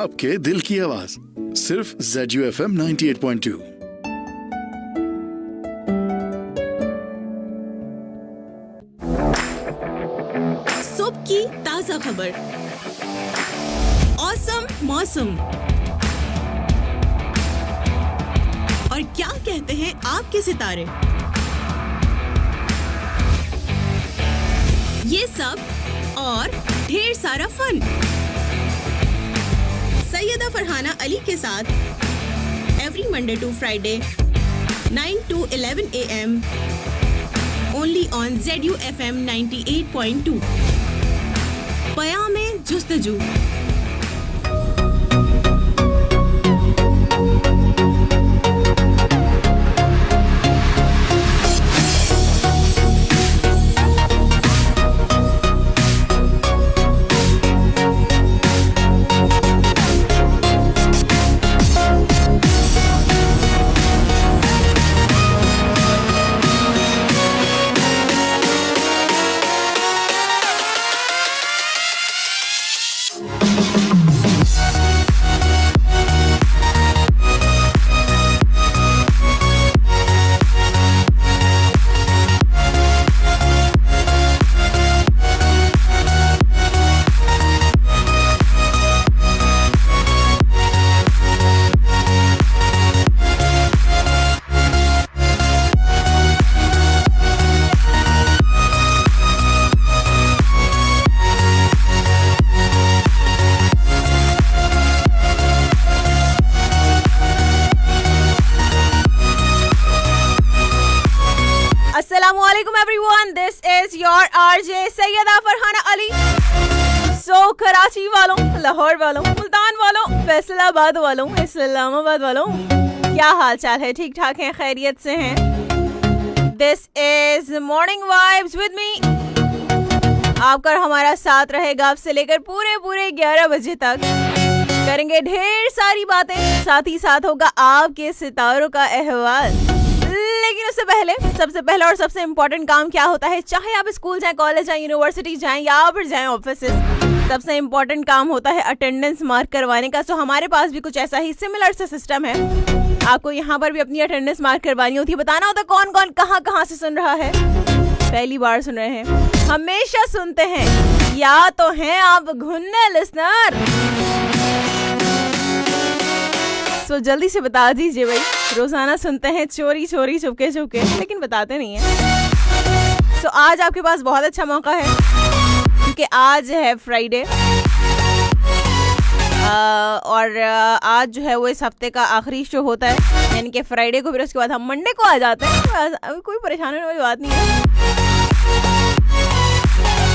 आपके दिल की आवाज सिर्फ ZUFM 98.2। सुबह की ताजा खबर, औसम मौसम और क्या कहते हैं आपके सितारे, ये सब और ढेर सारा फन सैयदा फरहाना अली के साथ every Monday to Friday 9 to 11 AM only on ZUFM 98.2। पयामे जुस्तजू। Assalamualaikum everyone, this is your RJ Syeda Farhana Ali. Karachi वालों, लाहौर वालों, मुल्तान वालों, फैसलाबाद वालों, इस्लामाबाद वालों, क्या हाल चाल है? ठीक ठाक हैं, खैरियत से हैं? This is Morning Vibes with me। आपका हमारा साथ रहेगा आपसे लेकर पूरे 11 बजे तक। करेंगे ढेर सारी बातें, साथ ही साथ होगा आपके सितारों का अहवाल। लेकिन उससे पहले सबसे पहला और सबसे इम्पोर्टेंट काम क्या होता है, चाहे आप स्कूल जाएं, कॉलेज जाएं, यूनिवर्सिटी जाएं या फिर जाएं ऑफिस, सबसे इम्पोर्टेंट काम होता है अटेंडेंस मार्क करवाने का। सो हमारे पास भी कुछ ऐसा ही सिमिलर सा सिस्टम है। आपको यहाँ पर भी अपनी अटेंडेंस मार्क करवानी होती है, बताना होता है कौन कौन कहाँ से सुन रहा है, पहली बार सुन रहे हैं, हमेशा सुनते हैं या तो हैं आप घुन्ने लिसनर। तो जल्दी से बता दीजिए भाई, रोजाना सुनते हैं चोरी चुपके लेकिन बताते नहीं है। तो आज आपके पास बहुत अच्छा मौका है क्योंकि आज है फ्राइडे और आज जो है वो इस हफ्ते का आखिरी शो होता है, यानी कि फ्राइडे को, फिर उसके बाद हम मंडे को आ जाते हैं। अभी कोई परेशानी वाली बात नहीं है।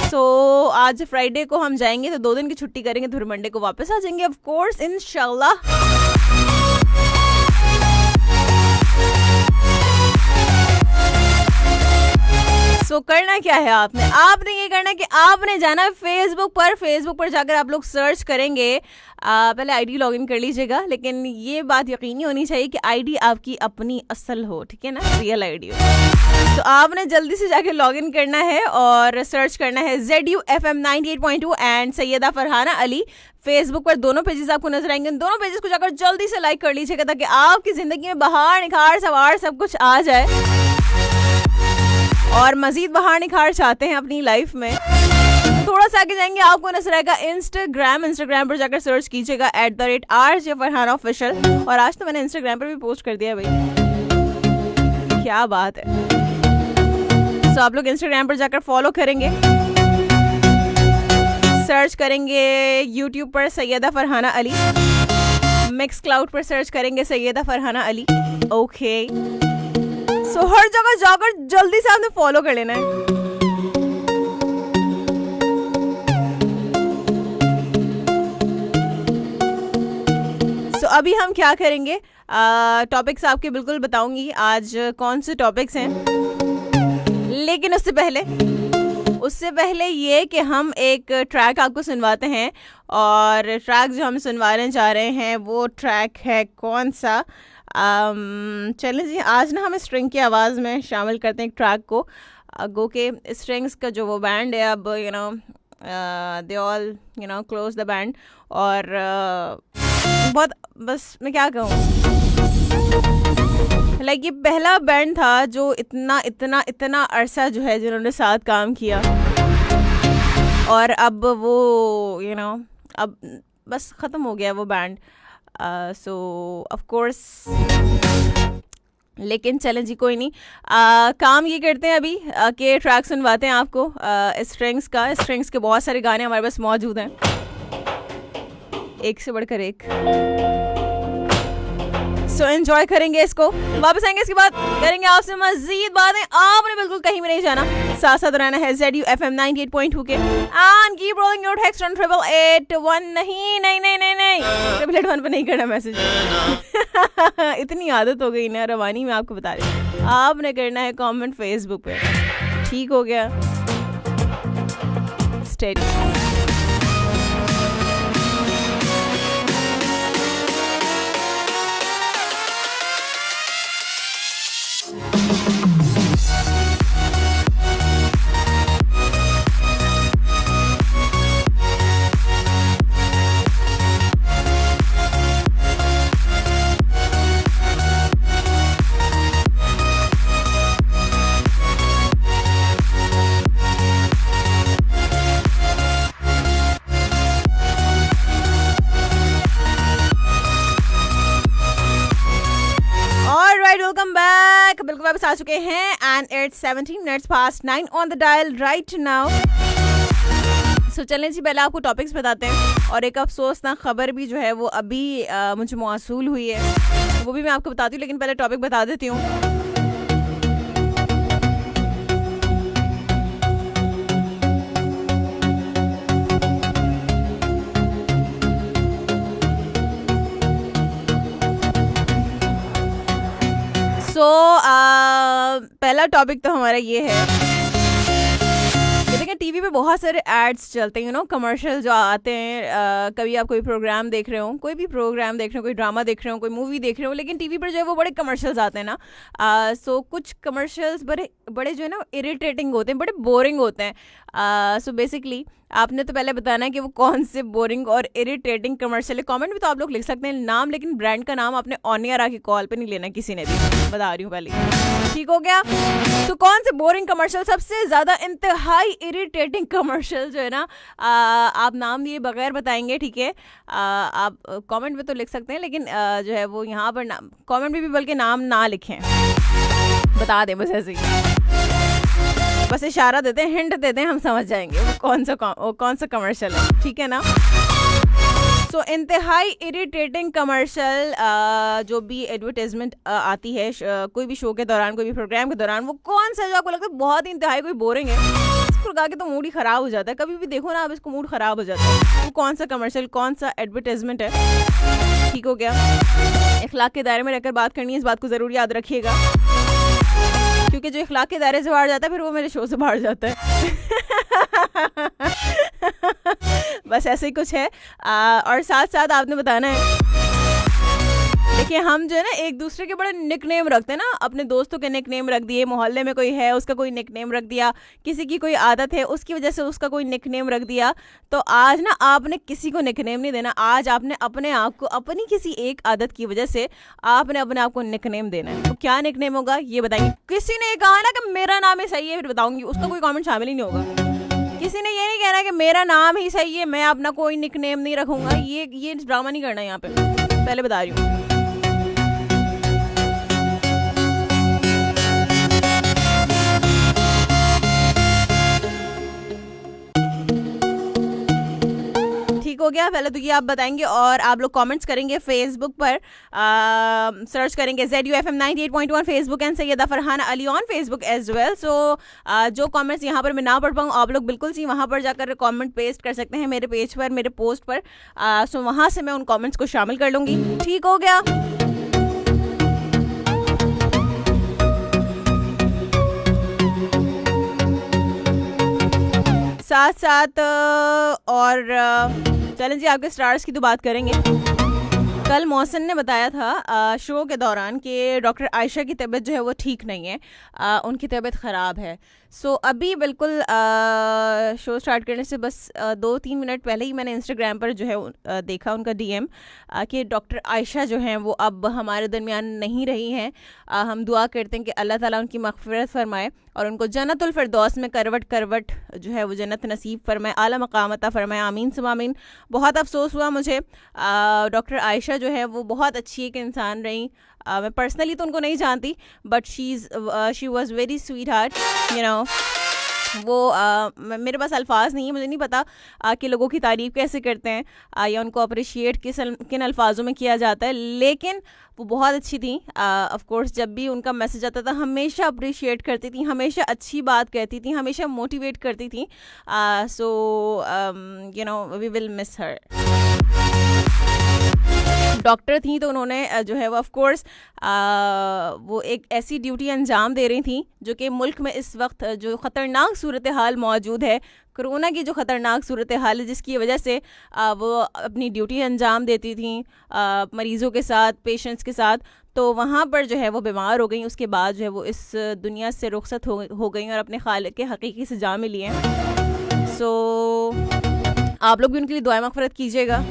तो आज फ्राइडे को हम जाएंगे तो 2 दिन की छुट्टी करेंगे, तो फिर मंडे को वापस आ जाएंगे ऑफ कोर्स इंशाल्लाह। सो करना क्या है, आपने ये करना है कि आपने जाना है फेसबुक पर जाकर आप लोग सर्च करेंगे। पहले आईडी लॉगिन कर लीजिएगा, लेकिन ये बात यकीनी होनी चाहिए कि आईडी आपकी अपनी असल हो, ठीक है ना, रियल आईडी हो। तो आपने जल्दी से जाकर लॉगिन करना है और सर्च करना है ZUFM 98.2 and Syeda Farhana Ali. Facebook पर दोनों पेजेस आपको नजर आएंगे, दोनों पेजेस को जाकर जल्दी से लाइक कर लीजिएगा ताकि आपकी जिंदगी में बहार निखार सवार सब कुछ आ जाए। और मजीद बहार निखार चाहते हैं अपनी लाइफ में, थोड़ा सा आगे जाएंगे, आपको नजर आएगा इंस्टाग्राम पर जाकर सर्च कीजिएगा @RJ फरहाना ऑफिशियल। और आज तो मैंने इंस्टाग्राम पर भी पोस्ट कर दिया भाई, क्या बात है। तो आप लोग इंस्टाग्राम पर जाकर फॉलो करेंगे, सर्च करेंगे यूट्यूब पर सैयदा फरहाना अली, मिक्स क्लाउड पर सर्च करेंगे सैयदा फरहाना अली। ओके, सो हर जगह जाकर जल्दी से आपने फॉलो कर लेना है। सो अभी हम क्या करेंगे, टॉपिक्स आपके बिल्कुल बताऊंगी आज कौन से टॉपिक्स हैं, लेकिन उससे पहले ये कि हम एक ट्रैक आपको सुनवाते हैं। और ट्रैक जो हम सुनवाने जा रहे हैं वो ट्रैक है कौन सा, चलें जी, आज ना हम स्ट्रिंग की आवाज़ में शामिल करते हैं एक ट्रैक को। गो के स्ट्रिंग्स का जो वो बैंड है, अब they all close the band. और बहुत, बस मैं क्या कहूँ, लाइक ये पहला बैंड था जो इतना अरसा जो है जिन्होंने साथ काम किया, और अब वो अब बस ख़त्म हो गया वो बैंड. सो ऑफ कोर्स, लेकिन चलें जी, कोई नहीं. काम ये करते हैं अभी कि ट्रैक सुनवाते हैं आपको स्ट्रिंग्स के बहुत सारे गाने हमारे पास मौजूद हैं, एक से बढ़कर एक. सो एंजॉय करेंगे इसको, वापस आएंगे इसके बाद करेंगे आपसे मजीद बातें. आपने बिल्कुल कहीं भी नहीं जाना, साथ साथ रहना है ZUFM 98.2 के. And keep rolling your text on 8881. नहीं 8881 पे नहीं करना मैसेज. इतनी आदत हो गई ना रवानी में, आपको बता रही. आपने करना है कमेंट फेसबुक पे. ठीक हो गया, स्टेडी. वापस आ चुके हैं and it's 17 minutes past 9 on the dial right now. So चलें जी, पहले आपको टॉपिक्स बताते हैं, और एक अफसोसनाक खबर भी जो है वो अभी मुझे मौसूल हुई है, वो भी मैं आपको बताती हूँ, लेकिन पहले टॉपिक बता देती हूँ. पहला टॉपिक तो हमारा ये है, देखें टीवी पे बहुत सारे एड्स चलते हैं, कमर्शियल जो आते हैं. कभी आप कोई प्रोग्राम देख रहे हो, कोई भी प्रोग्राम देख रहे हो, कोई ड्रामा देख रहे हो, कोई मूवी देख रहे हो, लेकिन टीवी पर जो है वो बड़े कमर्शियल्स आते हैं ना. सो कुछ कमर्शियल्स बड़े जो है ना इरिटेटिंग होते हैं, बड़े बोरिंग होते हैं. सो बेसिकली आपने तो पहले बताना है कि वो कौन से बोरिंग और इरिटेटिंग कमर्शियल है. कमेंट में तो आप लोग लिख सकते हैं नाम, लेकिन ब्रांड का नाम आपने ऑन एयर आके कॉल पे नहीं लेना किसी ने भी, बता रही हूँ पहले. ठीक हो गया. तो कौन से बोरिंग कमर्शियल, सबसे ज़्यादा इंतहाई इरिटेटिंग कमर्शियल जो है ना, आप नाम दिए बगैर बताएंगे, ठीक है. आप कमेंट में तो लिख सकते हैं, लेकिन जो है वो यहाँ पर कमेंट में भी बल्कि नाम ना लिखें, बता दें बस ऐसे ही, बस इशारा देते हैं, हिंट देते हैं, हम समझ जाएंगे वो कौन सा कमर्शियल है. ठीक है ना. सो इंतहाई इरिटेटिंग कमर्शियल जो भी एडवर्टाइजमेंट आती है कोई भी शो के दौरान, कोई भी प्रोग्राम के दौरान, वो कौन सा जो आपको लगता है बहुत ही इंतहाई कोई बोरिंग है, इसको लगा के तो मूड ही ख़राब हो जाता है. कभी भी देखो ना आप, इसको मूड ख़राब हो जाता है. वो कौन सा कमर्शियल, कौन सा एडवर्टाइजमेंट है. ठीक हो गया. इखलाक के दायरे में रहकर बात करनी है, इस बात को ज़रूर याद रखिएगा, क्योंकि जो इखलाक के दायरे से बाहर जाता है फिर वो मेरे शो से बाहर जाता है. बस ऐसे ही कुछ है. और साथ साथ आपने बताना है, देखिए हम जो है ना एक दूसरे के बड़े निकनेम रखते हैं ना, अपने दोस्तों के निकनेम रख दिए, मोहल्ले में कोई है उसका कोई निकनेम रख दिया, किसी की कोई आदत है उसकी वजह से उसका कोई निकनेम रख दिया. तो आज ना आपने किसी को निकनेम नहीं देना, आज आपने अपने आप को अपनी किसी एक आदत की वजह से आपने अपने आप को निकनेम देना है. तो क्या निकनेम होगा ये बताएंगे. किसी ने कहा ना कि मेरा नाम ही सही है, फिर बताऊंगी, उसका कोई कमेंट शामिल ही नहीं होगा. किसी ने ये नहीं कहना कि मेरा नाम ही सही है, मैं अपना कोई निकनेम नहीं रखूंगा. ये ड्रामा नहीं करना यहाँ पे, पहले बता रही हूँ. ठीक हो गया. पहले तो ये आप बताएंगे और आप लोग कमेंट्स करेंगे फेसबुक पर, सर्च करेंगे ZUFM 98.1 Facebook and Syeda Farhana Ali on Facebook as well. So जो कमेंट्स यहाँ पर मैं ना पढ़ पाऊँ, आप लोग बिल्कुल सी वहाँ पर जाकर कमेंट पेस्ट कर सकते हैं मेरे पेज पर, मेरे पोस्ट पर. सो वहाँ से मैं उन कमेंट्स को शामिल कर लूँगी. ठीक हो गया. साथ साथ और चलें जी, आपके स्टार्स की तो बात करेंगे. कल मौसन ने बताया था शो के दौरान कि डॉक्टर आयशा की तबीयत जो है वो ठीक नहीं है, उनकी तबीयत ख़राब है. सो अभी बिल्कुल शो स्टार्ट करने से बस 2-3 मिनट पहले ही मैंने इंस्टाग्राम पर जो है देखा उनका DM कि डॉक्टर आयशा जो हैं वो अब हमारे दरमियान नहीं रही हैं। हम दुआ करते हैं कि अल्लाह ताला उनकी मग़फ़िरत फ़रमाए और उनको जन्नतुल फ़िरदौस में करवट जो है वो जन्नत नसीब फ़रमाए, आला मक़ाम अता फ़रमाए, आमीन सुम्मा आमीन। बहुत अफसोस हुआ मुझे। डॉक्टर आयशा जो है वो बहुत अच्छी एक इंसान रही। मैं पर्सनली तो उनको नहीं जानती, but she was very sweet heart, you know. वो मेरे पास अल्फाज नहीं है, मुझे नहीं पता कि लोगों की तारीफ़ कैसे करते हैं या उनको अप्रिशिएट किन अल्फाजों में किया जाता है, लेकिन वो बहुत अच्छी थी। ऑफ कोर्स जब भी उनका मैसेज आता था हमेशा अप्रिशिएट करती थी, हमेशा अच्छी बात कहती थी, हमेशा मोटिवेट करती थी। So you know we will miss her. Doctor थी तो उन्होंने जो है वो ऑफ कोर्स वो एक ऐसी ड्यूटी अंजाम दे रही थी जो कि मुल्क में इस वक्त जो ख़तरनाक सूरत हाल मौजूद है, कोरोना की जो ख़तरनाक सूरत हाल है, जिसकी वजह से वो अपनी ड्यूटी अंजाम देती थी मरीज़ों के साथ, पेशेंट्स के साथ। तो वहाँ पर जो है वो बीमार हो गई, उसके बाद जो है वो इस दुनिया से रुखसत हो गई और अपने खालिक के हकीकी से जा मिली हैं। सो आप लोग भी उनके लिए दुआ मग़फ़िरत कीजिएगा।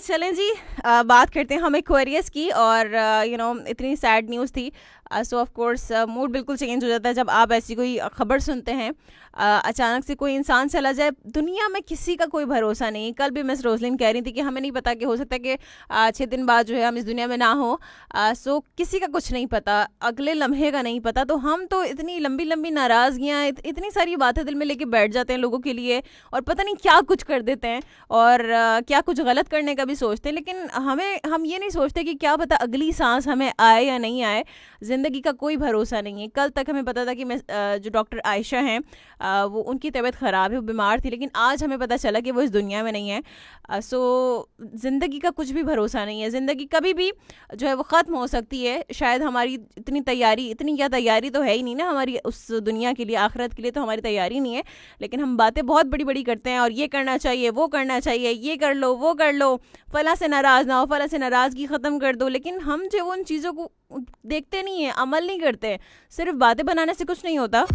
चलें जी, बात करते हैं हम एक्वेरियस की। और यू नो इतनी सैड न्यूज़ थी, सो ऑफ कोर्स मूड बिल्कुल चेंज हो जाता है जब आप ऐसी कोई खबर सुनते हैं। अचानक से कोई इंसान चला जाए, दुनिया में किसी का कोई भरोसा नहीं। कल भी मिस रोजलिन कह रही थी कि हमें नहीं पता कि हो सकता है कि 6 दिन बाद जो है हम इस दुनिया में ना हो। सो किसी का कुछ नहीं पता, अगले लम्हे का नहीं पता। तो हम तो इतनी लंबी लंबी नाराज़गियाँ, इतनी सारी बातें दिल में लेके बैठ जाते हैं लोगों के लिए, और पता नहीं क्या कुछ कर देते हैं और क्या कुछ गलत करने का भी सोचते हैं। लेकिन हम ये नहीं सोचते कि क्या पता अगली सांस हमें आए या नहीं आए। ज़िंदगी का कोई भरोसा नहीं है। कल तक हमें पता था कि जो डॉक्टर आयशा हैं वो उनकी तबीयत ख़राब है, वो बीमार थी, लेकिन आज हमें पता चला कि वो इस दुनिया में नहीं है। सो ज़िंदगी का कुछ भी भरोसा नहीं है। ज़िंदगी कभी भी जो है वो ख़त्म हो सकती है। शायद हमारी इतनी तैयारी तो है ही नहीं ना हमारी उस दुनिया के लिए, आखिरत के लिए तो हमारी तैयारी नहीं है। लेकिन हम बातें बहुत बड़ी बड़ी करते हैं, और ये करना चाहिए, वो करना चाहिए, ये कर लो, वो कर लो, फ़लाँ से नाराज़ ना हो, फ़लाँ से नाराज़गी ख़त्म कर दो। लेकिन हम जो उन चीज़ों को देखते नहीं है, अमल नहीं करते। सिर्फ बातें बनाने से कुछ नहीं होता,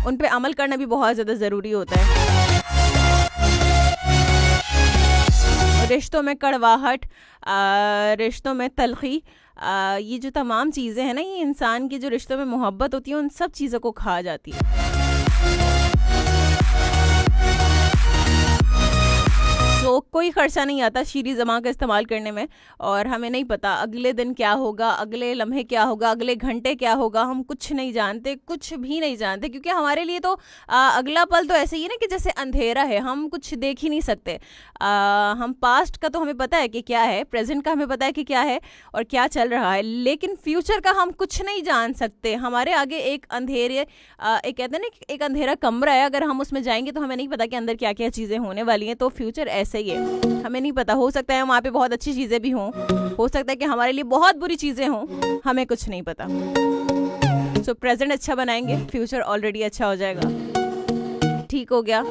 उन पे अमल करना भी बहुत ज़्यादा ज़रूरी होता है। रिश्तों में कड़वाहट, रिश्तों में तलखी, ये जो तमाम चीज़ें हैं ना, ये इंसान की जो रिश्तों में मोहब्बत होती है उन सब चीज़ों को खा जाती है। तो कोई खर्चा नहीं आता शीरी ज़बान का इस्तेमाल करने में, और हमें नहीं पता अगले दिन क्या होगा, अगले लम्हे क्या होगा, अगले घंटे क्या होगा। हम कुछ नहीं जानते, कुछ भी नहीं जानते, क्योंकि हमारे लिए तो अगला पल तो ऐसे ही ना कि जैसे अंधेरा है, हम कुछ देख ही नहीं सकते। हम पास्ट का तो हमें पता है कि क्या है, प्रेजेंट का हमें पता है कि क्या है और क्या चल रहा है, लेकिन फ्यूचर का हम कुछ नहीं जान सकते। हमारे आगे एक एक कहते हैं ना, एक अंधेरा कमरा है, अगर हम उसमें जाएंगे तो हमें नहीं पता कि अंदर क्या क्या चीज़ें होने वाली हैं। तो फ्यूचर ऐसे ही है, हमें नहीं पता। हो सकता है वहाँ पे बहुत अच्छी चीज़ें भी हों, हो सकता है कि हमारे लिए बहुत बुरी चीज़ें हों, हमें कुछ नहीं पता। सो प्रेजेंट अच्छा बनाएंगे, फ्यूचर ऑलरेडी अच्छा हो जाएगा। ठीक हो गया।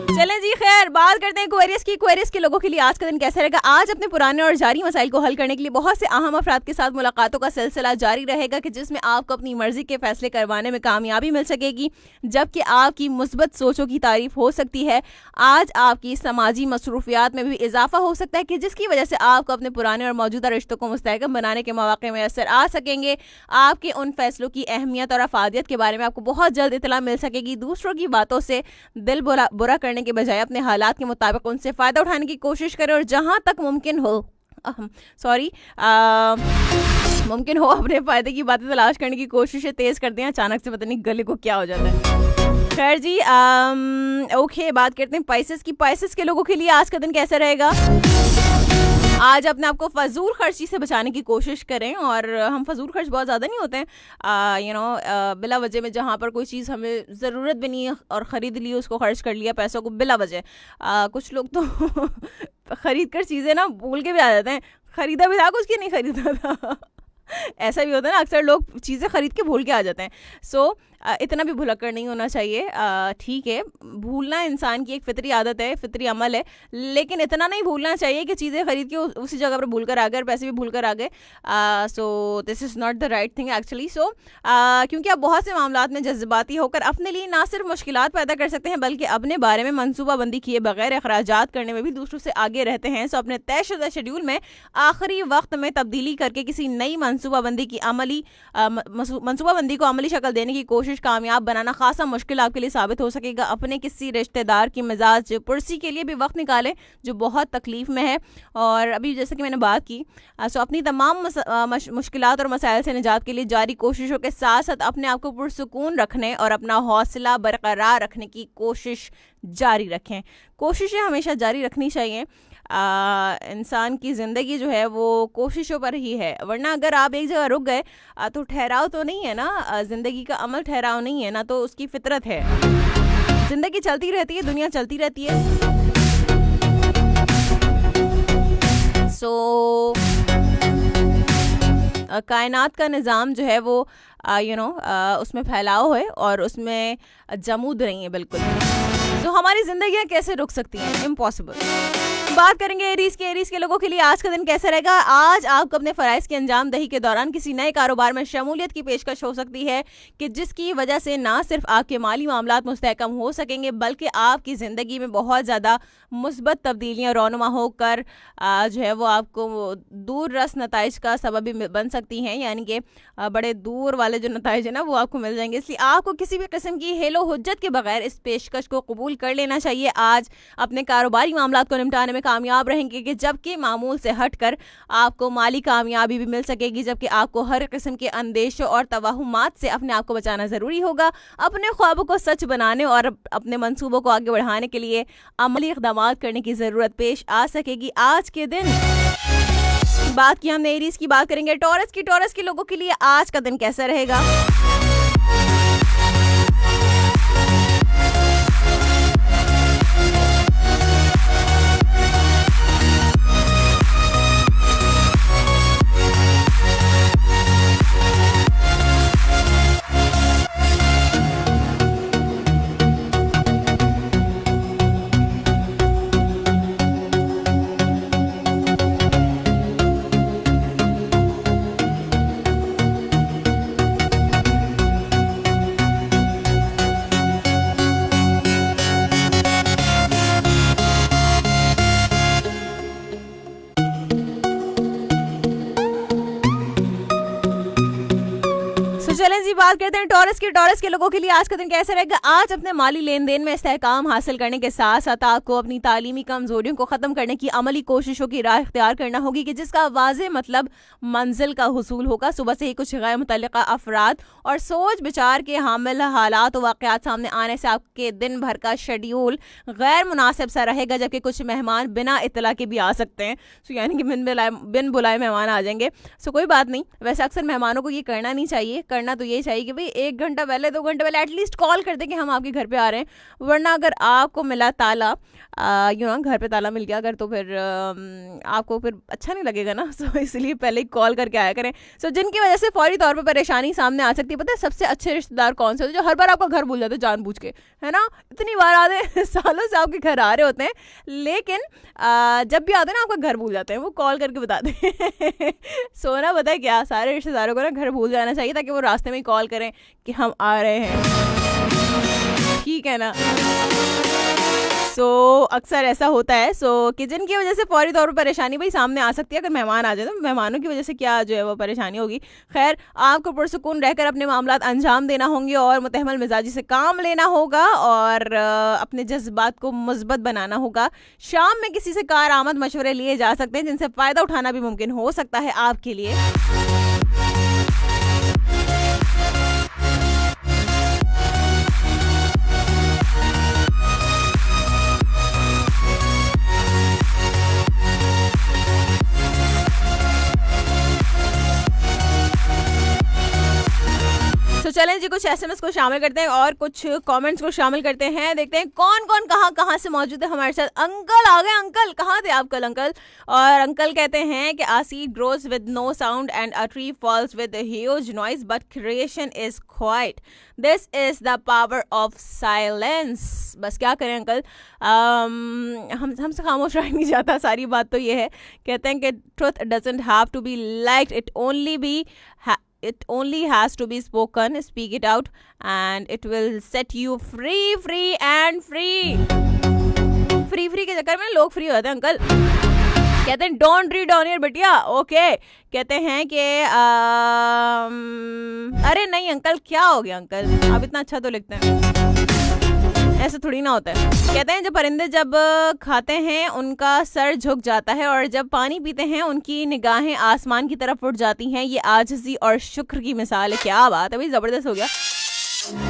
चलें जी, खैर बात करते हैं क्वेरीज के लोगों के लिए आज का दिन कैसा रहेगा। आज अपने पुराने और जारी मसाइल को हल करने के लिए बहुत से अहम अफराद के साथ मुलाकातों का सिलसिला जारी रहेगा, कि जिसमें आपको अपनी मर्जी के फैसले करवाने में कामयाबी मिल सकेगी, जबकि आपकी मुस्बत सोचों की तारीफ हो सकती है। आज आपकी समाजी मसरूफियात में भी इजाफा हो सकता है, कि जिसकी वजह से आपको अपने पुराने और मौजूदा रिश्तों को मुस्तहकम बनाने के मौके में असर आ सकेंगे। आपके उन फैसलों की अहमियत और अफादियत के बारे में आपको बहुत जल्द इतला मिल सकेगी। दूसरों की बातों से दिल बुरा करने के बजाय अपने हालात के मुताबिक उनसे फ़ायदा उठाने की कोशिश करें, और जहां तक मुमकिन हो अपने फ़ायदे की बातें तलाश करने की कोशिशें तेज़ कर दें। अचानक से पता नहीं गले को क्या हो जाता है। खैर जी, ओके, बात करते हैं पाइसेस के लोगों के लिए आज का दिन कैसा रहेगा। आज अपने आप को फजूल खर्ची से बचाने की कोशिश करें, और हम फजूल खर्च बहुत ज़्यादा नहीं होते हैं। बिला वजह में जहाँ पर कोई चीज़ हमें ज़रूरत भी नहीं है और ख़रीद ली, उसको खर्च कर लिया पैसों को बिला वजह। कुछ लोग तो ख़रीद कर चीज़ें ना भूल के भी आ जाते हैं, ख़रीदा भी था कुछ कि नहीं ख़रीदा था। ऐसा भी होता है ना, अक्सर लोग चीज़ें खरीद के भूल के आ जाते हैं. सो इतना भी भुलक्कड़ नहीं होना चाहिए. ठीक है, भूलना इंसान की एक फितरी आदत है, फितरी अमल है, लेकिन इतना नहीं भूलना चाहिए कि चीज़ें खरीद के उसी जगह पर भूल कर आ गए और पैसे भी भूल कर आ गए. So this is not the right thing actually. So क्योंकि आप बहुत से मामलात में जज्बाती होकर अपने लिए ना सिर्फ मुश्किलात पैदा कर सकते हैं, बल्कि अपने बारे में मनसूबाबंदी किए बगैर अखराजात करने में भी दूसरों से आगे रहते हैं. सो अपने तयशुदा शेड्यूल में आखिरी वक्त में तब्दीली करके किसी नई मनसूबाबंदी को अमली शक्ल देने की कोशिश कामयाब बनाना खासा मुश्किल आपके लिए साबित हो सकेगा. अपने किसी रिश्तेदार की मिजाज पुरसी के लिए भी वक्त निकालें जो बहुत तकलीफ में है. और अभी जैसे कि मैंने बात की, सो अपनी तमाम मुश्किलात और मसाइल से निजात के लिए जारी कोशिशों के साथ साथ अपने आप को पुरसुकून रखने और अपना हौसला बरकरार रखने की कोशिश जारी रखें. कोशिशें हमेशा जारी रखनी चाहिए. इंसान की ज़िंदगी जो है वो कोशिशों पर ही है, वरना अगर आप एक जगह रुक गए तो ठहराव तो नहीं है ना. ज़िंदगी का अमल ठहराव नहीं है ना, तो उसकी फितरत है. ज़िंदगी चलती रहती है, दुनिया चलती रहती है. सो कायनात का निज़ाम जो है वो उसमें फैलाव है और उसमें जमूद नहीं है बिल्कुल. तो हमारी जिंदगियां कैसे रुक सकती हैं? इम्पॉसिबल. बात करेंगे एरीज के लोगों के लिए आज का दिन कैसे रहेगा. आज आपको अपने फराइज की अंजाम दही के दौरान किसी नए कारोबार में शमूलियत की पेशकश हो सकती है कि जिसकी वजह से ना सिर्फ आपके माली मामलात मुस्तहकम हो सकेंगे, बल्कि आपकी ज़िंदगी में बहुत ज़्यादा मुस्बत तब्दीलियाँ रौनुमा होकर जो है वो आपको दूर रस नताइज का सबब भी बन सकती हैं. यानी कि बड़े दूर वाले जो नताइज है ना वो आपको मिल जाएंगे. इसलिए आपको किसी भी किस्म की हेलो हुज्जत के बगैर इस पेशकश को कबूल कर लेना चाहिए. आज अपने कारोबारी मामलात को निपटाने में कामयाब रहेंगे कि जबकि मामूल से हटकर आपको माली कामयाबी भी मिल सकेगी, जबकि आपको हर किस्म के अंदेशों और तवाहुमात से अपने आप को बचाना ज़रूरी होगा. अपने ख्वाबों को सच बनाने और अपने मंसूबों को आगे बढ़ाने के लिए अमली इक़दाम करने की ज़रूरत पेश आ सकेगी आज के दिन. बात की हमने एरीज की, बात करेंगे टॉरस के लोगों के लिए आज का दिन कैसा रहेगा. चलें जी, बात करते हैं टॉरस के लोगों के लिए आज का दिन कैसे रहेगा. आज अपने माली लेन देन में इस्तेहकाम हासिल करने के साथ साथ आपको अपनी तालीमी कमजोरियों को ख़त्म करने की अमली कोशिशों की राह इख्तियार करना होगी कि जिसका वाज़े मतलब मंजिल का हुसूल होगा. सुबह से ही कुछ गैर मुतल्लिका अफराद और सोच विचार के हामिल हालात और वाक़यात सामने आने से आपके दिन भर का शेड्यूल गैर मुनासिब सा रहेगा, जबकि कुछ मेहमान बिना इतला के भी आ सकते हैं. सो यानी कि बिन बुलाए मेहमान आ जाएंगे. सो कोई बात नहीं. वैसे अक्सर मेहमानों को ये करना नहीं चाहिए. करना तो ये चाहिए कि भाई 1 घंटा पहले 2 घंटे पहले एटलीस्ट कॉल कर दें कि हम आपके घर पे आ रहे हैं. वरना अगर आपको मिला ताला, घर पे ताला मिल गया अगर, तो फिर आपको फिर अच्छा नहीं लगेगा ना. सो इसलिए पहले ही कॉल करके आया करें. सो जिनकी वजह से फौरी तौर पर परेशानी सामने आ सकती है. पता है सबसे अच्छे रिश्तेदार कौन से होते हैं? जो हर बार आपका घर भूल जाते हैं जानबूझ के, है ना. इतनी बार आते सालों से आपके घर आ रहे होते हैं, लेकिन जब भी आते हैं ना आपका घर भूल जाते हैं. वो कॉल करके बताते हैं. सोना पता है क्या, सारे रिश्तेदारों को ना घर भूल जाना चाहिए ताकि वो रास्ते में कॉल करें कि हम आ रहे हैं. ठीक है ना. सो अक्सर ऐसा होता है कि जिनकी वजह से फौरी तौर पर परेशानी भाई सामने आ सकती है. अगर मेहमान आ जाए तो मेहमानों की वजह से क्या जो है वो परेशानी होगी. खैर, आपको पुरसुकून रहकर अपने मामलात अंजाम देना होंगे और मुतहमल मिजाजी से काम लेना होगा और अपने जज्बात को मुस्बत बनाना होगा. शाम में किसी से कार आमद मशवरे लिए जा सकते हैं जिनसे फ़ायदा उठाना भी मुमकिन हो सकता है आपके लिए. तो चलें जी, कुछ SMS को शामिल करते हैं और कुछ कमेंट्स को शामिल करते हैं। देखते हैं कौन कौन कहाँ से मौजूद है हमारे साथ। अंकल आ गए। अंकल कहाँ थे आप कल अंकल? और अंकल कहते हैं कि a seed grows with no sound and a tree falls with a huge noise but creation is quiet. This is the power of silence. बस क्या करें अंकल, हमसे खामोश रह नहीं जाता। सारी बात तो ये है, कहते हैं कि truth doesn't have to be liked, it only has to be spoken. Speak it out and it will set you free and free के चक्कर में लोग फ्री होते हैं अंकल। कहते हैं डोंट रीड ऑन योर बिटिया। ओके, कहते हैं कि अरे नहीं अंकल, क्या हो गया अंकल, आप इतना अच्छा तो लिखते हैं, ऐसा थोड़ी ना होता है। कहते हैं जब परिंदे जब खाते हैं उनका सर झुक जाता है और जब पानी पीते हैं उनकी निगाहें आसमान की तरफ उठ जाती हैं। ये आजिज़ी और शुक्र की मिसाल है। क्या बात है भाई, जबरदस्त हो गया।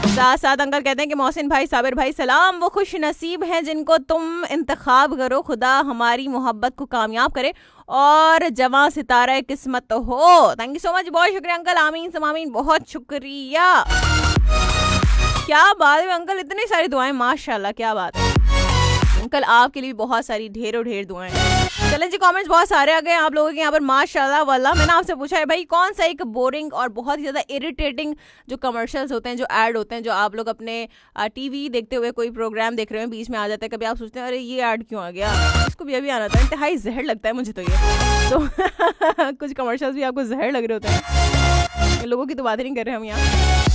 साथ साथ अंकल कहते हैं कि मोहसिन भाई, साबिर भाई सलाम, वो खुश नसीब हैं जिनको तुम इंतखाब करो। खुदा हमारी मोहब्बत को कामयाब करे और जवां सितारा किस्मत हो। थैंक यू सो मच, बहुत शुक्रिया अंकल। आमीन समामीन, बहुत शुक्रिया। क्या बात है अंकल, इतनी सारी दुआएं, माशाल्लाह, क्या बात है अंकल। आपके लिए बहुत सारी ढेरों ढेर दुआएं। चलें जी, कमेंट्स बहुत सारे आ गए आप लोगों के यहाँ पर, माशाल्लाह वल्लाह। मैंने आपसे पूछा है भाई कौन सा एक बोरिंग और बहुत ही ज़्यादा इरिटेटिंग जो कमर्शियल्स होते हैं, जो ऐड होते हैं, जो आप लोग अपने टीवी देखते हुए कोई प्रोग्राम देख रहे हो, बीच में आ जाता है, कभी आप सोचते हैं अरे ये ऐड क्यों आ गया, इसको भी अभी आना था। इंतहाई जहर लगता है मुझे तो ये तो कुछ कमर्शियल्स भी आपको जहर लग रहे होते हैं। लोगों की तो बात ही नहीं कर रहे हम यहाँ।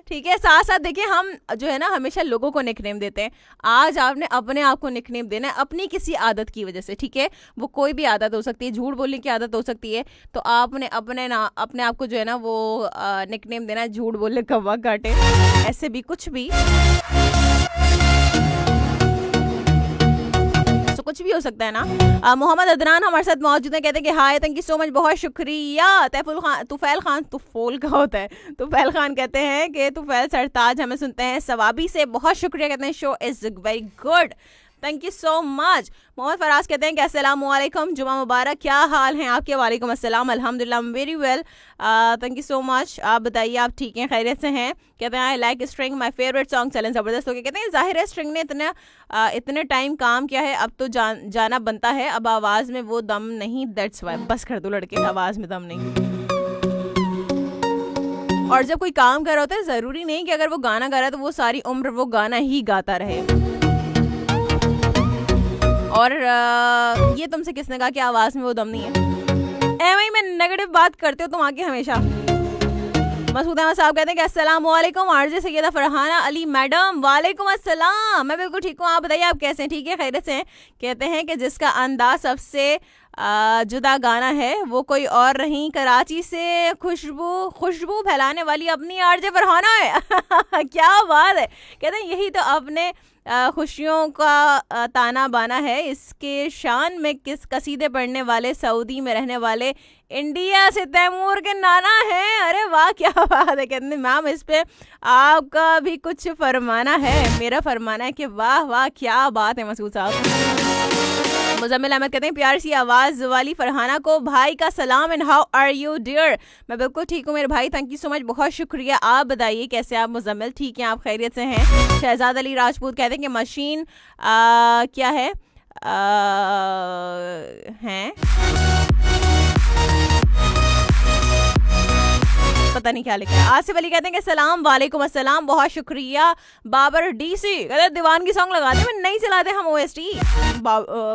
ठीक है, साथ साथ देखिए हम जो है ना हमेशा लोगों को निकनेम देते हैं। आज आपने अपने आप को निकनेम देना है अपनी किसी आदत की वजह से। ठीक है, वो कोई भी आदत हो सकती है, झूठ बोलने की आदत हो सकती है, तो आपने अपने आप को जो है ना वो निकनेम देना है झूठ बोले कौवा काटे, ऐसे भी कुछ भी, कुछ भी हो सकता है ना। मोहम्मद अदनान हमारे साथ मौजूद है, कहते हैं कि hi, thank you so much, बहुत शुक्रिया। तुफैल खान तुफोल का होता है, तुफैल खान कहते हैं कि तुफैल सरताज हमें सुनते हैं सवाबी से, बहुत शुक्रिया, कहते हैं show is very good, thank you so much. Mohammad Faraz कहते हैं कि अस्सलाम वालेकुम, जुमा मुबारक, क्या हाल हैं आपके? वालेकुम अस्सलाम, अल्हम्दुलिल्लाह very well, thank you so much. आप बताइए आप ठीक हैं, खैरियत से हैं? कहते हैं I like string, my favourite song. चलें, ज़बरदस्त हो गया। कहते हैं जाहिर है स्ट्रिंग ने इतने टाइम काम किया है, अब तो जाना बनता है, अब आवाज़ में वो दम नहीं, दैट्स वाई। बस कर दो लड़के, आवाज़ में दम नहीं। और जब कोई काम कर रहा होता है ज़रूरी नहीं कि अगर वो गाना गा रहा है तो वो सारी उम्र वो गाना ही गाता रहे। और ये तुमसे किसने कहा कि आवाज़ में वो दम नहीं है? वही मैं नेगेटिव बात करते हो तुम आगे हमेशा। मसूद अहमद साहब कहते हैं कि अस्सलाम वालेकुम आरजे सैयदा फरहाना अली मैडम। वालेकुम अस्सलाम, मैं बिल्कुल ठीक हूँ, आप बताइए आप कैसे हैं? ठीक है, खैरियत से हैं? कहते हैं कि जिसका अंदाज सबसे जुदा गाना है वो कोई और नहीं, कराची से खुशबू फैलाने वाली अपनी आरजे फरहाना है। क्या बात है। कहते हैं यही तो अपने खुशियों का ताना बाना है, इसके शान में किस कसीदे पढ़ने वाले सऊदी में रहने वाले इंडिया से तैमूर के नाना हैं। अरे वाह, क्या बात है। कहते हैं मैम इस पे आपका भी कुछ फरमाना है? मेरा फरमाना है कि वाह वाह, क्या बात है मसूद साहब। मुजम्मिल अहमद कहते हैं प्यार सी आवाज़ वाली फरहाना को भाई का सलाम and how are you dear. मैं बिल्कुल ठीक हूँ मेरे भाई, थैंक यू सो मच, बहुत शुक्रिया। आप बताइए कैसे आप मुजम्मिल? ठीक हैं आप, खैरियत से हैं? शहजाद अली राजपूत कहते हैं कि मशीन क्या है हैं पता नहीं क्या लिखा है। आसिफ अली कहते हैं कि सलाम वालेकुम अस्सलाम, बहुत शुक्रिया। बाबर डीसी कहते हैं दीवानगी सॉन्ग लगाते हैं, नहीं चलाते हम ओएसटी,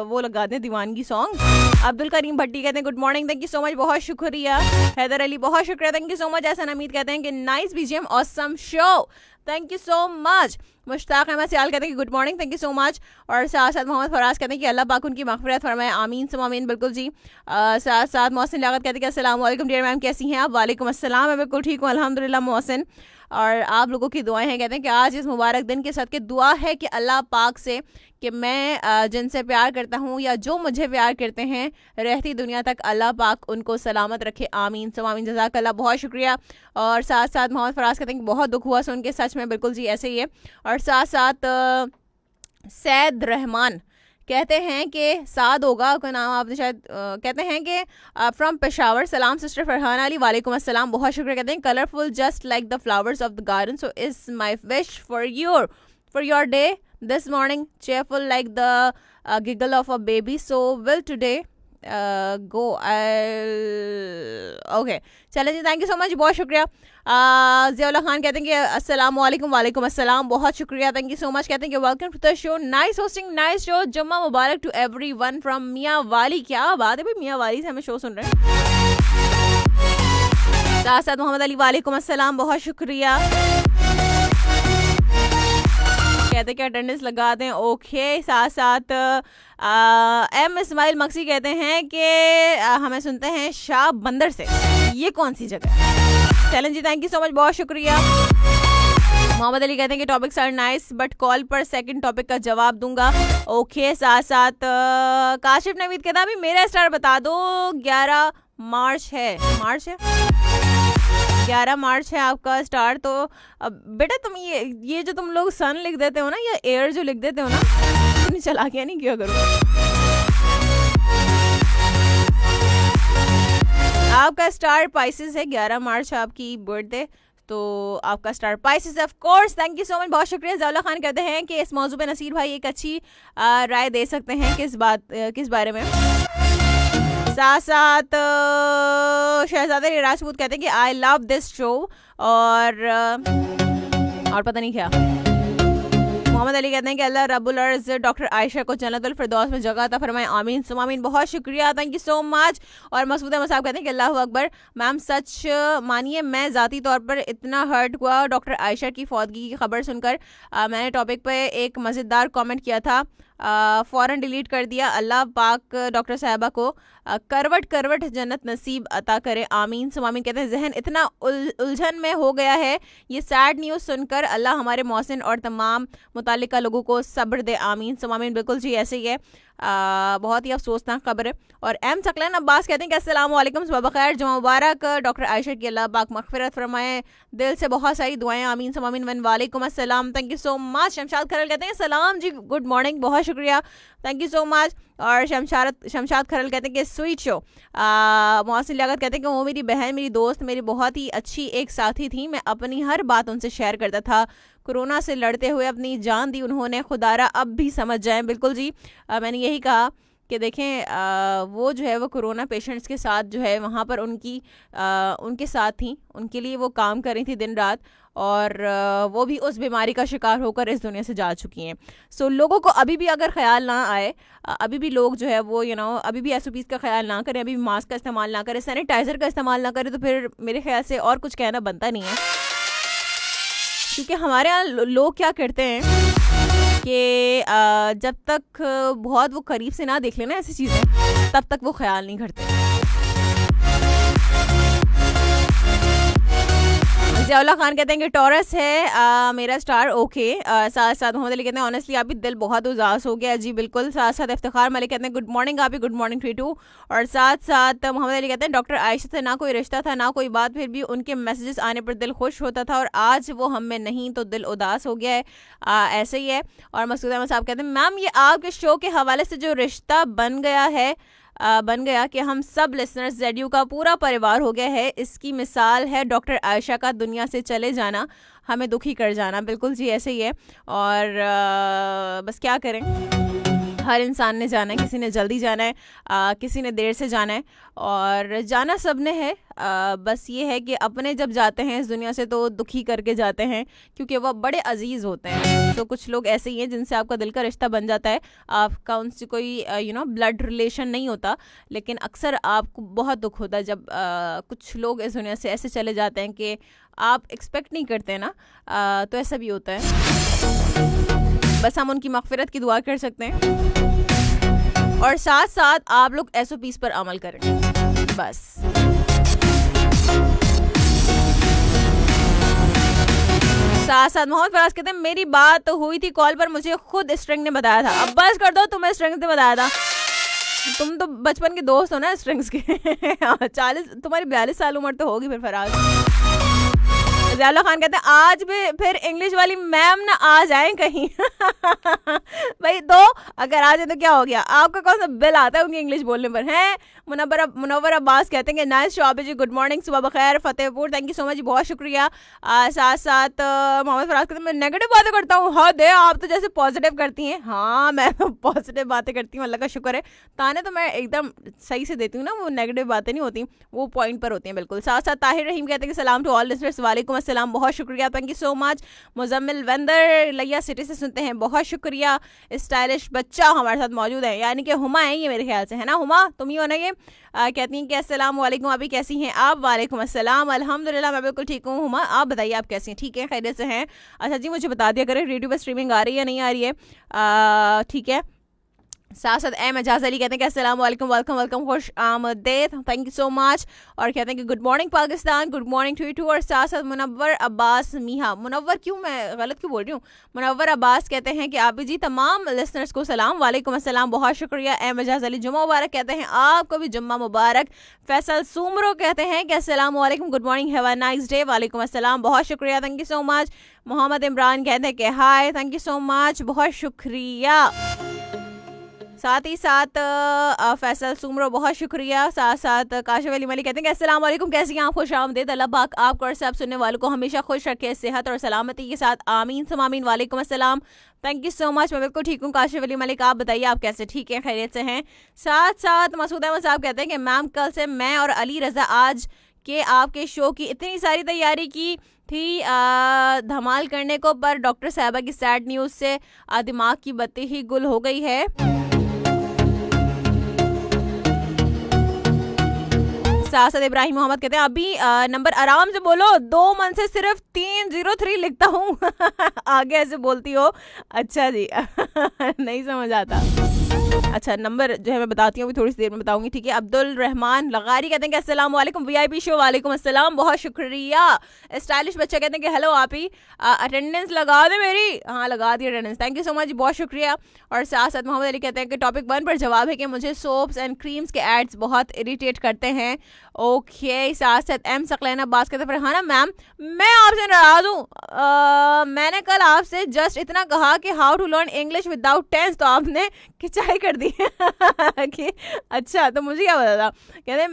वो लगाते हैं दीवानगी सॉन्ग। अब्दुल करीम भट्टी कहते हैं good morning, thank you so much, बहुत शुक्रिया। हैदर अली बहुत शुक्रिया, thank you so much. Ahsan Hameed कहते हैं कि nice BGM, awesome show, thank you so much. Mushtaq Ahmed Sial कहते हैं कि good morning, thank you so much. और साथ साथ मोहम्मद फराज कहते हैं कि अल्लाह पाक उनकी मग़फ़िरत फरमाए, आमीन सुम आमीन। बिल्कुल जी। साथ साथ मोहसिन लागत कहते हैं कि अस्सलाम वालेकुम डियर मैम, कैसी हैं आप? वालेकुम अस्सलाम, मैं बिल्कुल ठीक हूँ अल्हम्दुलिल्लाह मोहसिन, और आप लोगों की दुआएं हैं। कहते हैं कि आज इस मुबारक दिन के सदके दुआ है कि अल्लाह पाक से कि मैं जिनसे प्यार करता हूँ या जो मुझे प्यार करते हैं रहती दुनिया तक अल्लाह पाक उनको सलामत रखे, आमीन सुम आमीन, जज़ाकल्लाह, बहुत शुक्रिया। और साथ साथ मोहम्मद फराज कहते हैं कि बहुत दुख हुआ सुन के, सच में बिल्कुल जी ऐसे ही है। और साथ साथ सैद रहमान कहते हैं कि साद होगा का नाम आपने शायद कहते हैं कि फ्रॉम पेशावर, सलाम सिस्टर फरहान अली, वालेकुम अस्सलाम, बहुत शुक्रिया। कहते हैं colourful just like the flowers of the garden, so is my wish for your day this morning, cheerful like the giggle of a baby, so will today go okay चलें जी, thank you so much, बहुत शुक्रिया। ज़ियाउल्लाह खान कहते हैं कि अस्सलाम वालेकुम, वालेकुम अस्सलाम, बहुत शुक्रिया, थैंक यू सो मच। कहते हैं कि welcome to the show, nice hosting, nice show, जुम्मा मुबारक टू एवरीवन फ्रॉम मियाँ वाली। क्या बात है भाई, मियाँ वाली से हमें शो सुन रहे हैं। साथ साथ मोहम्मद अली, वालेकुम अस्सलाम, बहुत शुक्रिया। कहते कि अटेंडेंस लगा दें, ओके। साथ साथ एम इस्माइल मक्सी कहते हैं कि हमें सुनते हैं शाह बंदर से, ये कौन सी जगह है? चलें जी, थैंक यू सो मच, बहुत शुक्रिया। मोहम्मद अली कहते हैं कि topics are nice but call पर सेकंड टॉपिक का जवाब दूंगा, ओके। साथ साथ काशिफ नवीद कहता है अभी मेरा स्टार बता दो, 11 मार्च है, 11 मार्च है आपका स्टार। तो बेटा तुम ये जो तुम लोग सन लिख देते हो ना या एयर जो लिख देते हो ना, तुमने चला के नहीं किया करो। आपका स्टार पाइसेस है, 11 मार्च आपकी बर्थडे, तो आपका star Pisces of course, thank you so much, बहुत शुक्रिया। ज़ियाउल्लाह खान कहते हैं कि इस मौजू पे नसीर भाई एक अच्छी राय दे सकते हैं, किस बारे में। साथ साथ शहजादा राजपूत कहते हैं कि आई लव दिस शो, और पता नहीं क्या। मोहम्मद अली कहते हैं कि अल्लाह रब्बुल अर्ज़ डॉक्टर आयशा को जन्नतुल फिरदौस में जगह अता फरमाए, आमीन सुम आमीन, बहुत शुक्रिया, थैंक यू सो मच। और मसूद अहमद साहब कहते हैं कि अल्लाह अकबर। मैम सच मानिए मैं ज़ाती तौर पर इतना हर्ट हुआ डॉक्टर आयशा की फौतगी की खबर सुनकर। मैंने टॉपिक पे एक मज़ेदार कमेंट किया था, फ़ौरन डिलीट कर दिया। अल्लाह पाक डॉक्टर साहिबा को करवट जन्नत नसीब अता करे, आमीन सुम आमीन। कहते हैं जहन इतना उलझन में हो गया है ये सैड न्यूज़ सुनकर, अल्लाह हमारे मौसिन और तमाम मुतालिका लोगों को सब्र दे, आमीन सुम आमीन। बिल्कुल जी ऐसे ही है, बहुत ही अफसोसनाक खबर है। और एम सकलन अब्बास कहते हैं कि अस्सलाम वालेकुम, सुबह खैर, जुमा मुबारक, डॉक्टर आयशा की अल्लाह पाक मगफिरत फरमाए, दिल से बहुत सारी दुआएं, आमीन सुम आमीन। वन वालेकुम अस्सलाम, thank you so much. Shamshad Kharal कहते हैं सलाम जी, गुड मॉर्निंग, बहुत शुक्रिया, थैंक यू सो मच। और शमशाद खरल कहते हैं कि स्वीट शो। मोहसिन लियाकत कहते हैं कि वो मेरी बहन, मेरी दोस्त, मेरी बहुत ही अच्छी एक साथी थी, मैं अपनी हर बात उनसे शेयर करता था, कोरोना से लड़ते हुए अपनी जान दी उन्होंने, खुदारा अब भी समझ जाएं। बिल्कुल जी, मैंने यही कहा कि देखें वो जो है वो कोरोना पेशेंट्स के साथ जो है वहाँ पर उनके साथ थी, उनके लिए वो काम कर रही थी दिन रात, और वो भी उस बीमारी का शिकार होकर इस दुनिया से जा चुकी हैं। सो लोगों को अभी भी अगर ख्याल ना आए, अभी भी लोग जो है वो अभी भी SOPs का ख्याल ना करें, अभी भी मास्क का इस्तेमाल ना करें, सैनिटाइज़र का इस्तेमाल ना करें, तो फिर मेरे ख्याल से और कुछ कहना बनता नहीं है। क्योंकि हमारे यहाँ लोग क्या करते हैं कि जब तक बहुत वो करीब से ना देख लेना ऐसी चीज़ें, तब तक वो ख्याल नहीं करते। ज़ियाउल्लाह खान कहते हैं कि टॉरस है मेरा स्टार, ओके। साथ साथ मोहम्मद अली कहते हैं ऑनेस्टली आप भी दिल बहुत उदास हो गया, जी बिल्कुल। साथ साथ इफ्तिखार मलिक कहते हैं गुड मॉर्निंग आप ही, गुड मॉर्निंग टू। और साथ साथ मोहम्मद अली कहते हैं डॉक्टर आयशा से ना कोई रिश्ता था ना कोई बात, फिर भी उनके मैसेजेस आने पर दिल खुश होता था, और आज वो हम में नहीं तो दिल उदास हो गया है, ऐसे ही है। और मसूद अहमद साहब कहते हैं मैम ये आपके शो के हवाले से जो रिश्ता बन गया कि हम सब लिसनर्स ZU का पूरा परिवार हो गया है, इसकी मिसाल है डॉक्टर आयशा का दुनिया से चले जाना, हमें दुखी कर जाना। बिल्कुल जी ऐसे ही है। और बस क्या करें, हर इंसान ने जाना है, किसी ने जल्दी जाना है, किसी ने देर से जाना है, और जाना सब ने है। बस ये है कि अपने जब जाते हैं इस दुनिया से तो दुखी करके जाते हैं, क्योंकि वह बड़े अजीज़ होते हैं। तो कुछ लोग ऐसे ही हैं जिनसे आपका दिल का रिश्ता बन जाता है, आपका उनसे कोई ब्लड रिलेशन नहीं होता, लेकिन अक्सर आपको बहुत दुख होता है जब कुछ लोग इस दुनिया से ऐसे चले जाते हैं कि आप एक्सपेक्ट नहीं करते ना, तो ऐसा भी होता है। बस हम उनकी मगफिरत की दुआ कर सकते हैं, और साथ साथ आप लोग SOPs पर अमल करें बस। साथ साथ मोहम्मद फराज कहते हैं मेरी बात हुई थी कॉल पर, मुझे खुद स्ट्रिंग ने बताया था। अब बस कर दो, तुम्हें स्ट्रिंग ने बताया था, तुम तो बचपन के दोस्त हो ना स्ट्रिंग्स के। 40 तुम्हारी 42 साल उम्र तो होगी फिर फराज। ज़ियाउल्लाह खान कहते हैं आज भी फिर इंग्लिश वाली मैम ना आ जाएं कहीं। भाई तो अगर आ जाए तो क्या हो गया, आपका कौन सा बिल आता है उनकी इंग्लिश बोलने पर है। मुनव्वर अब्बास कहते हैं कि नाइस शॉप जी, गुड मॉर्निंग, सुबह बखैर Fatehpur, thank you so much, बहुत शुक्रिया। साथ साथ मोहम्मद फराज कहते हैं मैं नेगेटिव बातें करता हूँ, हद है, आप तो जैसे पॉजिटिव करती हैं। हाँ मैं तो पॉजिटिव बातें करती हूँ, अल्लाह का शुक्र है। ताने तो मैं एकदम सही से देती हूँ ना, वो नेगेटिव बातें नहीं होती, वो पॉइंट पर होती हैं बिल्कुल। साथ साथ ताहिर रहीम कहते हैं कि सलाम टू ऑल लिसनर्स, वालेकुम अस्सलाम, बहुत शुक्रिया, thank you so much. Muzammil वेंदर लिया सिटी से सुनते हैं, बहुत शुक्रिया। स्टाइलिश बच्चा हमारे साथ मौजूद है, यानी कि हुमा है ये मेरे ख्याल से, है ना हुमा, तुम ही हो ना ये। कहती हैं कि अस्सलाम वालेकुम, अभी कैसी हैं आप। वालेकुम अस्सलाम, अल्हम्दुलिल्लाह मैं बिल्कुल ठीक हूँ। हुमा आप बताइए आप कैसी हैं, ठीक है, खैरियत से हैं। अच्छा जी मुझे बता दिया करें रेडियो पर स्ट्रीमिंग आ रही है या नहीं आ रही है, ठीक है। साथ साथ एजाज अली कहते हैं कि अस्सलाम वालेकुम, वेलकम वेलकम, खुश आमदेद, थैंक यू सो मच। और कहते हैं कि good morning Pakistan, good morning to you too. और साथ साथ मुनव्वर अब्बास मीहा, मुनव्वर क्यों, मैं गलत क्यों बोल रही हूँ, मुनव्वर अब्बास कहते हैं कि आप जी तमाम लिसनर्स को सलाम, वालेकुम अस्सलाम, बहुत शुक्रिया। एजाज अली जुम्मा मुबारक कहते हैं आपको भी जुम्मा मुबारक। फैसल सुमरो कहते हैं कि अस्सलाम वालेकुम, good morning, have a nice day, वालेकुम अस्सलाम, बहुत शुक्रिया, thank you so much. Mohammad Imran कहते हैं कि hi, thank you so much, बहुत शुक्रिया। साथ ही साथ फैसल सुमरो बहुत शुक्रिया। साथ साथ काशिफ अली मलिक कहते हैं कि अस्सलाम वालेकुम, कैसी हैं आप, खुश आमदेद, अल्लाह पाक आपको और सब सुनने वालों को हमेशा खुश रखे, सेहत और सलामती के साथ, आमीन समामीन। वालेकुम अस्सलाम, थैंक यू सो मच, मैं बिल्कुल ठीक हूँ। काशिफ अली मलिक आप बताइए आप कैसे, ठीक है, खैरियत से हैं। साथ साथ मसूद अहमद साहब कहते हैं कि मैम कल से मैं और अली रज़ा आज के आपके शो की इतनी सारी तैयारी की थी धमाल करने को, पर डॉक्टर साहबा की सैड न्यूज़ से दिमाग की बत्ती ही गुल हो गई है। साथ इब्राहिम मोहम्मद कहते हैं अभी नंबर आराम से बोलो, 2 मन से सिर्फ 303 लिखता हूँ। आगे ऐसे बोलती हो, अच्छा जी। नहीं समझ आता। अच्छा नंबर जो है मैं बताती हूँ, अभी थोड़ी सी देर में बताऊंगी, ठीक है। अब्दुल रहमान लगारी कहते हैं कि अस्सलाम वालेकुम, वीआईपी शो, वालेकुम अस्सलाम, बहुत शुक्रिया। स्टाइलिश बच्चा कहते हैं कि हेलो आप ही, अटेंडेंस लगा दे मेरी, हाँ लगा दी attendance, thank you so much, बहुत शुक्रिया। और साथ साथ मोहम्मद अली कहते हैं कि टॉपिक 1 पर जवाब है कि मुझे सोप्स एंड क्रीम्स के एड्स बहुत इरिटेट करते हैं। ओके। साथ साथ एम सकलैना अब्बास कहते हैं हाँ मैम मैं आपसे नाराज हूँ, मैंने कल आपसे जस्ट इतना कहा कि how to learn English without tense, तो आपने खिंचाई कर दी। कि अच्छा तो मुझे क्या पता था, कहते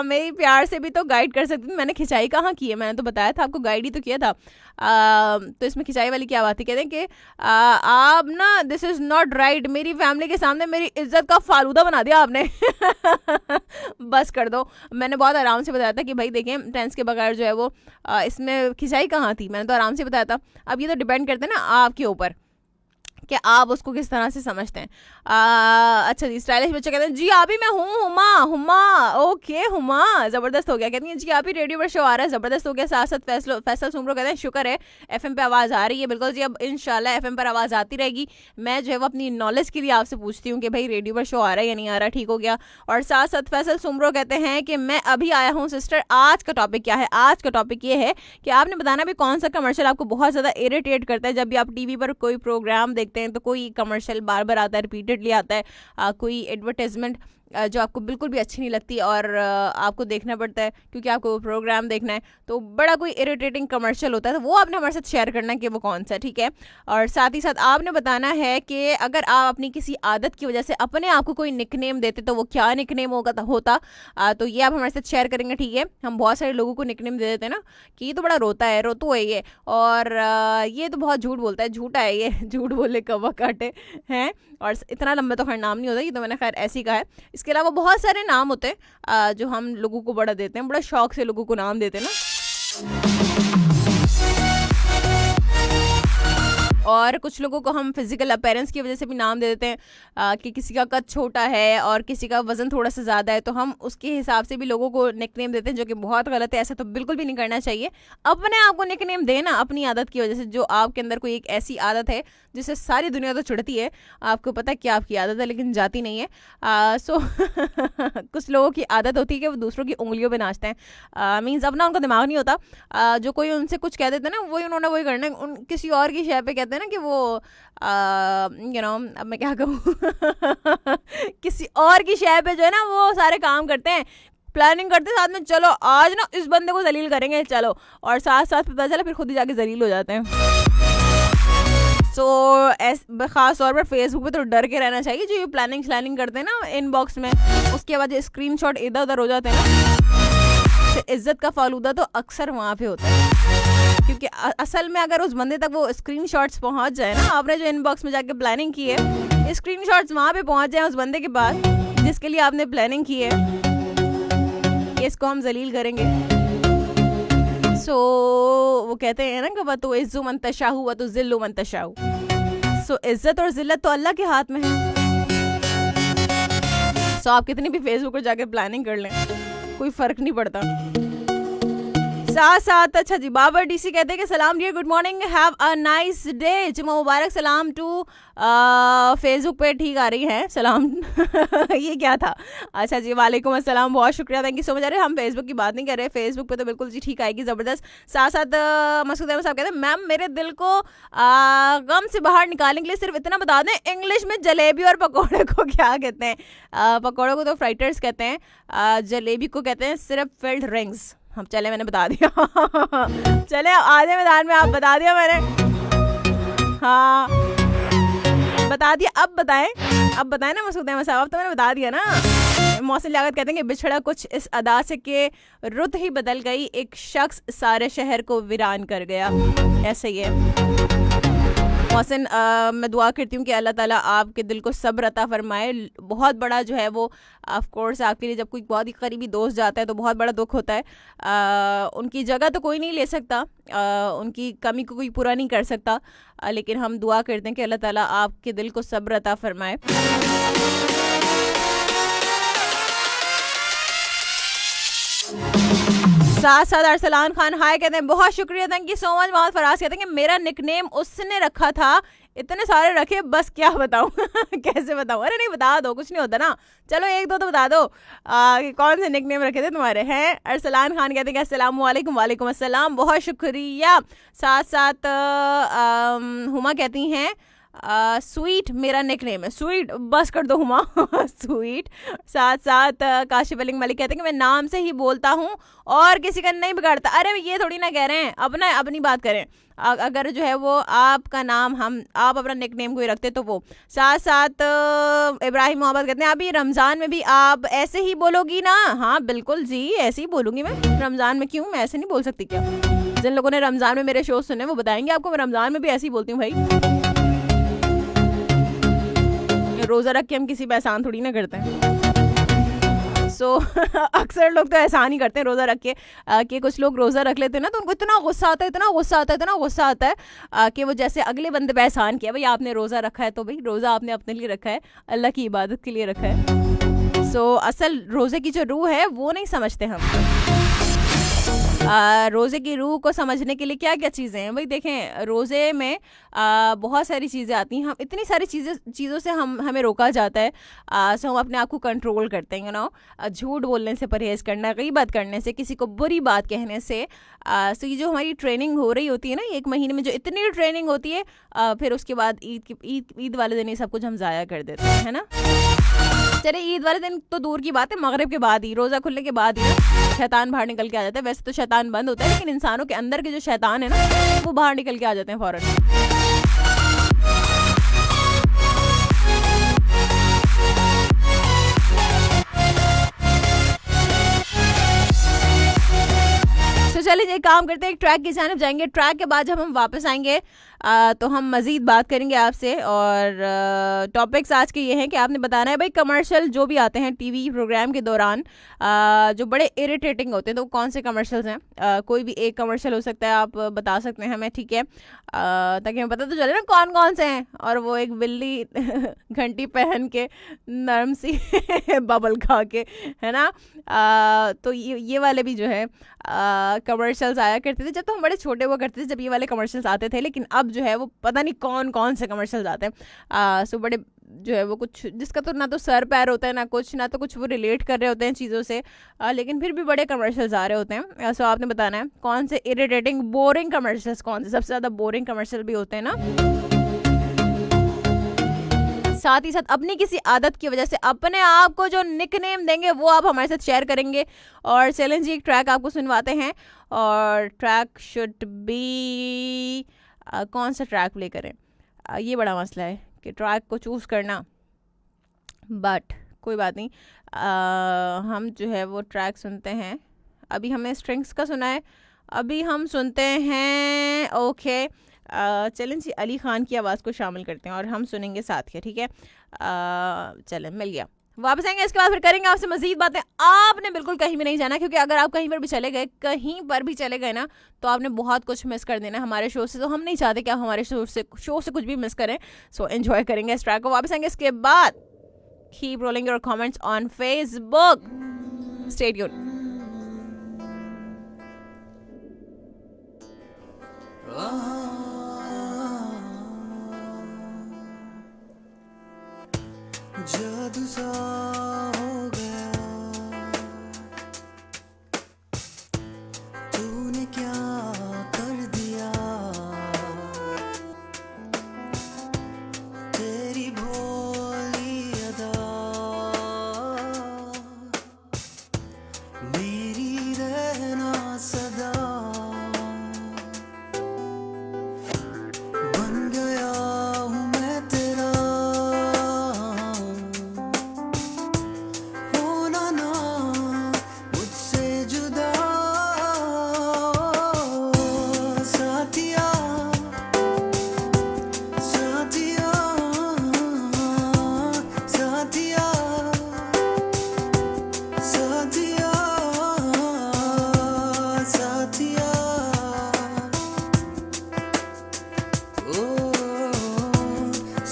मेरी प्यार से भी तो गाइड कर सकती थी, मैंने खिंचाई कहाँ की है, मैंने तो बताया था आपको, गाइड ही तो किया था। तो इसमें खिंचाई वाली क्या बात थी। कहते हैं कि आप ना दिस इज़ नॉट राइट, मेरी फैमिली के सामने मेरी इज्जत का फालूदा बना दिया आपने। बस कर दो, मैंने बहुत आराम से बताया था कि भाई देखें टेंस के बगैर जो है वो इसमें खिंचाई कहाँ थी, मैंने तो आराम से बताया था। अब ये तो डिपेंड करते हैं ना आपके ऊपर कि आप उसको किस तरह से समझते हैं। अच्छा जी। स्टाइलिश बच्चे कहते हैं जी आप ही मैं हूँ हुमा, ओके हुमा, ज़बरदस्त हो गया। कहती हैं जी आप ही रेडियो पर शो आ रहा है, ज़बरदस्त हो गया। साथ साथ फैसल सुमरो कहते हैं शुक्र है एफएम पे आवाज़ आ रही है। बिल्कुल जी, अब इंशाल्लाह एफएम पर आवाज़ आती रहेगी। मैं जो है वो अपनी नॉलेज के लिए आपसे पूछती हूँ कि भाई रेडियो पर शो आ रहा है या नहीं आ रहा, ठीक हो गया। और साथ साथ फैसल सुमरो कहते हैं कि मैं अभी आया हूँ सिस्टर, आज का टॉपिक क्या है। आज का टॉपिक ये है कि आपने बताना भी कौन सा कमर्शियल आपको बहुत ज़्यादा इरिटेट करता है। जब भी आप टीवी पर कोई प्रोग्राम देखते हैं तो कोई कमर्शियल बार बार आता है, रिपीटेडली आता है, कोई एडवर्टाइजमेंट जो आपको बिल्कुल भी अच्छी नहीं लगती और आपको देखना पड़ता है क्योंकि आपको वो प्रोग्राम देखना है, तो बड़ा कोई इरिटेटिंग कमर्शियल होता है, तो वो आपने हमारे साथ शेयर करना है कि वो कौन सा, ठीक है। और साथ ही साथ आपने बताना है कि अगर आप अपनी किसी आदत की वजह से अपने आप को कोई निकनेम देते तो वो क्या निकनेम होता, तो ये आप हमारे साथ शेयर करेंगे, ठीक है। हम बहुत सारे लोगों को निकनेम दे देते हैं ना कि ये तो बड़ा रोता है, रोतू है ये, और ये तो बहुत झूठ बोलता है, झूठा है ये, झूठ बोले कौवा काटे हैं। और इतना लंबा तो खैर नाम नहीं होता, ये तो मैंने खैर ऐसे ही कहा है। इसके अलावा बहुत सारे नाम होते हैं जो हम लोगों को बड़ा देते हैं, बड़ा शौक से लोगों को नाम देते हैं ना। और कुछ लोगों को हम फिजिकल अपीयरेंस की वजह से भी नाम दे देते हैं कि किसी का कद छोटा है और किसी का वजन थोड़ा सा ज़्यादा है, तो हम उसके हिसाब से भी लोगों को निकनेम देते हैं, जो कि बहुत गलत है। ऐसा तो बिल्कुल भी नहीं करना चाहिए। अपने आप को निकनेम देना अपनी आदत की वजह से, जो आपके अंदर कोई एक ऐसी आदत है जिससे सारी दुनिया तो चिढ़ती है, आपको पता है क्या आपकी आदत है लेकिन जाती नहीं है। सो कुछ लोगों की आदत होती है कि वो दूसरों की उंगलियों पे नाचते हैं, मीन्स अपना उनका दिमाग नहीं होता। जो कोई उनसे कुछ कह देते हैं ना, वही उन्होंने वही करना है। किसी और की शय पे कहते हैं ना कि वो अब मैं क्या कहूँ किसी और की शय पे जो है ना वो सारे काम करते हैं। प्लानिंग करते साथ में, चलो आज ना इस बंदे को जलील करेंगे, चलो, और साथ साथ पता चला फिर खुद ही जाके जलील हो जाते हैं। खास तौर पर फेसबुक पे तो डर के रहना चाहिए, जो ये प्लानिंग करते हैं ना इनबॉक्स में, उसके बाद स्क्रीनशॉट इधर उधर हो जाते हैं ना, तो इज्जत का फालूदा तो अक्सर वहाँ पे होता है। क्योंकि असल में अगर उस बंदे तक वो स्क्रीनशॉट्स पहुँच जाए ना, आपने जो इनबॉक्स में जाके प्लानिंग की है, स्क्रीनशॉट्स वहाँ पे पहुँच जाए उस बंदे के पास जिसके लिए आपने प्लानिंग की है, इसको हम जलील करेंगे। वो कहते हैं ना कि वतु इज्जु मन तशाहु वतु जिल्लु मन तशाहु। इज्जत और जिल्लत तो अल्लाह के हाथ में है। आप कितनी भी फेसबुक पर जाके प्लानिंग कर लें, कोई फर्क नहीं पड़ता। साथ अच्छा जी, बाबर डीसी कहते हैं कि सलाम dear, good morning, have a nice day, जुम्मा मुबारक, सलाम टू फेसबुक पे ठीक आ रही है सलाम। ये क्या था? अच्छा जी, वालेकुम अस्सलाम, बहुत शुक्रिया, थैंक यू सो मच। अरे हम फेसबुक की बात नहीं कर रहे, फेसबुक पे तो बिल्कुल जी ठीक आएगी, ज़बरदस्त। साथ मसूद अहमद साहब कहते हैं मैम मेरे दिल को गम से बाहर निकालने के लिए सिर्फ इतना बता दें, इंग्लिश में जलेबी और पकौड़े को क्या कहते हैं? पकौड़े को तो फ्राइटर्स कहते हैं, जलेबी को कहते हैं सिर्फ फिल्ड रिंग्स। हम चले, मैंने बता दिया। चले आधे मैदान में, आप बता दिया मैंने, हाँ बता दिया। अब बताएं ना मसूद अहमद साहब, अब तो मैंने बता दिया ना। मौसम लागत कहते हैं कि बिछड़ा कुछ इस अदा से के रुत ही बदल गई, एक शख्स सारे शहर को वीरान कर गया। ऐसे ही है मौसम। मैं दुआ करती हूँ कि अल्लाह ताला आपके दिल को सब्र अता फरमाए। बहुत बड़ा जो है वो ऑफ कोर्स आपके लिए, जब कोई बहुत ही करीबी दोस्त जाता है तो बहुत बड़ा दुख होता है। उनकी जगह तो कोई नहीं ले सकता, उनकी कमी को कोई पूरा नहीं कर सकता, लेकिन हम दुआ करते हैं कि अल्लाह ताला आपके दिल को सब्र अता फरमाए। साथ अरसलान खान हाय कहते हैं बहुत शुक्रिया, thank you so much. Mohammad Faraz कहते हैं कि मेरा निकनेम उसने रखा था, इतने सारे रखे बस क्या बताऊं। कैसे बताऊं? अरे नहीं, बता दो, कुछ नहीं होता ना, चलो एक दो तो बता दो कि कौन से निकनेम रखे थे तुम्हारे हैं। अरसलान खान कहते हैं कि अस्सलाम वालेकुम। वालेकुम अस्सलाम, बहुत शुक्रिया। साथ हुमा कहती हैं स्वीट मेरा निकनेम है, स्वीट बस कर दो हुमा। स्वीट। साथ काशिफ अली मलिक कहते हैं कि मैं नाम से ही बोलता हूँ और किसी का नहीं बिगाड़ता। अरे ये थोड़ी ना कह रहे हैं, अपनी बात करें। अगर जो है वो आपका नाम आप अपना निकनेम कोई रखते तो वो। साथ इब्राहिम मोहम्मद कहते हैं अभी रमज़ान में भी आप ऐसे ही बोलोगी ना? हाँ बिल्कुल जी, ऐसे ही बोलूँगी मैं रमज़ान में। क्यों, मैं ऐसे नहीं बोल सकती क्या? जिन लोगों ने रमज़ान में मेरे शो सुने वो बताएंगे आपको, मैं रमज़ान में भी ऐसे ही बोलती हूँ भाई। रोज़ा रख के हम किसी पे एहसान थोड़ी ना करते हैं। अक्सर लोग तो एहसान ही करते हैं रोज़ा रख के। कि कुछ लोग रोज़ा रख लेते हैं ना तो उनको इतना गुस्सा आता है कि वो जैसे अगले बंदे पे एहसान किया। भाई आपने रोज़ा रखा है तो भाई रोज़ा आपने अपने लिए रखा है, अल्लाह की इबादत के लिए रखा है। असल रोज़े की जो रूह है वो नहीं समझते हम। रोज़े की रूह को समझने के लिए क्या क्या चीज़ें हैं भाई? देखें, रोज़े में बहुत सारी चीज़ें आती हैं। हम इतनी सारी चीज़ों से हमें रोका जाता है। सो हम अपने आप को कंट्रोल करते हैं, झूठ बोलने से परहेज़ करना, गीबत करने से, किसी को बुरी बात कहने से। सो ये जो हमारी ट्रेनिंग हो रही होती है ना, एक महीने में जो इतनी ट्रेनिंग होती है, फिर उसके बाद ईद वाले दिन ये सब कुछ हम ज़ाया कर देते हैं, है ना। चले ईद वाले दिन तो दूर की बात है, मगरिब के बाद ही, रोज़ा खुलने के बाद ही शैतान बाहर निकल के आ जाता है। वैसे तो शैतान बंद होता है, लेकिन इंसानों के अंदर के जो शैतान है ना वो बाहर निकल के आ जाते हैं फौरन। चलिए एक काम करते हैं, एक ट्रैक की जानिब जाएंगे। ट्रैक के बाद जब हम वापस आएंगे तो हम मज़ीद बात करेंगे आपसे। और टॉपिक्स आज के ये हैं कि आपने बताना है भाई कमर्शियल जो भी आते हैं टीवी प्रोग्राम के दौरान जो बड़े इरिटेटिंग होते हैं, तो कौन से कमर्शियल्स हैं। कोई भी एक कमर्शियल हो सकता है, आप बता सकते हैं हमें, ठीक है, ताकि हमें पता तो चले ना कौन कौन से हैं। और वो एक बिल्ली घंटी पहन के नरम सी बबल खा के, है ना। तो ये वाले भी जो है कमर्शियल्स आया करते थे जब तो हम बड़े छोटे हुआ करते थे, जब ये वाले कमर्शियल्स आते थे। लेकिन अब जो है वो पता नहीं कौन कौन से कमर्शियल्स आते हैं। सो बड़े जो है वो कुछ जिसका तो ना तो सर पैर होता है ना तो कुछ वो रिलेट कर रहे होते हैं चीज़ों से, लेकिन फिर भी बड़े कमर्शियल्स आ रहे होते हैं। सो आपने बताना है कौन से इरिटेटिंग बोरिंग कमर्शियल्स, कौन से सबसे ज़्यादा बोरिंग कमर्शियल भी होते हैं ना। साथ ही साथ अपनी किसी आदत की वजह से अपने आप को जो निकनेम देंगे वो आप हमारे साथ शेयर करेंगे। और चैलेंज जी एक ट्रैक आपको सुनवाते हैं और ट्रैक शुड बी कौन सा ट्रैक प्ले करें, ये बड़ा मसला है कि ट्रैक को चूज़ करना, बट कोई बात नहीं। हम जो है वो ट्रैक सुनते हैं। अभी हमें स्ट्रिंग्स का सुना है, अभी हम सुनते हैं ओके चलें जी अली ख़ान की आवाज़ को शामिल करते हैं और हम सुनेंगे साथ के, ठीक है। चलें मिल गया, वापस आएंगे इसके बाद फिर करेंगे आपसे मज़ीद बातें। आपने बिल्कुल कहीं भी नहीं जाना, क्योंकि अगर आप कहीं पर भी चले गए, कहीं पर भी चले गए ना, तो आपने बहुत कुछ मिस कर देना हमारे शो से। तो हम नहीं चाहते कि आप हमारे शो से कुछ भी मिस करें। सो एंजॉय करेंगे इस ट्रैक को, वापस आएंगे इसके बाद। Keep rolling your comments on Facebook. Stay tuned. जादू सा हो गया, तूने क्या कर दिया, तेरी भोली अदा मेरी रहना सदा, बन गया हूँ मैं तेरा, होना ना मुझसे जुदा, साथिया साथिया साथिया साथिया साथिया ओ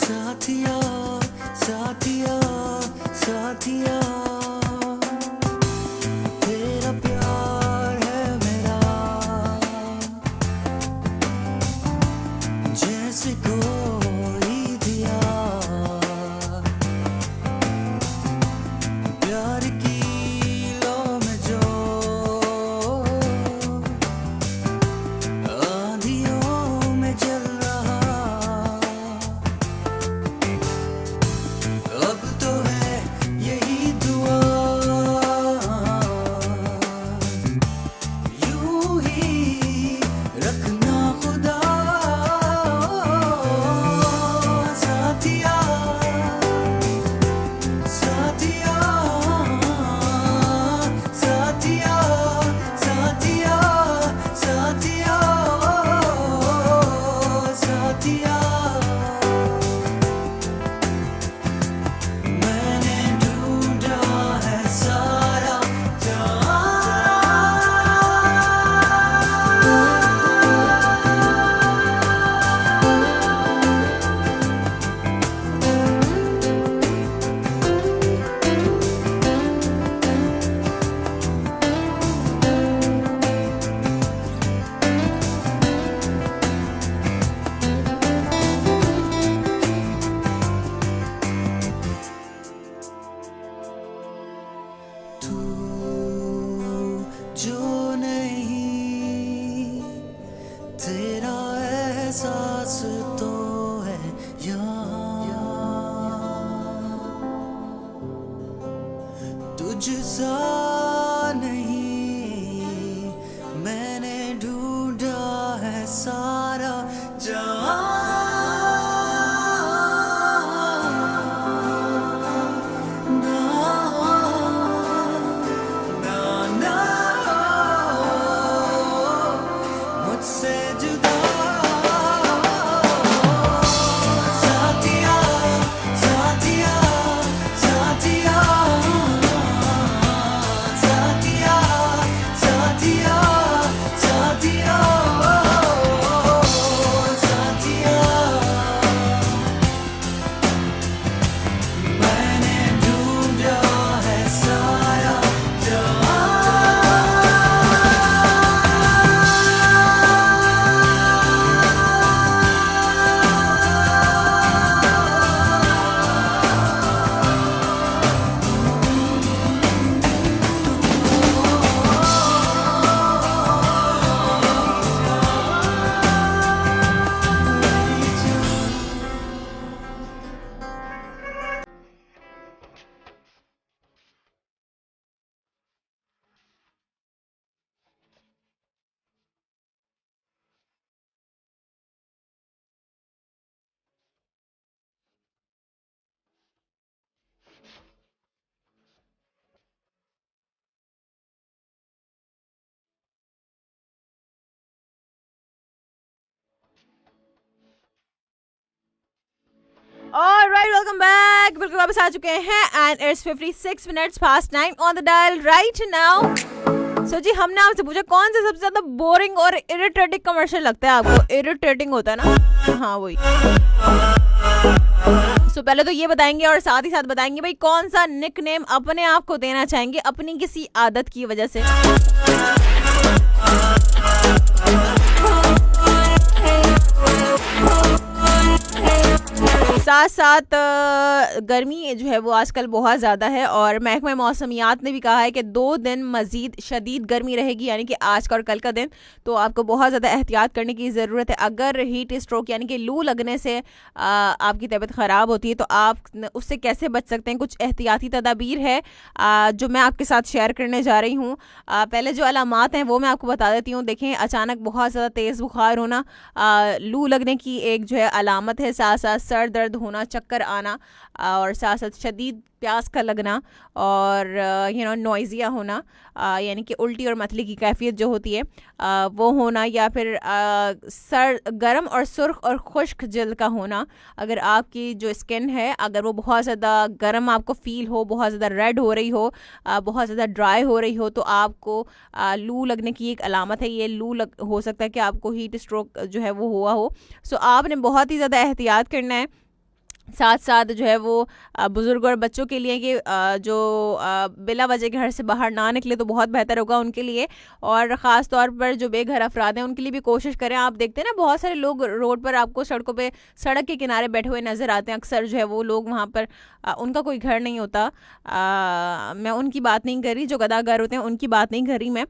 साथिया साथिया साथिया, तेरा प्यार है मेरा जैसे कोई दिया, प्यार की लो में जो आंधियों में जल रहा, अब तो है यही दुआ, यूं ही रखना खुदा, साथिया साथिया साथिया साथिया साथिया साथिया, मैंने ढूंढा है सारा जहां, तू जो नहीं तेरा एहसास तो है यहाँ, तुझसा नहीं मैंने ढूंढा है सारा जहां, मुझसे जुदा Alright, welcome back. बिल्कुल वापस आ चुके हैं and it's 56 minutes past 9 on the dial right now. So जी हमने आपसे पूछा कौन सा सबसे ज्यादा बोरिंग और इरिटेटिंग कमर्शियल लगता है आपको. इरिटेटिंग होता है ना, हाँ वही. So पहले तो ये बताएंगे और साथ ही साथ बताएंगे भाई कौन सा निकनेम अपने आप को देना चाहेंगे अपनी किसी आदत की वजह से. साथ साथ गर्मी जो है वो आजकल बहुत ज़्यादा है और महकमा मौसमियात ने भी कहा है कि 2 दिन मज़ीद शदीद गर्मी रहेगी, यानी कि आज का और कल का दिन. तो आपको बहुत ज़्यादा एहतियात करने की ज़रूरत है. अगर हीट स्ट्रोक यानी कि लू लगने से आपकी तबीयत ख़राब होती है तो आप उससे कैसे बच सकते हैं. कुछ एहतियाती तदाबीर है जो मैं आपके साथ शेयर करने जा रही हूँ. पहले जो अलामात हैं वो मैं आपको बता देती हूँ. देखें, अचानक बहुत ज़्यादा तेज़ बुखार होना लू लगने की एक जो है अलामत है. साथ साथ सर दर्द होना, चक्कर आना और साथ साथ शदीद प्यास का लगना और नॉइजिया होना, यानी कि उल्टी और मतली की कैफियत जो होती है वो होना, या फिर सर गर्म और सुर्ख और खुश्क जल्द का होना. अगर आपकी जो स्किन है अगर वो बहुत ज़्यादा गर्म आपको फील हो, बहुत ज़्यादा रेड हो रही हो, बहुत ज़्यादा ड्राई हो रही हो तो आपको लू लगने की एक अलामत है. ये लू हो सकता है कि आपको हीट स्ट्रोक जो है वो हुआ हो. सो आपने बहुत ही ज़्यादा एहतियात करना है. साथ साथ जो है वो बुज़ुर्ग और बच्चों के लिए कि जो बिला वजह घर से बाहर ना निकले तो बहुत बेहतर होगा उनके लिए. और ख़ास तौर पर जो बेघर अफराद हैं उनके लिए भी कोशिश करें. आप देखते हैं ना बहुत सारे लोग रोड पर आपको सड़कों पे सड़क के किनारे बैठे हुए नज़र आते हैं. अक्सर जो है वो लोग वहाँ पर उनका कोई घर नहीं होता. मैं उनकी बात नहीं कर रही जो गदागर होते हैं, उनकी बात नहीं कर रही मैं.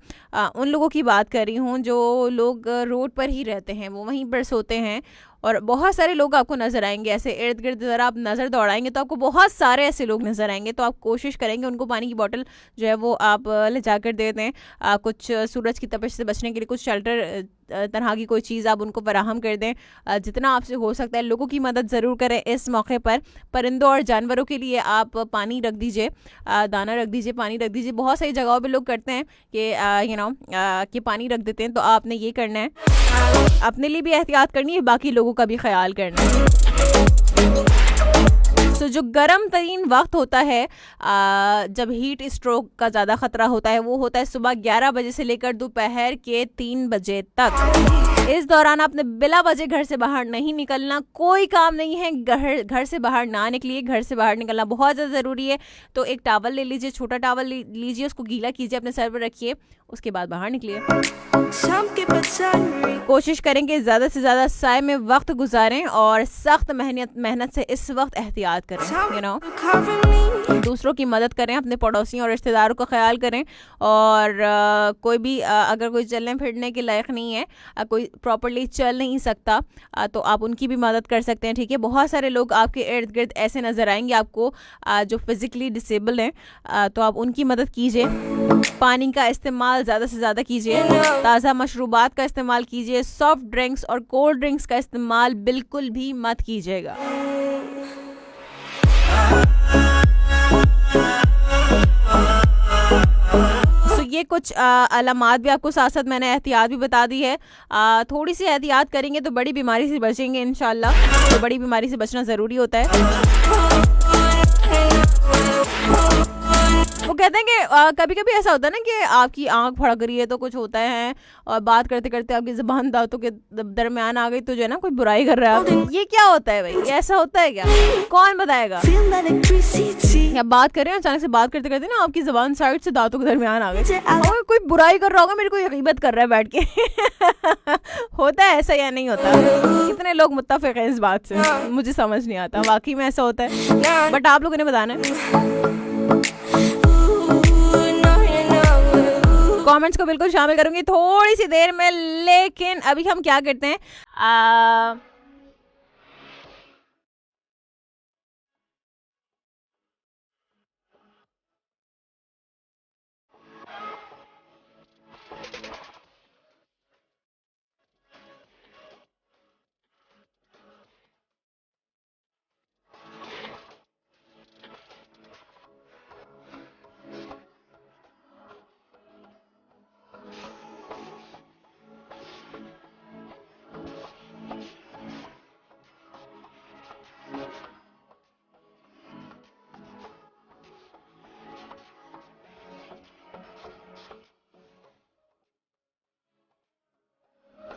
उन लोगों की बात कर रही हूँ जो लोग रोड पर ही रहते हैं, वो वहीं पर सोते हैं. और बहुत सारे लोग आपको नज़र आएंगे ऐसे इर्द गिर्द. ज़रा आप नज़र दौड़ाएंगे तो आपको बहुत सारे ऐसे लोग नज़र आएंगे. तो आप कोशिश करेंगे उनको पानी की बोतल जो है वो आप ले जाकर दे दें. कुछ सूरज की तपिश से बचने के लिए कुछ शेल्टर तरह की कोई चीज़ आप उनको फराहम कर दें. जितना आपसे हो सकता है लोगों की मदद ज़रूर करें इस मौके पर. परिंदों और जानवरों के लिए आप पानी रख दीजिए, दाना रख दीजिए, पानी रख दीजिए. बहुत सारी जगहों पे लोग करते हैं कि कि पानी रख देते हैं. तो आपने ये करना है, अपने लिए भी एहतियात करनी है, बाकी लोगों का भी ख्याल करना है. तो जो गर्म तरीन वक्त होता है जब हीट स्ट्रोक का ज़्यादा ख़तरा होता है वो होता है सुबह 11 बजे से लेकर दोपहर के 3 बजे तक. इस दौरान आपने बिला वजह घर से बाहर नहीं निकलना. कोई काम नहीं है, घर से बाहर ना निकलिए. घर से बाहर निकलना बहुत ज़्यादा ज़रूरी है. तो एक टावल ले लीजिए, छोटा टावल लीजिए, उसको गीला कीजिए, अपने सर पर रखिए, उसके बाद बाहर निकलिए. कोशिश करेंगे ज़्यादा से ज़्यादा साए में वक्त गुजारें और सख्त मेहनत से इस वक्त एहतियात करें. दूसरों की मदद करें, अपने पड़ोसियों और रिश्तेदारों का ख्याल करें. और कोई भी अगर कोई चलने फिरने के लायक नहीं है, कोई प्रॉपर्ली चल नहीं सकता तो आप उनकी भी मदद कर सकते हैं. ठीक है, बहुत सारे लोग आपके इर्द गिर्द ऐसे नज़र आएंगे आपको जो फिज़िकली डिसेबल हैं, तो आप उनकी मदद कीजिए. पानी का इस्तेमाल ज़्यादा से ज़्यादा कीजिए, ताज़ा मशरूबात का इस्तेमाल कीजिए. सॉफ्ट ड्रिंक्स और कोल्ड ड्रिंक्स का इस्तेमाल बिल्कुल भी मत कीजिएगा. ये कुछ अलामात भी आपको साथ साथ मैंने एहतियात भी बता दी है. थोड़ी सी एहतियात करेंगे तो बड़ी बीमारी से बचेंगे इंशाल्लाह. तो बड़ी बीमारी से बचना ज़रूरी होता है. वो कहते हैं कि कभी कभी ऐसा होता है ना कि आपकी आंख फड़क रही है तो कुछ होता है और बात करते करते आपकी ज़बान दांतों के दरमियान आ गई तो जो है ना कोई बुराई कर रहा है. ये क्या होता है भाई, ये ऐसा होता है क्या? कौन बताएगा? या बात कर रहे हैं अचानक से बात करते करते ना आपकी ज़बान साइड से दांतों के दरमियान आ गई और कोई बुराई कर रहा होगा, मेरे को गीबत कर रहा है बैठ के. होता है ऐसा या नहीं होता? कितने लोग मुत्तफ़िक़ हैं इस बात से, मुझे समझ नहीं आता. वाकई में ऐसा होता है, बट आप लोगों ने बताना है. कमेंट्स को बिल्कुल शामिल करूंगी थोड़ी सी देर में, लेकिन अभी हम क्या करते हैं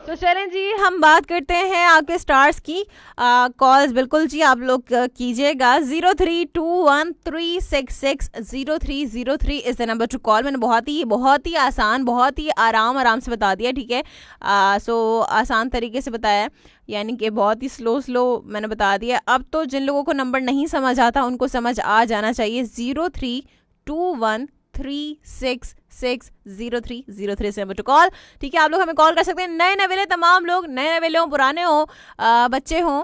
तो चलें जी, हम बात करते हैं आपके स्टार्स की। कॉल्स बिल्कुल जी आप लोग कीजिएगा। 032136600303 is the number two call. मैंने बहुत ही आसान, बहुत ही आराम से बता दिया, ठीक है। सो आसान तरीके से बताया है, यानी कि बहुत ही स्लो मैंने बता दिया। अब तो जिन लोगों को नंबर नहीं समझ आता उनको समझ आ जाना चाहिए। 032136600303 से नंबर टू कॉल, ठीक है। आप लोग हमें कॉल कर सकते हैं। नए नवेले तमाम लोग, नए नवेले हों, पुराने हों, बच्चे हों,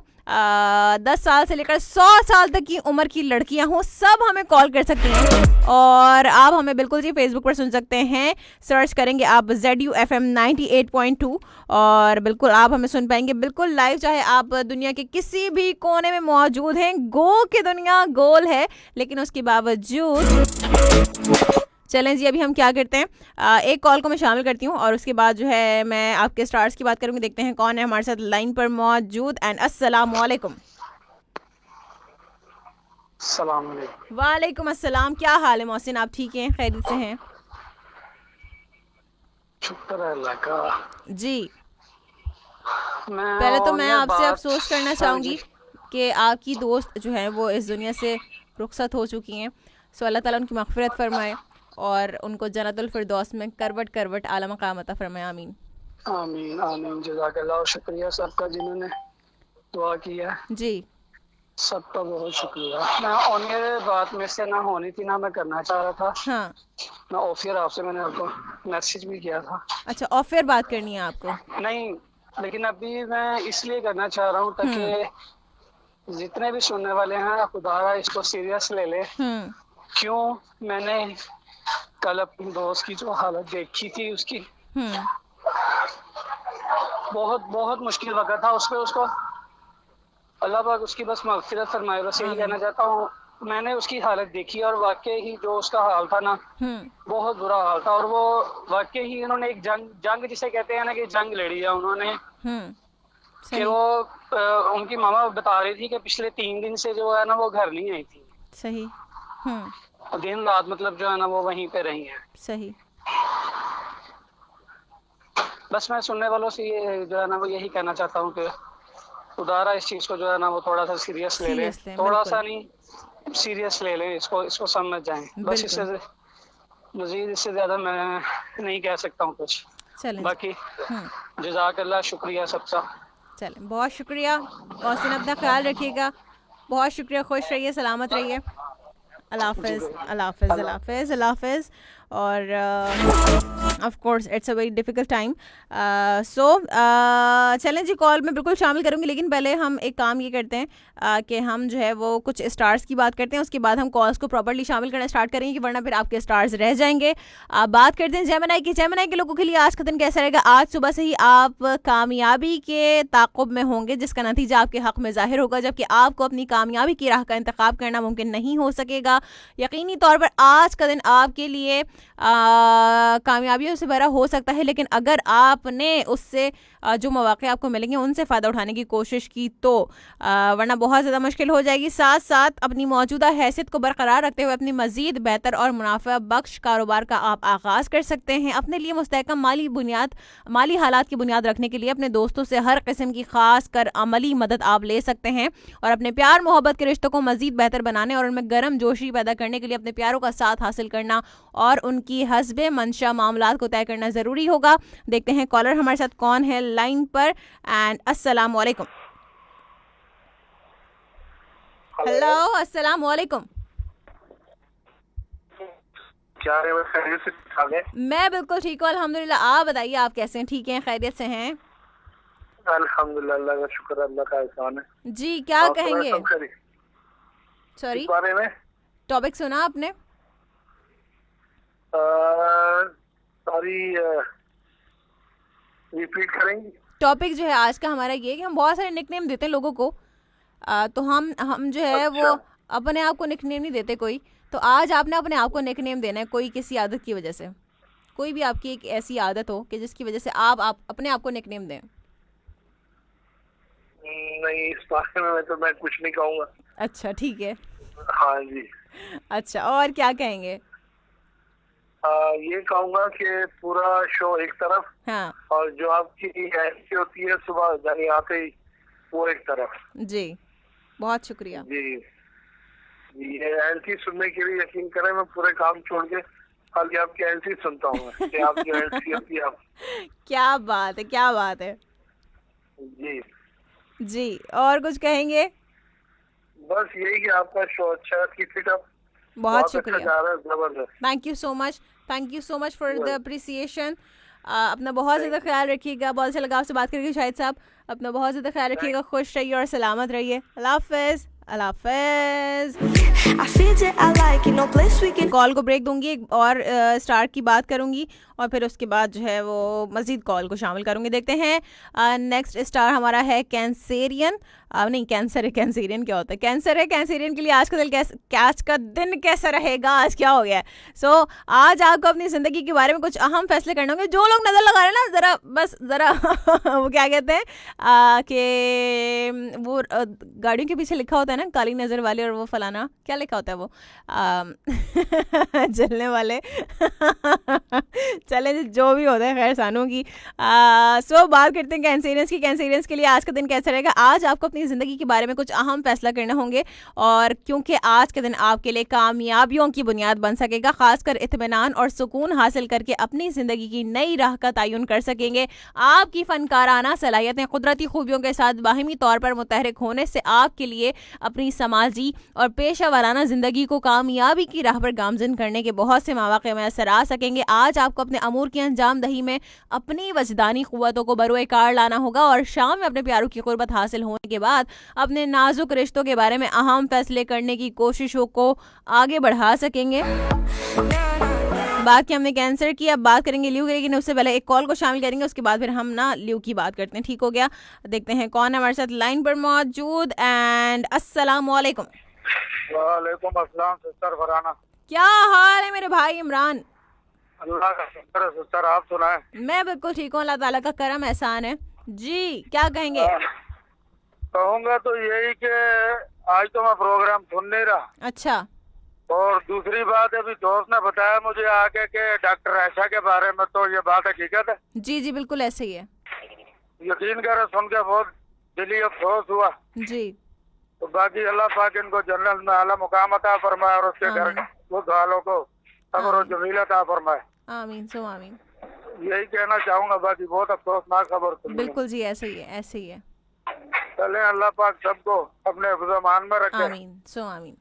10 साल से लेकर 100 साल तक की उम्र की लड़कियां हों, सब हमें कॉल कर सकते हैं। और आप हमें बिल्कुल जी फेसबुक पर सुन सकते हैं, सर्च करेंगे आप ZUFM 98.2 और बिल्कुल आप हमें सुन पाएंगे बिल्कुल लाइव, चाहे आप दुनिया के किसी भी कोने में मौजूद हैं। गो की दुनिया गोल है, लेकिन उसके बावजूद चलें जी, अभी हम क्या करते हैं, एक कॉल को मैं शामिल करती हूँ और उसके बाद जो है मैं आपके स्टार्स की बात करूँगी। देखते हैं कौन है हमारे साथ लाइन पर मौजूद। एंड अस्सलाम वालेकुम। वालेकुम अस्सलाम। क्या हाल है मोहसिन, आप ठीक हैं, खैरियत से हैं? शुक्र है अल्लाह का जी। मैं पहले तो मैं आपसे अफसोस करना हाँ चाहूँगी जी। कि आपकी दोस्त जो है वो इस दुनिया से रुखसत हो चुकी हैं। सो अल्लाह ताला उनकी मग़फ़िरत फरमाए और उनको जन्नतुल फिरदौस में करवट आला मक़ाम अता फरमाए। आमीन आमीन आमीन। जज़ाकल्लाह, शुक्रिया सबका जिन्होंने दुआ किया, जी। सबका बहुत शुक्रिया। मैं ऑनियर बात में से ना होनी थी ना मैं करना चाह रहा था। हाँ, मैं ऑफियर आपसे मैंने आपको मैसेज भी किया था। अच्छा, और फिर बात करनी है आपको? नहीं, लेकिन अभी मैं इसलिए करना चाह रहा हूँ ताकि जितने भी सुनने वाले हैं खुदारा इसको सीरियस ले ले। क्यों, मैंने कल अपनी दोस्त की जो हालत देखी थी उसकी, बहुत मुश्किल वक्त था उस पे। उसको अल्लाह पाक उसकी बस मग़फ़िरत फरमाए, बस यही कहना चाहता हूँ। मैंने उसकी हालत देखी और वाकई ही जो उसका हाल था ना, बहुत बुरा हाल था। और वो वाकई ही उन्होंने एक जंग जिसे कहते हैं ना कि जंग लड़ी है उन्होंने। कि वो उनकी मामा बता रही थी कि पिछले 3 दिन से जो है ना वो घर नहीं आई थी। सही। दिन रात मतलब जो है ना वो वहीं पे रही हैं। सही। बस मैं सुनने वालों से ये जो है ना वो यही कहना चाहता हूँ कि खुदारा इस चीज को जो है ना वो थोड़ा सा सीरियस ले ले। थोड़ा सा नहीं, सीरियस ले ले इसको समझ जाएं। बस इससे मजीद इससे ज्यादा मैं नहीं कह सकता हूँ कुछ। बाकी जज़ाकल्लाह, शुक्रिया सबका। चलें, बहुत शुक्रिया मोहसिन, अपना ख्याल रखिएगा। बहुत शुक्रिया, खुश रहिए, सलामत रहिए। अल्लाह हाफ़िज़, अल्लाह हाफ़िज़, अल्लाह हाफ़िज़, अल्लाह हाफ़िज़। और of course it's a very difficult time. So चलें जी, कॉल में बिल्कुल शामिल करूँगी, लेकिन पहले हम एक काम ये करते हैं कि हम जो है वो कुछ स्टार्स की बात करते हैं, उसके बाद हम कॉल्स को प्रॉपर्ली शामिल करना स्टार्ट करेंगे, कि वरना फिर आपके स्टार्स रह जाएंगे। बात करते हैं जेमिनी की। जेमिनी के लोगों के लिए आज का दिन कैसा रहेगा? आज सुबह से ही आप कामयाबी के ताक़ुब में होंगे, जिसका नतीजा आपके हक़ में ज़ाहिर होगा, जबकि आपको अपनी कामयाबी की राह का इंतखाब करना मुमकिन नहीं हो सकेगा। यकीनी तौर पर आज का दिन आपके लिए कामयाबियों से भरा हो सकता है, लेकिन अगर आपने उससे जो मौक़े आपको मिलेंगे उनसे फ़ायदा उठाने की कोशिश की तो वरना बहुत ज़्यादा मुश्किल हो जाएगी। साथ साथ अपनी मौजूदा हैसियत को बरकरार रखते हुए अपनी मज़ीद बेहतर और मुनाफा बख्श कारोबार का आप आगाज़ कर सकते हैं। अपने लिए मुस्तहकम माली हालात की बुनियाद रखने के लिए अपने दोस्तों से हर किस्म की ख़ास कर अमली मदद आप ले सकते हैं, और अपने प्यार मोहब्बत के रिश्तों को मज़ीद बेहतर बनाने और उनमें गर्म जोशी पैदा करने के लिए अपने प्यारों का साथ हासिल करना और उनकी हस्बे मंशा मामलात को तय करना ज़रूरी होगा। देखते हैं कॉलर हमारे साथ कौन है लाइन पर। एंड अस्सलाम वालेकुम। हेलो, अस्सलाम वालेकुम। क्या है, खैरियत से ठीक है? मैं बिल्कुल ठीक हूँ अल्हम्दुलिल्लाह। आप बताइए, आप कैसे हैं? ठीक हैं, खैरियत से हैं? अल्हम्दुलिल्लाह, अल्लाह का शुक्र, अल्लाह का एहसान है जी। क्या कहेंगे? सॉरी, बारे में टॉपिक सुना आपने? सॉरी, रिपीट करेंगी? टॉपिक जो है आज का हमारा ये है कि हम बहुत सारे निकनेम देते हैं लोगों को, तो हम जो है वो अपने आप को निकनेम नहीं देते कोई। तो आज आपने अपने आप को निकनेम देना है, कोई किसी आदत की वजह से, कोई भी आपकी एक ऐसी आदत हो कि जिसकी वजह से आप अपने आप को निकनेम दें। नहीं, इस बारे में तो मैं कुछ नहीं कहूँगा। अच्छा, ठीक है। हाँ जी। अच्छा, और क्या कहेंगे? ये कहूंगा कि पूरा शो एक तरफ हाँ और जो आपकी एंट्री होती है सुबह यानी आते ही वो एक तरफ। जी, बहुत शुक्रिया। जी ये एंट्री सुनने के लिए यकीन करें मैं पूरे काम छोड़ के खाली आपकी एंट्री सुनता हूँ कि आप जो एंट्री होती है आप। क्या बात है, क्या बात है जी जी। और कुछ कहेंगे? बस यही कि आपका शो अच्छा है, कीप इट अप। बहुत अच्छा शुक्रिया, जा रहा है, जबरदस्त। Thank you so much, thank you so much for the appreciation. अपना बहुत ज़्यादा ख्याल रखिएगा। बहुत अच्छा लगा आपसे बात करके शाहिद साहब। अपना बहुत ज़्यादा ख्याल रखिएगा, खुश रहिए और सलामत रहिए। अल्लाह हाफिज़, अल्लाह हाफिज़। I feel it, I like it, no place we can. Call को ब्रेक दूंगी एक और स्टार की बात करूंगी और फिर उसके बाद जो है वो मज़ीद कॉल को शामिल करूंगी। देखते हैं नेक्स्ट स्टार हमारा है कैंसेरियन। नहीं कैंसर है, कैंसेरियन क्या होता है? कैंसर है, कैंसेरियन के लिए आज का दिन कैसा रहेगा, आज क्या हो गया है? सो आज आपको अपनी ज़िंदगी के बारे में कुछ अहम फैसले करने होंगे। जो लोग नज़र लगा रहे हैं ना, ज़रा वो क्या कहते हैं कि वो गाड़ियों के पीछे लिखा होता है ना, काली नज़र वाले और वो फलाना, क्या लिखा होता है वो जलने वाले चले जो भी होता है, खैर सानों की। सो बात करते हैं कैंसेरियंस की। कैंसेरियंस के लिए आज का दिन कैसा रहेगा? आज आपको अपनी ज़िंदगी के बारे में कुछ अहम फैसला करने होंगे और क्योंकि आज के दिन आपके लिए कामयाबियों की बुनियाद बन सकेगा, खासकर इत्मीनान और सुकून हासिल करके अपनी ज़िंदगी की नई राह का तयन कर सकेंगे। आपकी फ़नकाराना सलाहियतें कुदरती खूबियों के साथ बाहिमी तौर पर मुतहरिक होने से आपके लिए अपनी समाजी और पेशा वाराना ज़िंदगी को कामयाबी की राह पर गामज़न करने के बहुत से मौक़े मैसर आ सकेंगे। आज आपको अपने अमूर की अंजाम दही में अपनी वजदानी क़ुव्वतों को बरोए कार लाना होगा और शाम में अपने प्यारों की क़ुर्बत हासिल होने के बाद अपने नाजुक रिश्तों के बारे में अहम फैसले करने की कोशिशों को आगे बढ़ा सकेंगे। बात की हमने कैंसर की, अब बात करेंगे ल्यू की, लेकिन उससे पहले एक कॉल को शामिल करेंगे, उसके बाद फिर हम ना ल्यू की बात करते हैं। ठीक हो गया? देखते हैं कौन है हमारे साथ लाइन पर मौजूद। एंड अस्सलाम वालेकुम। वालेकुम अस्सलाम सिस्टर फरहाना। क्या हाल है मेरे भाई इमरान? अल्लाह का शुक्र है सिस्टर, आप सुनाएं? मैं बिल्कुल ठीक हूँ, अल्लाह ताला का करम एहसान है जी। क्या कहेंगे? कहूँगा तो यही कि आज तो मैं प्रोग्राम सुन नहीं रहा। अच्छा। और दूसरी बात है, अभी दोस्त ने बताया मुझे आगे के डॉक्टर आयशा के बारे में, तो ये बात हकीकत है? जी जी बिल्कुल ऐसे ही है। यकीन करे सुन के बहुत दिली अफसोस हुआ जी। तो बाकी अल्लाह पाक इनको जन्नत में आला मुकाम अता फरमाए और उसके घर वालों को सब्र और जमील अता फरमाए। आमीन सो आमीन। यही कहना चाहूंगा, बाकी बहुत अफसोसनाक खबर सुनी। बिल्कुल जी ऐसे ही है, ऐसे ही है। चले अल्लाह पाक सबको अपने हिफ्ज़-ए-मान में रखे। आमीन सो आमीन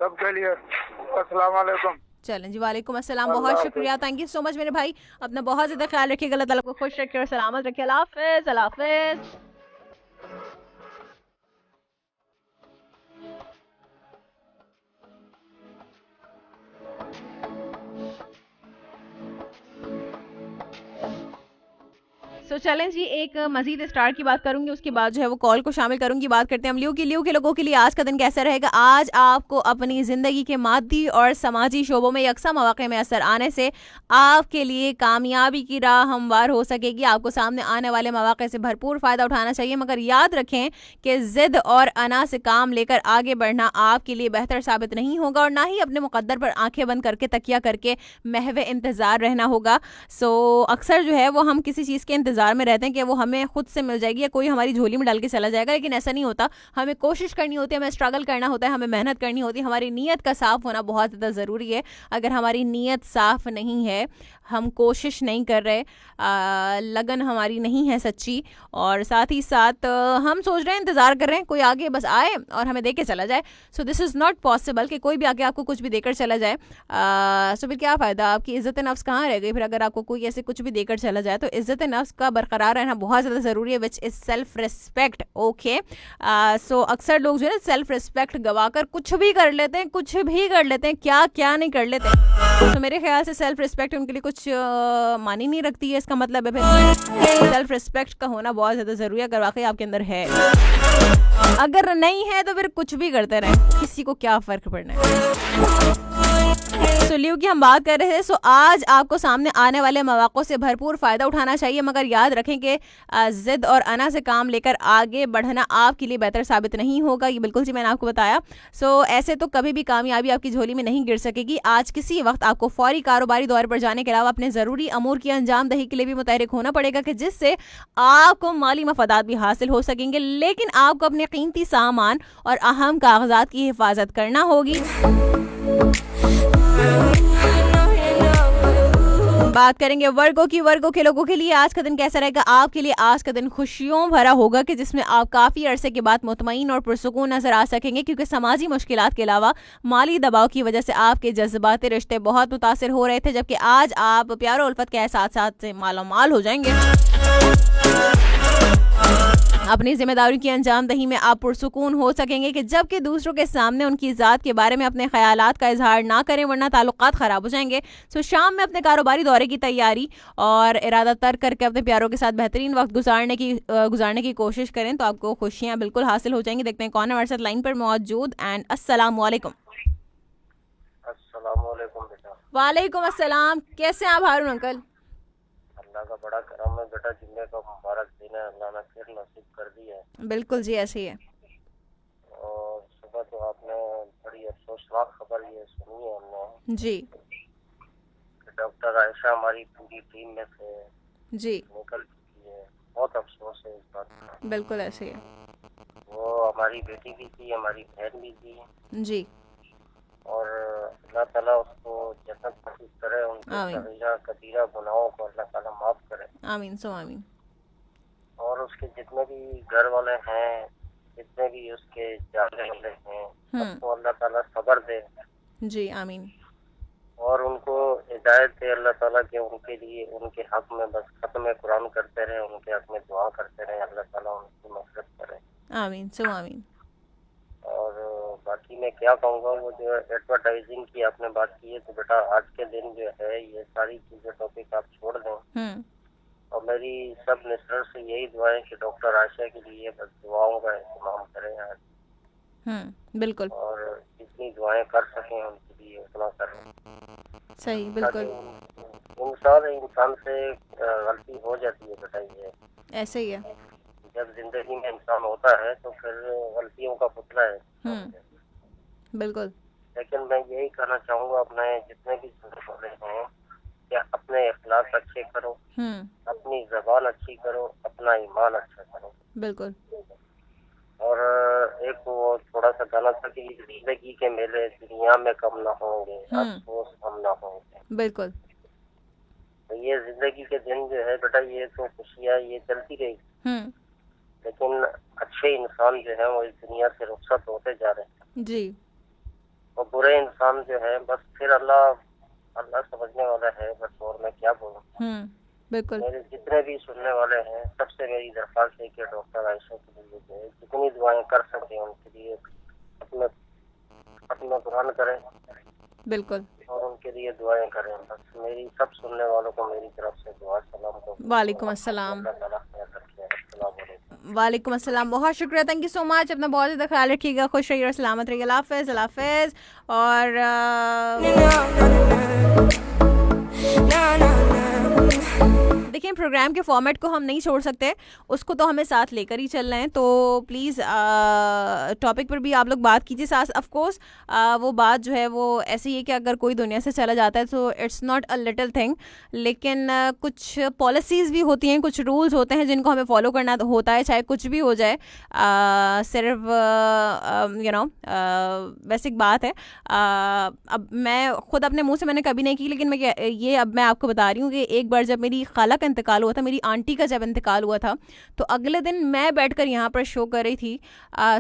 सबके लिए। अस्सलाम वालेकुम। चलें जी, वालेकुम अस्सलाम। बहुत शुक्रिया, थैंक यू सो मच मेरे भाई। अपना बहुत ज़्यादा ख्याल रखिएगा, अल्लाह ताला को खुश रखे और सलामत रखे। अल्लाह हाफ़िज़, अल्लाह हाफ़िज़। तो चलें जी, एक मजीद स्टार की बात करूंगी, उसके बाद जो है वो कॉल को शामिल करूंगी। बात करते हैं हम ल्यू की। ल्यू के लोगों के लिए आज का दिन कैसा रहेगा? आज आपको अपनी ज़िंदगी के मादी और समाजी शोबों में यकसा मौक़े में असर आने से आपके लिए कामयाबी की राह हमवार हो सकेगी। आपको सामने आने वाले मौक़े से भरपूर फ़ायदा उठाना चाहिए, मगर याद रखें कि ज़िद और अना से काम लेकर आगे बढ़ना आपके लिए बेहतर साबित नहीं होगा और ना ही अपने मुक़द्दर पर आंखें बंद करके तकिया करके महवे इंतज़ार रहना होगा। सो अक्सर जो है वो हम किसी चीज़ के इंतज़ार में रहते हैं कि वो हमें खुद से मिल जाएगी या कोई हमारी झोली में डाल के चला जाएगा, लेकिन ऐसा नहीं होता। हमें कोशिश करनी होती है, हमें स्ट्रगल करना होता है, हमें मेहनत करनी होती है। हमारी नीयत का साफ होना बहुत ज़्यादा ज़रूरी है। अगर हमारी नीयत साफ नहीं है, हम कोशिश नहीं कर रहे, लगन हमारी नहीं है सच्ची, और साथ ही साथ हम सोच रहे हैं, इंतज़ार कर रहे हैं कोई आगे बस आए और हमें दे के चला जाए। सो दिस इज़ नॉट पॉसिबल कि कोई भी आके आपको कुछ भी देकर चला जाए। सो फिर क्या फ़ायदा, आपकी इज़्ज़त नफ्स कहाँ रह गई फिर अगर आपको कोई ऐसे कुछ भी देकर चला जाए? तो इज़्ज़त नफ्स का बरकरार रहना बहुत ज़्यादा ज़रूरी है, which is self respect. Okay, so अक्सर लोग जो है सेल्फ रिस्पेक्ट गवा कर कुछ भी कर लेते हैं, कुछ भी कर लेते हैं, क्या क्या नहीं कर लेते। तो मेरे ख्याल से सेल्फ रिस्पेक्ट उनके लिए कुछ मानी नहीं रखती है। इसका मतलब है फिर सेल्फ रिस्पेक्ट का होना बहुत ज़्यादा ज़रूरी है, अगर वाकई आपके अंदर है। अगर नहीं है तो फिर कुछ भी करते रहें, किसी को क्या फ़र्क पड़ना है। सुलियो की हम बात कर रहे थे। सो आज आपको सामने आने वाले मौक़ों से भरपूर फ़ायदा उठाना चाहिए, मगर याद रखें कि ज़िद और अना से काम लेकर आगे बढ़ना आपके लिए बेहतर साबित नहीं होगा। ये बिल्कुल जी मैंने आपको बताया। सो ऐसे तो कभी भी कामयाबी आपकी झोली में नहीं गिर सकेगी। आज किसी वक्त आपको फौरी कारोबारी दौरे पर जाने के अलावा अपने ज़रूरी अमूर की अंजामदही के लिए भी मुतहरिक होना पड़ेगा कि जिससे आपको माली मफादात भी हासिल हो सकेंगे, लेकिन आपको अपने कीमती सामान और अहम कागजात की हिफाजत करना होगी। बात करेंगे वर्गों की। वर्गों के लोगों के लिए आज का दिन कैसा रहेगा? आपके लिए आज का दिन खुशियों भरा होगा कि जिसमें आप काफ़ी अरसे के बाद मुतमईन और पुरसुकून नजर आ सकेंगे, क्योंकि समाजी मुश्किलात के अलावा माली दबाव की वजह से आपके जज्बाती रिश्ते बहुत मुतासिर हो रहे थे, जबकि आज आप प्यार और उल्फत के एहसास से मालामाल हो जाएंगे। अपनी जिम्मेदारी की अंजामदही में आप पुरसुकून हो सकेंगे कि जबकि दूसरों के सामने उनकी ज़ात के बारे में अपने ख्यालात का इजहार ना करें, वरना ताल्लुकात ख़राब हो जाएंगे। सो शाम में अपने कारोबारी दौरे की तैयारी और इरादा तर्क करके अपने प्यारों के साथ बेहतरीन वक्त गुजारने की कोशिश करें तो आपको खुशियाँ बिल्कुल हासिल हो जाएंगी। देखते हैं कौन है हमारे साथ लाइन पर मौजूद। एंड अस्सलाम वालेकुम। बेटा। वालेकुम अस्सलाम। कैसे हैं आप हारून अंकल? अल्लाह का बड़ा करम है बेटा, जुम्मे का मुबारक दिन है, अल्लाह ने फिर नसीब कर दिया है। बिल्कुल जी ऐसे ही है। और सुबह तो आपने बड़ी अफसोसनाक खबर ये सुनी है हमने जी कि डॉक्टर आयशा हमारी पूरी टीम में से जी निकल चुकी है। बहुत अफसोस है इस बात का। बिल्कुल ऐसे ही है। वो हमारी बेटी भी थी, हमारी बहन भी थी, जी और अल्लाह ताला उसको जन्नत नसीब करे, उनके सगीरा कबीरा गुनाहों को अल्लाह ताला माफ करे। आमीन सो आमीन। और उसके जितने भी घर वाले हैं, जितने भी उसके जाने वाले हैं, सबको अल्लाह ताला सब्र दे। जी आमीन। और उनको हिदायत दे अल्लाह ताला के उनके लिए उनके हक में बस खत्म कुरान करते रहे, उनके हक में दुआ करते रहे, अल्लाह ताला उनकी मफ़रत करे। आमीन सो आमीन। और बाकी मैं क्या कहूँगा, वो जो एडवर्टाइजिंग की आपने बात की है, तो बेटा आज के दिन जो है ये सारी चीजें टॉपिक आप छोड़ दें, और मेरी सब लिसनर से यही दुआ है कि डॉक्टर आयशा के लिए बस दुआओं का इस्तेमाल करें आज। बिल्कुल। और जितनी दुआएं कर सकें उनके लिए उतना करें। सही बिल्कुल। इंसान से गलती हो जाती है बेटा, ये ऐसे ही है। जब जिंदगी में इंसान होता है तो फिर गलतियों का पुतला है। बिल्कुल। लेकिन मैं यही कहना चाहूँगा अपने जितने भी सुनने वाले हैं कि अपने अखलाक अच्छे करो, अपनी जबान अच्छी करो, अपना ईमान अच्छा करो। बिल्कुल। और एक वो थोड़ा सा गाना था कि जिंदगी के मेले दुनिया में कम ना होंगे, अफसोस हम ना होंगे। बिल्कुल। तो ये जिंदगी के दिन जो है बेटा, ये तो खुशियाँ ये चलती रहेगी, लेकिन अच्छे इंसान जो है वो इस दुनिया से रुखसत होते जा रहे हैं जी। और बुरे इंसान जो है बस फिर अल्लाह समझने वाला है बस, और मैं क्या बोलूं। बिल्कुल। मेरे जितने भी सुनने वाले हैं सबसे मेरी दरख्वास्त है कि डॉक्टर आयशा के लिए जो है जितनी दुआएं कर सके उनके लिए अपना कुरान करें। बिल्कुल। और उनके लिए दुआएं करें। बस मेरी सब सुनने वालों को मेरी तरफ से दुआ सलाम को। वालेकुम अस्सलाम। वालेकुम अस्सलाम। बहुत शुक्रिया, थैंक यू सो मच। अपना बहुत ज़्यादा ख्याल रखिएगा, खुश रहिए और सलामत रहिए। अल्लाह हाफ़िज़। अल्लाह हाफ़िज़। और देखिए प्रोग्राम के फॉर्मेट को हम नहीं छोड़ सकते, उसको तो हमें साथ लेकर ही चल रहे हैं। तो प्लीज़ टॉपिक पर भी आप लोग बात कीजिए साथ। ऑफ कोर्स वो बात जो है वो ऐसी है कि अगर कोई दुनिया से चला जाता है तो it's not a little thing, लेकिन कुछ पॉलिसीज़ भी होती हैं, कुछ रूल्स होते हैं जिनको हमें फॉलो करना होता है, चाहे कुछ भी हो जाए। सिर्फ बेसिक बात है। अब मैं ख़ुद अपने मुँह से मैंने कभी नहीं की, लेकिन मैं आपको बता रही हूँ कि एक बार जब मेरी खाला का इंतकाल हुआ था, मेरी आंटी का जब इंतकाल हुआ था, तो अगले दिन मैं बैठकर यहाँ पर शो कर रही थी।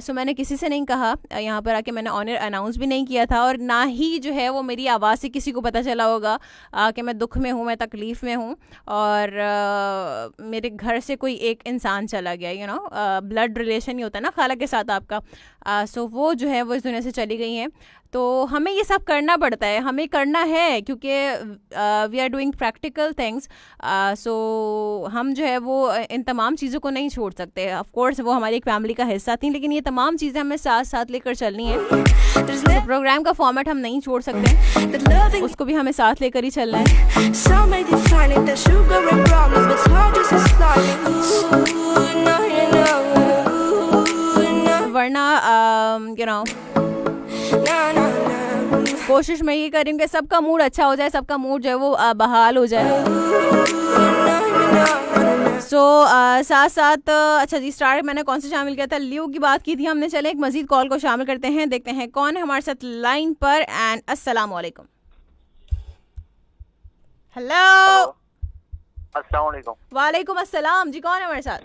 सो मैंने किसी से नहीं कहा, यहाँ पर आके मैंने ऑनर अनाउंस भी नहीं किया था, और ना ही जो है वो मेरी आवाज़ से किसी को पता चला होगा कि मैं दुख में हूँ, मैं तकलीफ़ में हूँ। और मेरे घर से कोई एक इंसान चला गया, ब्लड रिलेशन ही होता है ना खाला के साथ आपका। सो वो जो है वो इस दुनिया से चली गई हैं। तो हमें ये सब करना पड़ता है, हमें करना है क्योंकि we are doing practical things. So हम जो है वो इन तमाम चीज़ों को नहीं छोड़ सकते। ऑफ कोर्स वो हमारी एक फैमिली का हिस्सा थी, लेकिन ये तमाम चीज़ें हमें साथ साथ लेकर चलनी है। तो प्रोग्राम का फॉर्मेट हम नहीं छोड़ सकते, उसको भी हमें साथ लेकर ही चलना है। वरना यू नो कोशिश मैं ये करूँ कि सबका मूड अच्छा हो जाए, सबका मूड जो है वो बहाल हो जाए। साथ साथ अच्छा जी, स्टार मैंने कौन सा शामिल किया था, लियो की बात की थी हमने। चले एक मजीद कॉल को शामिल करते हैं, देखते हैं कौन है हमारे साथ लाइन पर। एंड अस्सलाम वालेकुम। हेलो, अस्सलाम वालेकुम। वालेकुम अस्सलाम जी, कौन है हमारे साथ?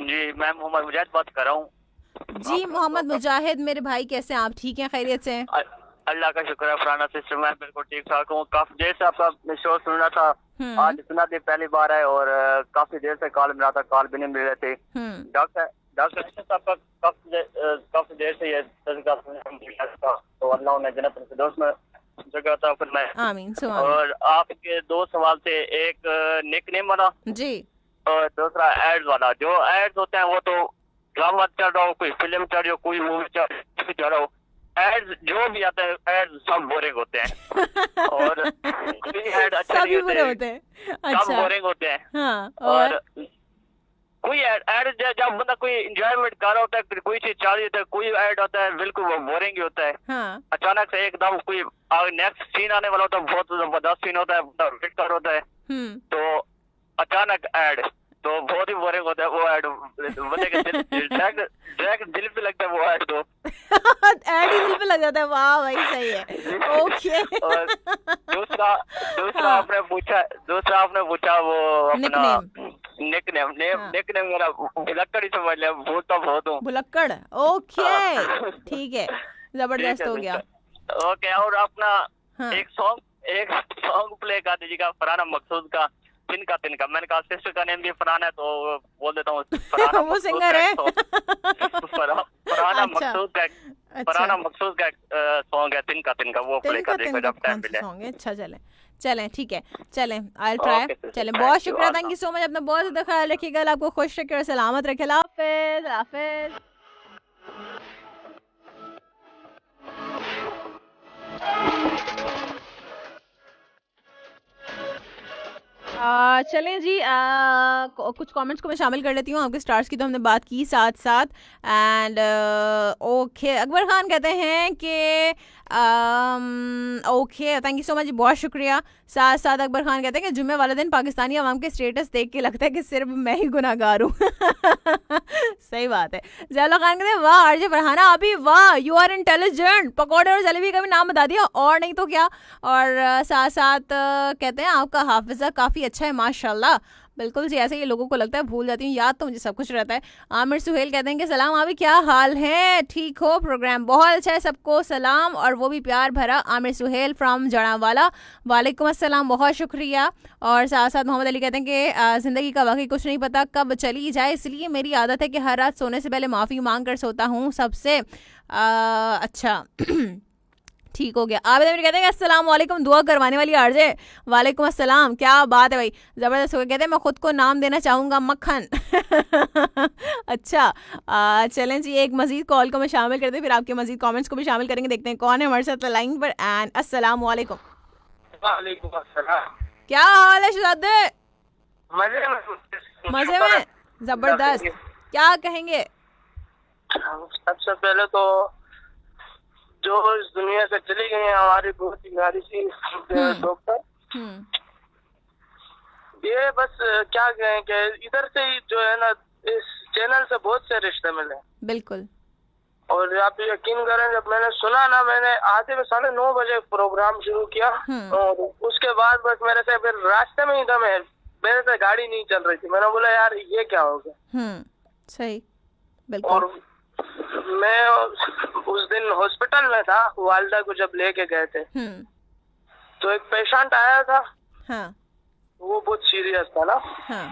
जी मैं मोहम्मद मुजाहिद बात कर रहा हूँ। जी मोहम्मद मुजाहिद मेरे भाई, कैसे हैं आप? ठीक हैं, खैरियत से हैं? अल्लाह का शुक्र है फराना सिस्टम, मैं बिल्कुल ठीक ठाक हूँ। काफी देर से आपका शो सुन रहा था, आज इतना देर पहली बार है और काफी देर से कॉल मिला था, कॉल भी नहीं मिल रहे थे। डॉक्टर साहब का काफी देर से ये तो अल्लाह ने जन्नत फिरदौस में जगह था। फिर मैं आमीन। और आपके दो सवाल थे, एक निकनेम वाला जी और दूसरा एड्स वाला। जो एड्स होते हैं वो तो ड्रामा चल रहा हो, कोई फिल्म चल रही हो, कोई मूवी चल रहा हो, एड्स जो भी आते हैं एड्स सब बोरिंग होते हैं और कोई एड अच्छा नहीं होते हैं, सब बोरिंग होते हैं। हाँ, और कोई एड जब बंदा कोई एंजॉयमेंट कर रहा होता है, कोई चीज चाह रही होता है, कोई एड होता है बिल्कुल वो बोरिंग ही होता है। हाँ। अचानक से एकदम कोई नेक्स्ट सीन आने वाला होता है, बहुत जबरदस्त सीन होता है, वेट कर होता है, तो अचानक एड तो बहुत ही बोरिंग होता है वो ऐड। बंदे के डायरेक्ट दिल पे लगता है वो ऐड, तो ऐड ही दिल पे लग जाता है। वाह भाई, सही है। ओके। और दूसरा आपने पूछा वो अपना निकनेम मेरा भुलक्कड़ ही समझ लिया, भूलता बहुत हूँ। भुलक्कड़, ओके ठीक है, जबरदस्त हो गया। ओके, और अपना एक सॉन्ग प्ले कर दीजिएगा फरहाना मकसूद का, तिनका। मैंने कहा सिस्टर का नेम भी फरहाना है तो बोल देता हूँ फरहाना। वो सिंगर है फरहाना मकसूद का सॉन्ग है तिनका, वो प्ले कर देगा जब टाइम मिले। अच्छा चलें ठीक है, चलें आई ट्राई। चलें, बहुत शुक्रिया, थैंक यू सो मच। अपना बहुत ज़्यादा ख्याल रखिएगा, आपको खुश रखे और सलामत रखे। हाफिज़ हाफिज़। चलें जी, कुछ कमेंट्स को मैं शामिल कर लेती हूँ। आपके स्टार्स की तो हमने बात की साथ साथ। एंड ओके, अकबर खान कहते हैं कि okay, thank you so much, बहुत शुक्रिया। साथ साथ अकबर खान कहते हैं कि जुम्मे वाले दिन पाकिस्तानी अवाम के स्टेटस देख के लगता है कि सिर्फ मैं ही गुनाहगार हूँ। सही बात है। जैला खान कहते हैं वाह आरजे फरहाना, अभी वाह यू आर इंटेलिजेंट, पकौड़े और जलेबी का भी नाम बता दिया, और नहीं तो क्या। और साथ साथ कहते हैं आपका हाफिजा काफ़ी अच्छा है माशाल्लाह। बिल्कुल जी, ऐसे ही लोगों को लगता है भूल जाती हूँ, याद तो मुझे सब कुछ रहता है। आमिर सुहेल कहते हैं कि सलाम अभी, क्या हाल है? ठीक हो? प्रोग्राम बहुत अच्छा है, सबको सलाम, और वो भी प्यार भरा। आमिर सुहेल फ्रॉम जड़ावाला, वालेकुम अस्सलाम, बहुत शुक्रिया। और साथ साथ मोहम्मद अली कहते हैं कि ज़िंदगी का वाकई कुछ नहीं पता कब चली जाए, इसलिए मेरी आदत है कि हर रात सोने से पहले माफ़ी मांग कर सोता हूँ सबसे। अच्छा ठीक हो गया। आप कहते हैं अस्सलाम वालेकुम, दुआ करवाने वाली आरजे, वालेकुम अस्सलाम, क्या बात है भाई, ज़बरदस्त हो गया। कहते हैं मैं खुद को नाम देना चाहूँगा मक्खन। अच्छा चलें जी, एक मजीद कॉल को मैं शामिल करते फिर आपके मजीद कमेंट्स को भी शामिल करेंगे। देखते हैं कौन है हमारे साथ लाइन पर। एंड अस्सलाम वालेकुम। वालेकुम अस्सलाम, क्या हाल है शहजादे? मजे में, जबरदस्त, क्या कहेंगे? सबसे पहले तो जो इस दुनिया से चली गई है हमारी बहुत ही प्यारी सी डॉक्टर, ये बस क्या कहें कि इधर से ही जो है ना, इस चैनल से बहुत से रिश्ते मिले। बिल्कुल। और आप यकीन करें, जब मैंने सुना ना, मैंने आधे में 9:30 बजे प्रोग्राम शुरू किया, और उसके बाद बस मेरे से फिर रास्ते में ही था, मेरे से गाड़ी नहीं चल रही थी। मैंने बोला यार ये क्या हो गया। सही, बिल्कुल। और मैं उस दिन हॉस्पिटल में था, वालिदा को जब लेके गए थे, तो एक पेशेंट आया था। हाँ। वो बहुत सीरियस था ना। हाँ।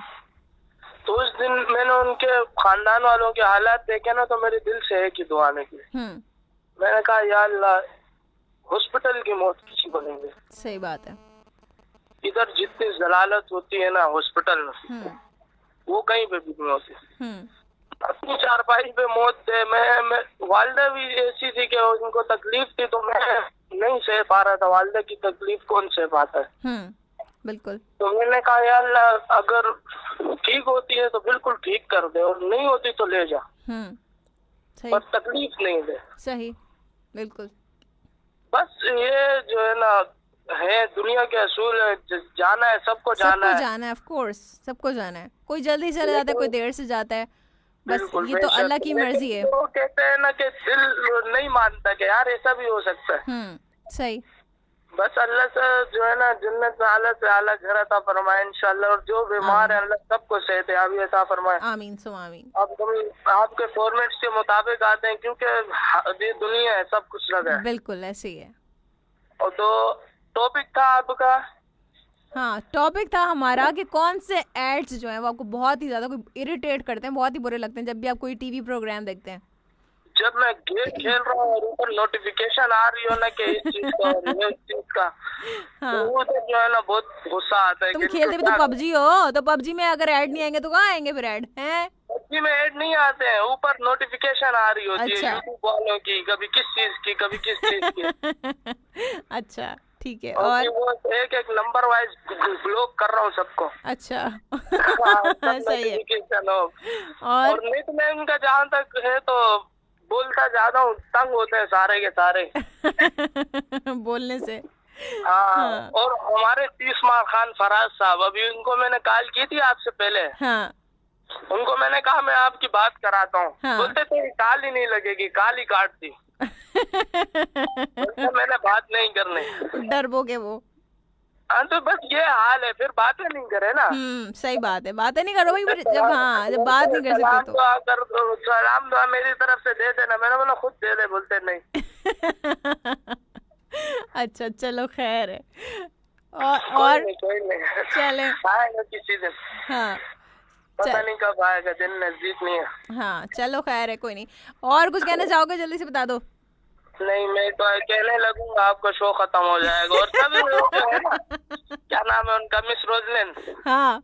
तो उस दिन मैंने उनके खानदान वालों के हालात देखे ना, तो मेरे दिल से है कि दुआ निकली। मैंने कहा या अल्लाह, हॉस्पिटल की मौत किसी को नहीं दे। सही बात है। इधर जितनी जलालत होती है ना हॉस्पिटल में, वो कहीं पे भी नहीं होती। अपनी चारपाई पे मौत दे। मैं वालदा भी ऐसी थी कि उनको तकलीफ थी तो मैं नहीं सह पा रहा था। वालदा की तकलीफ कौन सह पाता है? बिल्कुल। तो मैंने कहा यार अल्लाह, अगर ठीक होती है तो बिल्कुल ठीक कर दे, और नहीं होती तो ले जा, सही। पर तकलीफ नहीं दे। सही, बिल्कुल। बस ये जो है ना है दुनिया के असूल है, जाना है सबको, जाना है ऑफ कोर्स, सबको जाना है। कोई जल्दी चला जाता है, कोई देर से जाता है, बस ये तो अल्लाह की मर्जी है। वो कहते हैं ना कि दिल नहीं मानता कि यार ऐसा भी हो सकता है। सही। बस अल्लाह से जो है ना जन्नत आला से आला घर अता फरमाए इंशाल्लाह, और जो बीमार है अल्लाह सबको सेहत-याबी अता फरमाए। आमीन सो आमीन। अब हम आपके फॉर्मेट्स के मुताबिक आते हैं, क्योंकि ये दुनिया है, सब कुछ लगा है। बिल्कुल ऐसे ही है। और तो टॉपिक था आपका? हाँ, टॉपिक था हमारा कि कौन से एड्स जो हैं वो आपको बहुत ही ज्यादा इरिटेट करते हैं, बहुत ही बुरे लगते हैं जब भी आप कोई टीवी प्रोग्राम देखते हैं। जब मैं गेम खेल रहा हूँ और ऊपर नोटिफिकेशन आ रही हो ना कि इस चीज का और इस चीज का, तो वो तो जो है ना बहुत गुस्सा आता है। तुम खेलते भी तो पबजी हो, तो पबजी में अगर ऐड नहीं आएंगे तो कहाँ आएंगे फिर ऐड हैं? पबजी में ऐड नहीं आते हैं, ऊपर नोटिफिकेशन आ रही होती है यूट्यूब वालों की, कभी किस चीज की, कभी किस चीज की। अच्छा ठीक है। और वो एक एक नंबर वाइज ब्लॉक कर रहा हूँ सबको। अच्छा सही है। और नित में उनका जहाँ तक है तो बोलता ज्यादा हूँ, तंग होते हैं सारे के सारे बोलने से। हाँ। और हमारे 30 माह खान फराज साहब, अभी उनको मैंने कॉल की थी आपसे पहले। हाँ। उनको मैंने कहा मैं आपकी बात कराता हूँ। हाँ। बोलते थे कॉल ही नहीं लगेगी, कॉल ही काट दी। मैंने बात नहीं करने, डरबोगे वो। हाँ तो बस ये हाल है, फिर बातें नहीं करे ना। सही बात है, बातें नहीं करो भाई। जब बात नहीं कर सकते तो सलाम दुआ मेरी तरफ से दे देना। मैंने बोला खुद दे दे, बोलते नहीं। अच्छा चलो खैर है। और चले आएगा किसी दिन। हाँ पता नहीं कब आएगा, दिन नजदीक नहीं है। हाँ चलो खैर है, कोई नहीं। और कुछ कहना चाहोगे जल्दी से बता दो। नहीं मैं तो कहने लगूंगा आपका शो खत्म हो जाएगा। और सभी लोग जो है ना, क्या नाम है उनका, मिस रोजलिन, हाँ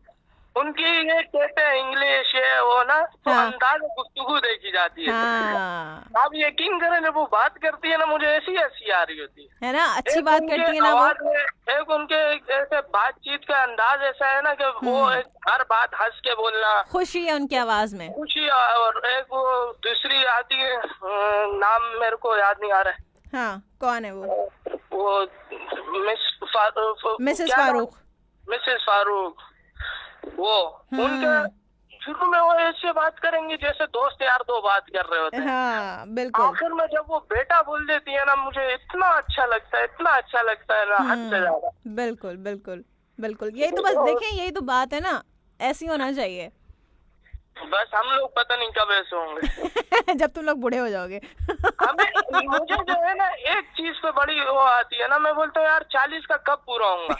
उनकी ये कहते हैं इंग्लिश है वो ना, तो अंदाज गुफ्तगू देखी जाती है। आप यकीन करें जब वो बात करती है ना, मुझे ऐसी हंसी आ रही होती है ना, अच्छी बात करती है ना वो। एक उनके ऐसे बातचीत का अंदाज ऐसा है ना कि वो हर बात हंस के बोलना, खुशी है उनकी आवाज में, खुशी। और एक वो दूसरी आती है, नाम मेरे को याद नहीं आ रहा है। हाँ कौन है वो मिसेस फारूक। मिसेस फारूक, वो उनके शुरू में वो ऐसे बात करेंगे जैसे दोस्त यार दो बात कर रहे होते हैं। हाँ बिल्कुल। आखिर में जब वो बेटा बोल देती है ना, मुझे इतना अच्छा लगता है, इतना अच्छा लगता है ना, हद से ज्यादा। बिल्कुल बिल्कुल बिल्कुल। यही तो बस देखें, यही तो बात है ना, ऐसी होना चाहिए। बस हम लोग पता नहीं कब ऐसे होंगे। जब तुम लोग बूढ़े हो जाओगे। मुझे जो है ना एक चीज पे बड़ी वो आती है ना, मैं बोलता हूँ यार 40 का कब पूरा होऊंगा।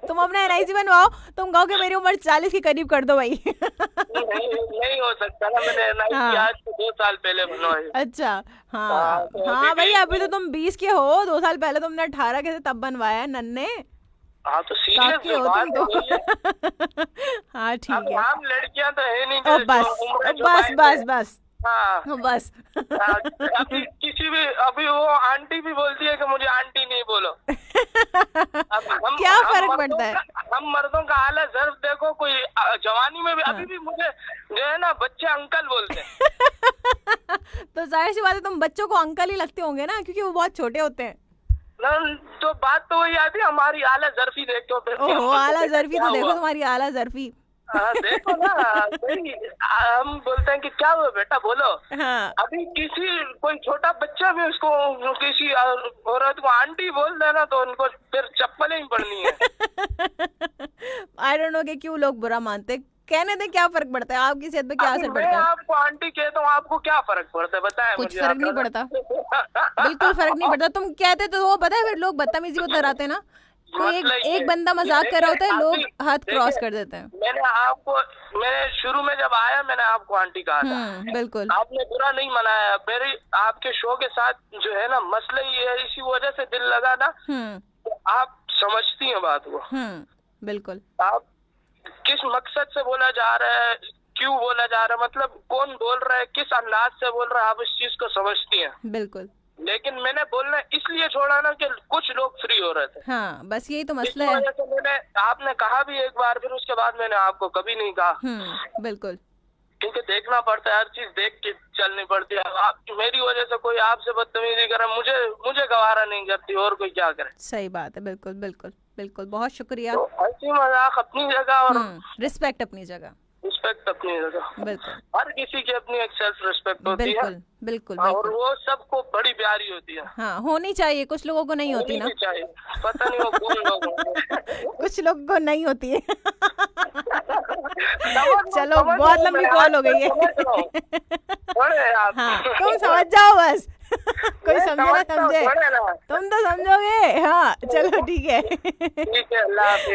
तुम अपना NIC बनवाओ, तुम कहो कि मेरी उम्र 40 के करीब कर दो भाई। नहीं हो सकता ना, मैंने NIC आज से 2 साल पहले बनवाई। अच्छा हाँ हाँ भाई, अभी तो तुम 20 के हो, 2 साल पहले तुमने 18 के तब बनवाया नन्हे। हाँ तो सीरियस बात है। हाँ ठीक है। हम लड़कियां तो है नहीं। बस हाँ बस। अभी किसी भी, अभी वो आंटी भी बोलती है कि मुझे आंटी नहीं बोलो। अब क्या फर्क पड़ता है? हम मर्दों का हालत जर्फ देखो, कोई जवानी में भी अभी भी मुझे जो है ना बच्चे अंकल बोलते हैं। तो जाहिर सी बात है तुम बच्चों को अंकल ही लगते होंगे ना, क्योंकि वो बहुत छोटे होते हैं। तो बात तो वही आती है, हमारी आला जर्फी देखो। आला जर्फी तो देखो, तुम्हारी आला जर्फी। देखो ना, हम बोलते हैं कि क्या हुआ बेटा बोलो। हाँ। अभी कोई छोटा बच्चा भी उसको किसी औरत को आंटी बोल देना तो उनको फिर चप्पलें ही पड़नी है। आई डोंट नो कि क्यों लोग बुरा मानते। कहने दे, क्या फर्क पड़ता है? आपकी सेहत पे क्या असर पड़ता है? मैं आपको आंटी कहता हूँ, आपको क्या फर्क पड़ता है बताएं मुझे। कुछ फर्क नहीं पड़ता, बिल्कुल फर्क नहीं पड़ता। तुम कहते तो वो पता है, फिर लोग बदतमीजी को डराते ना कोई एक बंदा मजाक कर रहा होता है, लोग हद क्रॉस कर देते हैं। मैंने शुरू में जब आया मैंने आपको आंटी कहा था, बिल्कुल आपने बुरा नहीं मनाया। मेरी आपके शो के साथ जो है ना मसला ये है, इसी वजह से दिल लगा ना, तो आप समझती हैं बात को। बिल्कुल। आप किस मकसद से बोला जा रहा है, क्यों बोला जा रहा है, मतलब कौन बोल रहा है, किस अंदाज से बोल रहा है, आप इस चीज को समझती हैं। बिल्कुल। लेकिन मैंने बोलना इसलिए छोड़ा ना कि कुछ लोग फ्री हो रहे थे। हाँ, बस यही तो मसला है। तो मैंने आपने कहा भी एक बार, फिर उसके बाद मैंने आपको कभी नहीं कहा। बिल्कुल। क्योंकि देखना पड़ता है, हर चीज देख के चलनी पड़ती है। आप मेरी वजह से कोई आपसे बदतमीजी करे, मुझे गवारा नहीं करती, और कोई क्या करे। सही बात है, बिल्कुल बिल्कुल बिल्कुल। बहुत शुक्रिया। तो हंसी मजाक अपनी जगह और रिस्पेक्ट अपनी जगह, रिस्पेक्ट अपनी जगह। बिल्कुल। हर किसी की अपनी एक सेल्फ रिस्पेक्ट होती है। बिल्कुल बिल्कुल। और वो सबको बड़ी प्यारी होती है। हाँ, होनी चाहिए। कुछ लोगों को नहीं होती ना, चाहिए। पता नहीं वो कौन लोग होंगे। कुछ लोगों को नहीं होती है। चलो बहुत लंबी कॉल हो गई है। हाँ, तुम समझ जाओ बस। कोई समझे ना समझे, तुम तो समझोगे। हाँ चलो ठीक है।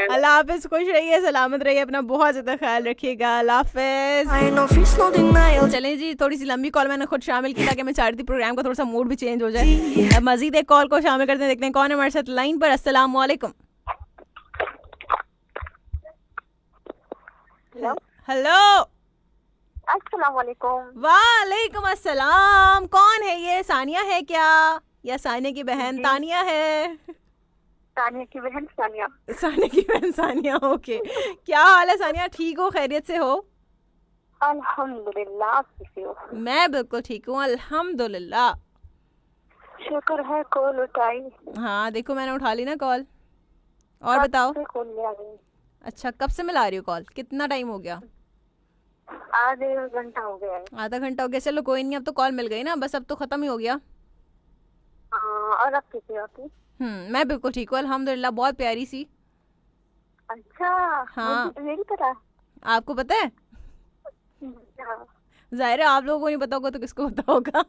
अल्लाह हाफिज। खुश रहिए, सलामत रहिए, अपना बहुत ज्यादा ख्याल रखिएगा। अल्लाह हाफिज। चलें जी, थोड़ी सी लंबी कॉल मैंने खुद शामिल की ताकि मैं चाहती थी प्रोग्राम का थोड़ा सा मूड भी चेंज हो जाए। अब मजीद एक कॉल को शामिल करते हैं, देखते हैं कौन है हमारे साथ लाइन पर। अस्सलाम वालेकुम। हेलो। अस्सलाम वालेकुम। वालेकुम अस्सलाम। कौन है ये? सानिया है क्या, या सानिया की बहन तानिया है? सानिया की बहन सानिया। सानिया की बहन सानिया, ओके। क्या हाल है सानिया, ठीक हो, खैरियत से हो? अल्हम्दुलिल्लाह। कैसे हो? मैं बिल्कुल ठीक हूँ, अल्हम्दुलिल्लाह। शुक्र है कॉल उठाई। हाँ देखो मैंने उठा ली ना कॉल। और बताओ। अच्छा, कब से मिला रही हो कॉल? कितना टाइम हो गया? आधा घंटा हो गया है। आधा घंटा हो गया, चलो कोई नहीं, अब तो कॉल मिल गई ना, बस अब तो खत्म ही हो गया। और आप कैसे हो? मैं बिल्कुल ठीक हूँ अल्हम्दुलिल्लाह। बहुत प्यारी सी। अच्छा। हाँ मेरी तरह। आपको पता है? जाहिर है आप लोगों को नहीं पता होगा तो किसको पता होगा।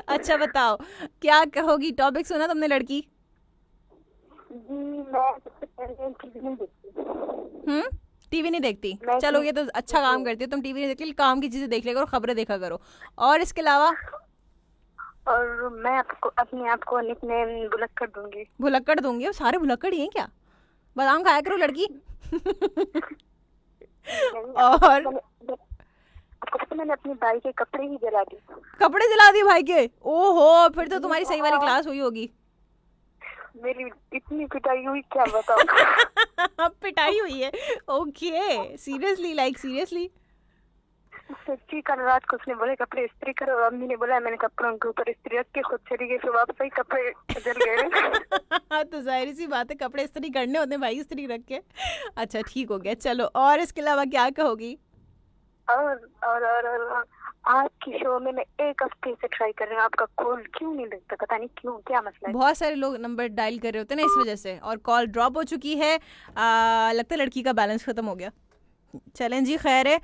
अच्छा बताओ, क्या कहोगी? टॉपिक सुना तुमने लड़की? जी मैं सबसे पहले टीवी नहीं देखती। टीवी नहीं देखती? चलो ये तो अच्छा काम करती है, तुम टीवी नहीं देखती, काम की चीजें देख लिया करो, खबरें देखा करो। और इसके अलावा? और मैं आपको अपने आप को निकनेम भुलक्कड़ दूंगी। भुलक्कड़ दूंगी? सारे भुलक्कड़ ही हैं क्या? बादाम खाया करो लड़की। और आपको पता, मैंने अपने भाई के कपड़े ही जला दिए। कपड़े जला दिए भाई के? ओहो, फिर तो तुम्हारी सही वाली क्लास हुई होगी। मेरी इतनी पिटाई हुई क्या बताऊं। पिटाई हुई है? Okay, seriously, like seriously? सच्ची, कल रात को उसने बोले कपड़े इस्त्री करो, अम्मी ने बोला, मैंने कपड़ों के ऊपर इस्त्री रख के खुद चली गई, फिर वापस ही कपड़े जल गए। तो जाहिर सी बात है, कपड़े इस्त्री करने होते हैं भाई, इस्त्री रख के। अच्छा ठीक हो गया, चलो। और इसके अलावा क्या कहोगी? और आपकी शो में मैं एक हफ्ते से ट्राई कर रही हूँ, आपका कॉल क्यों नहीं लगता, पता नहीं क्यों, क्या मसला है? बहुत सारे लोग नंबर डायल कर रहे होते हैं ना, इस वजह से, और कॉल ड्रॉप हो चुकी है। लगता है लड़की का बैलेंस खत्म हो गया। चलें जी, खैर है।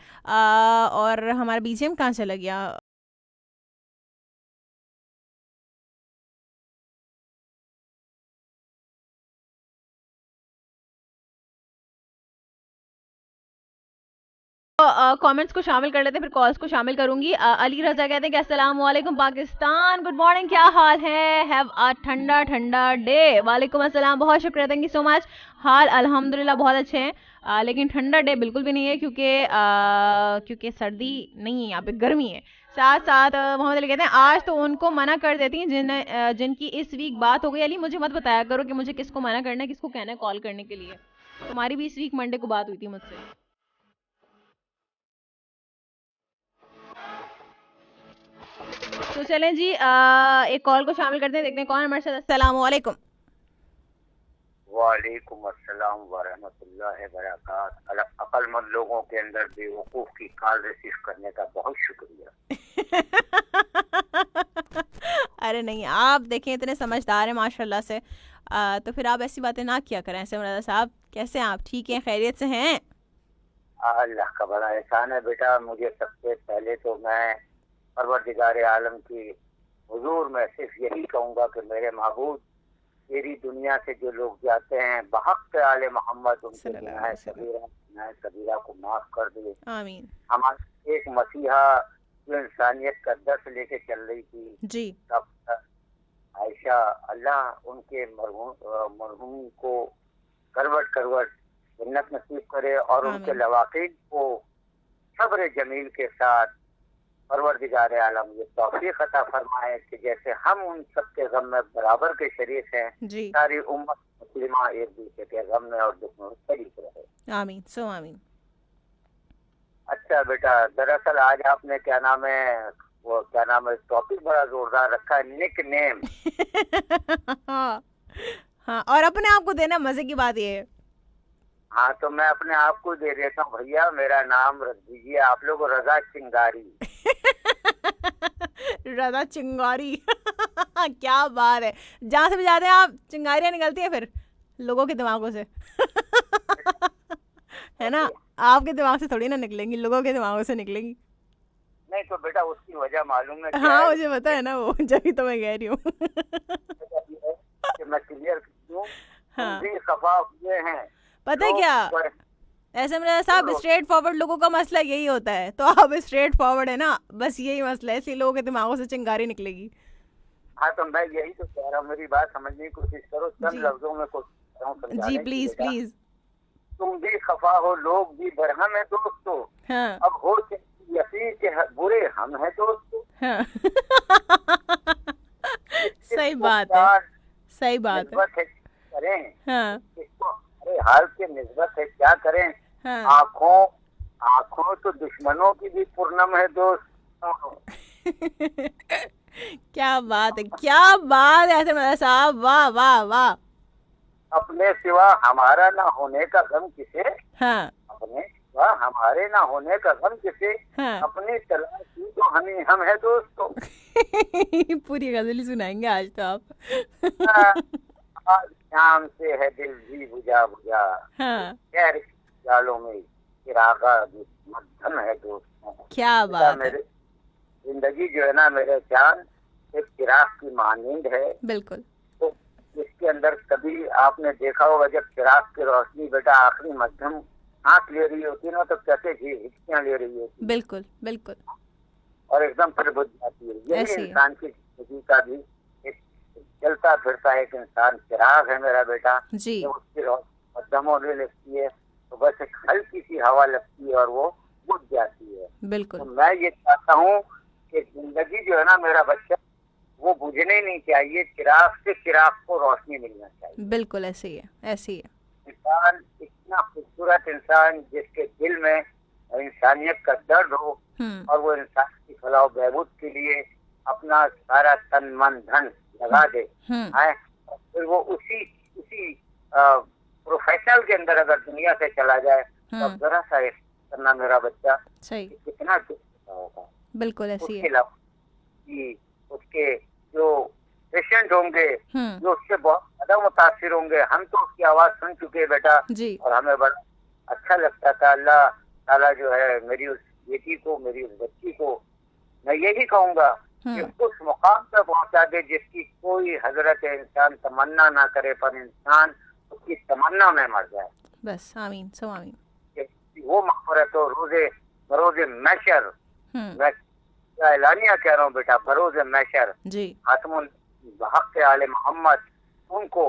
और हमारा बीजीएम कहाँ चला गया? कमेंट्स को शामिल कर लेते हैं, फिर कॉल्स को शामिल करूंगी। अली रजा कहते हैं कि अस्सलाम वालेकुम पाकिस्तान, गुड मॉर्निंग, क्या हाल है? हैव अ ठंडा ठंडा डे। वालेकुम अस्सलाम, बहुत शुक्रिया, थैंक यू सो मच। हाल अल्हम्दुलिल्लाह बहुत अच्छे हैं, लेकिन ठंडा डे बिल्कुल भी नहीं है, क्योंकि सर्दी नहीं है, यहाँ पे गर्मी है। साथ साथ मोहम्मद अली कहते हैं आज तो उनको मना कर देती हैं जिनकी इस वीक बात हो गई। अली मुझे मत बताया करो कि मुझे किसको मना करना है, किसको कहना है कॉल करने के लिए। तुम्हारी भी इस वीक मंडे को बात हुई थी मुझसे। तो चलें जी, एक कॉल को शामिल करते हैं, देखते हैं कौन हमारे साथ। अस्सलाम वालेकुम। वालेकुम अस्सलाम वरहमतुल्लाहि वबरकातुहू। अक्लमंद लोगों के अंदर बेवकूफ की कॉल रिसीव करने का बहुत शुक्रिया। अरे नहीं, आप देखें इतने समझदार हैं माशाल्लाह से, तो फिर आप ऐसी बातें ना किया करें। ऐसे मुरादा साहब, कैसे हैं आप? ठीक हैं, खैरियत से हैं? अल्लाह का बड़ा एहसान है बेटा। मुझे सबसे पहले तो मैं परवरदिगार आलम की हुजूर में सिर्फ यही कहूँगा कि मेरे महबूब तेरी दुनिया से जो लोग जाते हैं बहक आले मोहम्मद उनके गुनाह कबीरा को माफ कर दे। आमीन। हमारे एक मसीहा जो इंसानियत का दर्स लेके चल रही थी जी, तब आयशा, अल्लाह उनके मरहूम को करवट जन्नत नसीब करे और उनके लवाकिन को सब्र जमील के साथ परवरदिगार आलम ये तौफीक अता फरमाए कि जैसे हम उन सबके गम में बराबर के शरीक हैं, सारी उम्मत मुस्लिमा एक दूसरे के गम में और दुख में शरीक रहे। आमीन, सो आमीन। अच्छा बेटा, दरअसल आज आपने क्या नाम है टॉपिक बड़ा जोरदार रखा है, निक नेम। हाँ, और अपने आप को देना मजे की बात ये है। हाँ, तो मैं अपने आप को दे देता हूँ भैया, मेरा नाम रख दीजिए आप लोग रजा चिंगारी। रजा चिंगारी। क्या बात है, जहाँ से भी जाते हैं आप चिंगारियाँ निकलती है फिर लोगों के दिमागों से। है ना, आपके दिमाग से थोड़ी ना निकलेंगी, लोगों के दिमागों से निकलेंगी। नहीं तो बेटा उसकी वजह मालूम है। हाँ, मुझे पता है ना, वो जब तो मैं कह रही हूँ। मैं क्लियर क्यों? हाँ, खफा हुए हैं। पता है क्या, ऐसे मेरा साहब स्ट्रेट फॉरवर्ड लोगों का मसला यही होता है, तो आप स्ट्रेट फॉरवर्ड है ना, बस यही मसला है, इसलिए लोगों के दिमागों से चिंगारी निकलेगी। हाँ, तो मैं यही तो कह रहा हूँ, मेरी बात समझने की कोशिश करो, चंद लफ्जों में कोशिश करो। जी प्लीज प्लीज। तुम भी खफा हो, लोग भी बरहम है दोस्तों। हाँ। अब हो यकीन के बुरे हम है दोस्तों। हाँ। सही बात है, सही बात है। करें हाँ। हाल के निस्बत है, क्या करें। हाँ। आँखों तो दुश्मनों की भी पूर्णम है दोस्तों। क्या बात है, क्या बात है ऐसे साहब, वाह वाह वाह। अपने सिवा हमारा ना होने का गम किसे। हाँ। अपने सिवा हमारे ना होने का गम किसे। हाँ। अपनी तलाश की तो हम है दोस्तों। पूरी गजल ही सुनाएंगे आज तो आप। शाम से है दिल भी बुझा। हाँ। खैर जालों में चिरागा मध्यम है दोस्तों। क्या बात है। जिंदगी जो है ना मेरे जान, एक चिराग की मानींद है। बिल्कुल। तो इसके अंदर कभी आपने देखा होगा जब चिराग की रोशनी बेटा आखिरी मध्यम आँख ले रही होती है ना, तो कैसे हिचकियाँ ले रही होती। बिल्कुल बिल्कुल। और एकदम फिर बुझ जाती है। यही इंसान की जिंदगी का भी चलता फिरता एक इंसान चिराग है मेरा बेटा जी। जब उसकी मध्यम होने लगती है तो बस एक हल्की सी हवा लगती है और वो बुझ जाती है। बिल्कुल। तो मैं ये चाहता हूँ कि जिंदगी जो है ना मेरा बच्चा, वो बुझने नहीं चाहिए, चिराग से चिराग को रोशनी मिलना चाहिए। बिल्कुल ऐसे ही है, ऐसे ही है। इंसान इतना खूबसूरत इंसान जिसके दिल में इंसानियत का दर्द हो और वो इंसान की फलाह बहबूद के लिए अपना सारा तन मन धन लगा दे है, फिर वो उसी प्रोफेशनल के अंदर अगर दुनिया से चला जाए तो जरा सा करना मेरा बच्चा सही कितना होगा। बिल्कुल ऐसी है। उसके जो पेशेंट होंगे जो उससे बहुत ज्यादा मुतासिर होंगे, हम तो उसकी आवाज सुन चुके बेटा जी। और हमें बड़ा अच्छा लगता था। अल्लाह ताला जो है मेरी उस बेटी को, मेरी उस बच्ची को मैं यही कहूँगा कि उस मुकाम पर पहुंचा दे जिसकी कोई हजरत इंसान तमन्ना ना करे, पर इंसान उसकी तमन्ना में मर जाए। बस आमीन, सो आमीन। वो मग़फ़िरत हो बरोज़े महशर। मैं एलानिया कह रहा हूँ बेटा, बरोज़े महशर जी खातमुल हक़ आले मोहम्मद उनको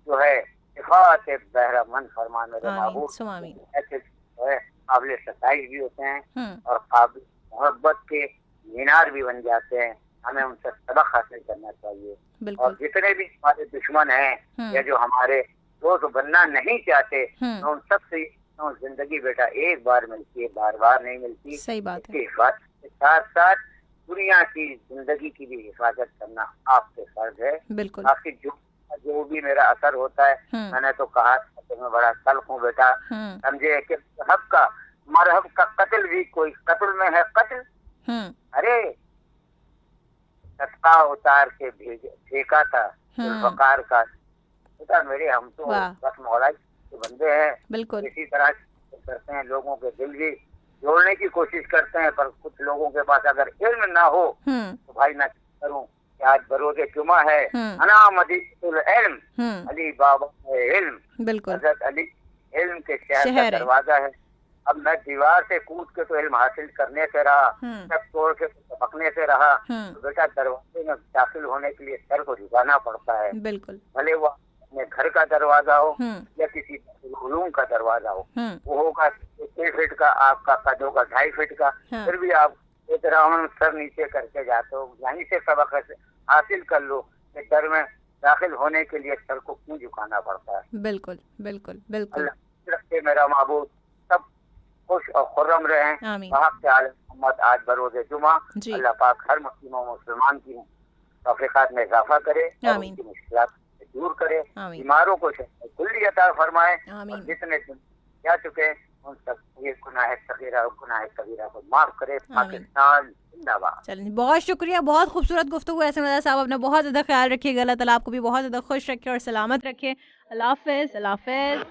जो है इफ़ात बहरामंद फरमा मेरे महबूब। ऐसे जो है काबिल सताइश भी होते हैं और काबिल मोहब्बत के मीनार भी बन जाते हैं। हमें उनसे सबक हासिल करना चाहिए। और जितने भी हमारे दुश्मन हैं या जो हमारे दोस्त बनना नहीं चाहते, तो उन सबसे जिंदगी बेटा एक बार मिलती है, बार बार नहीं मिलती। सही बात है। हिफाजत के साथ साथ दुनिया की जिंदगी की भी हिफाजत करना आपके फर्ज है। बिल्कुल। आपकी जो भी मेरा असर होता है, मैंने तो कहा कि मैं बड़ा तल्ख हूँ बेटा, समझे कि हक का मरहब का कत्ल भी कोई कत्ल में है कत्ल। अरे सत्ता उतार के फेंका था वकार का बेटा मेरे, हम तो बस मौला के बंदे हैं। बिल्कुल। इसी तरह करते हैं, लोगों के दिल भी जोड़ने की कोशिश करते हैं, पर कुछ लोगों के पास अगर इल्म ना हो तो भाई मैं करूँ कि आज बरोज़े जुमा है। अना मदीनतुल इल्म, अली बाबा इल्म, बिल्कुल हजरत अली इल्म के शहर का दरवाजा है। अब मैं दीवार से कूद के तो इल्म हासिल करने से रहा, सब तोड़ के पकने से रहा, तो बेटा दरवाजे में दाखिल होने के लिए सर को झुकाना पड़ता है। बिल्कुल, भले वो अपने घर का दरवाजा हो या किसी उलूम का दरवाजा हो, वो होगा 6 फीट का, आपका कद होगा 2.5 फीट का, फिर भी आप एक राउंड सर नीचे करके जाते हो। यहीं से सबक हासिल कर लो कि दर में दाखिल होने के लिए सर को क्यों झुकाना पड़ता है। बिल्कुल बिल्कुल बिल्कुल। अल्लाह रखे मेरा महबूब सब खुश और खुर्रम रहे। मोहम्मद आज बरोज़े जुमा, अल्लाह पाक हर मुस्लिम और मुसलमान की तौफीकात में इजाफा करे और उनकी मुश्किलात दूर करे, बीमारों को कुल्ली अता फरमाए, और जितने जा चुके उन सब ये गुनाह सगीरा और गुनाह कबीरा को माफ करे। पाकिस्तान जिंदाबाद। चलिए, बहुत शुक्रिया, बहुत खूबसूरत गुफ्तगू। ऐसे मजा साहब, अपना बहुत ज़्यादा ख्याल रखिए, अल्लाह ताला आपको भी बहुत ज़्यादा खुश रखे और सलामत रखे। अल्लाह हाफ़िज़, अल्लाह हाफ़िज़।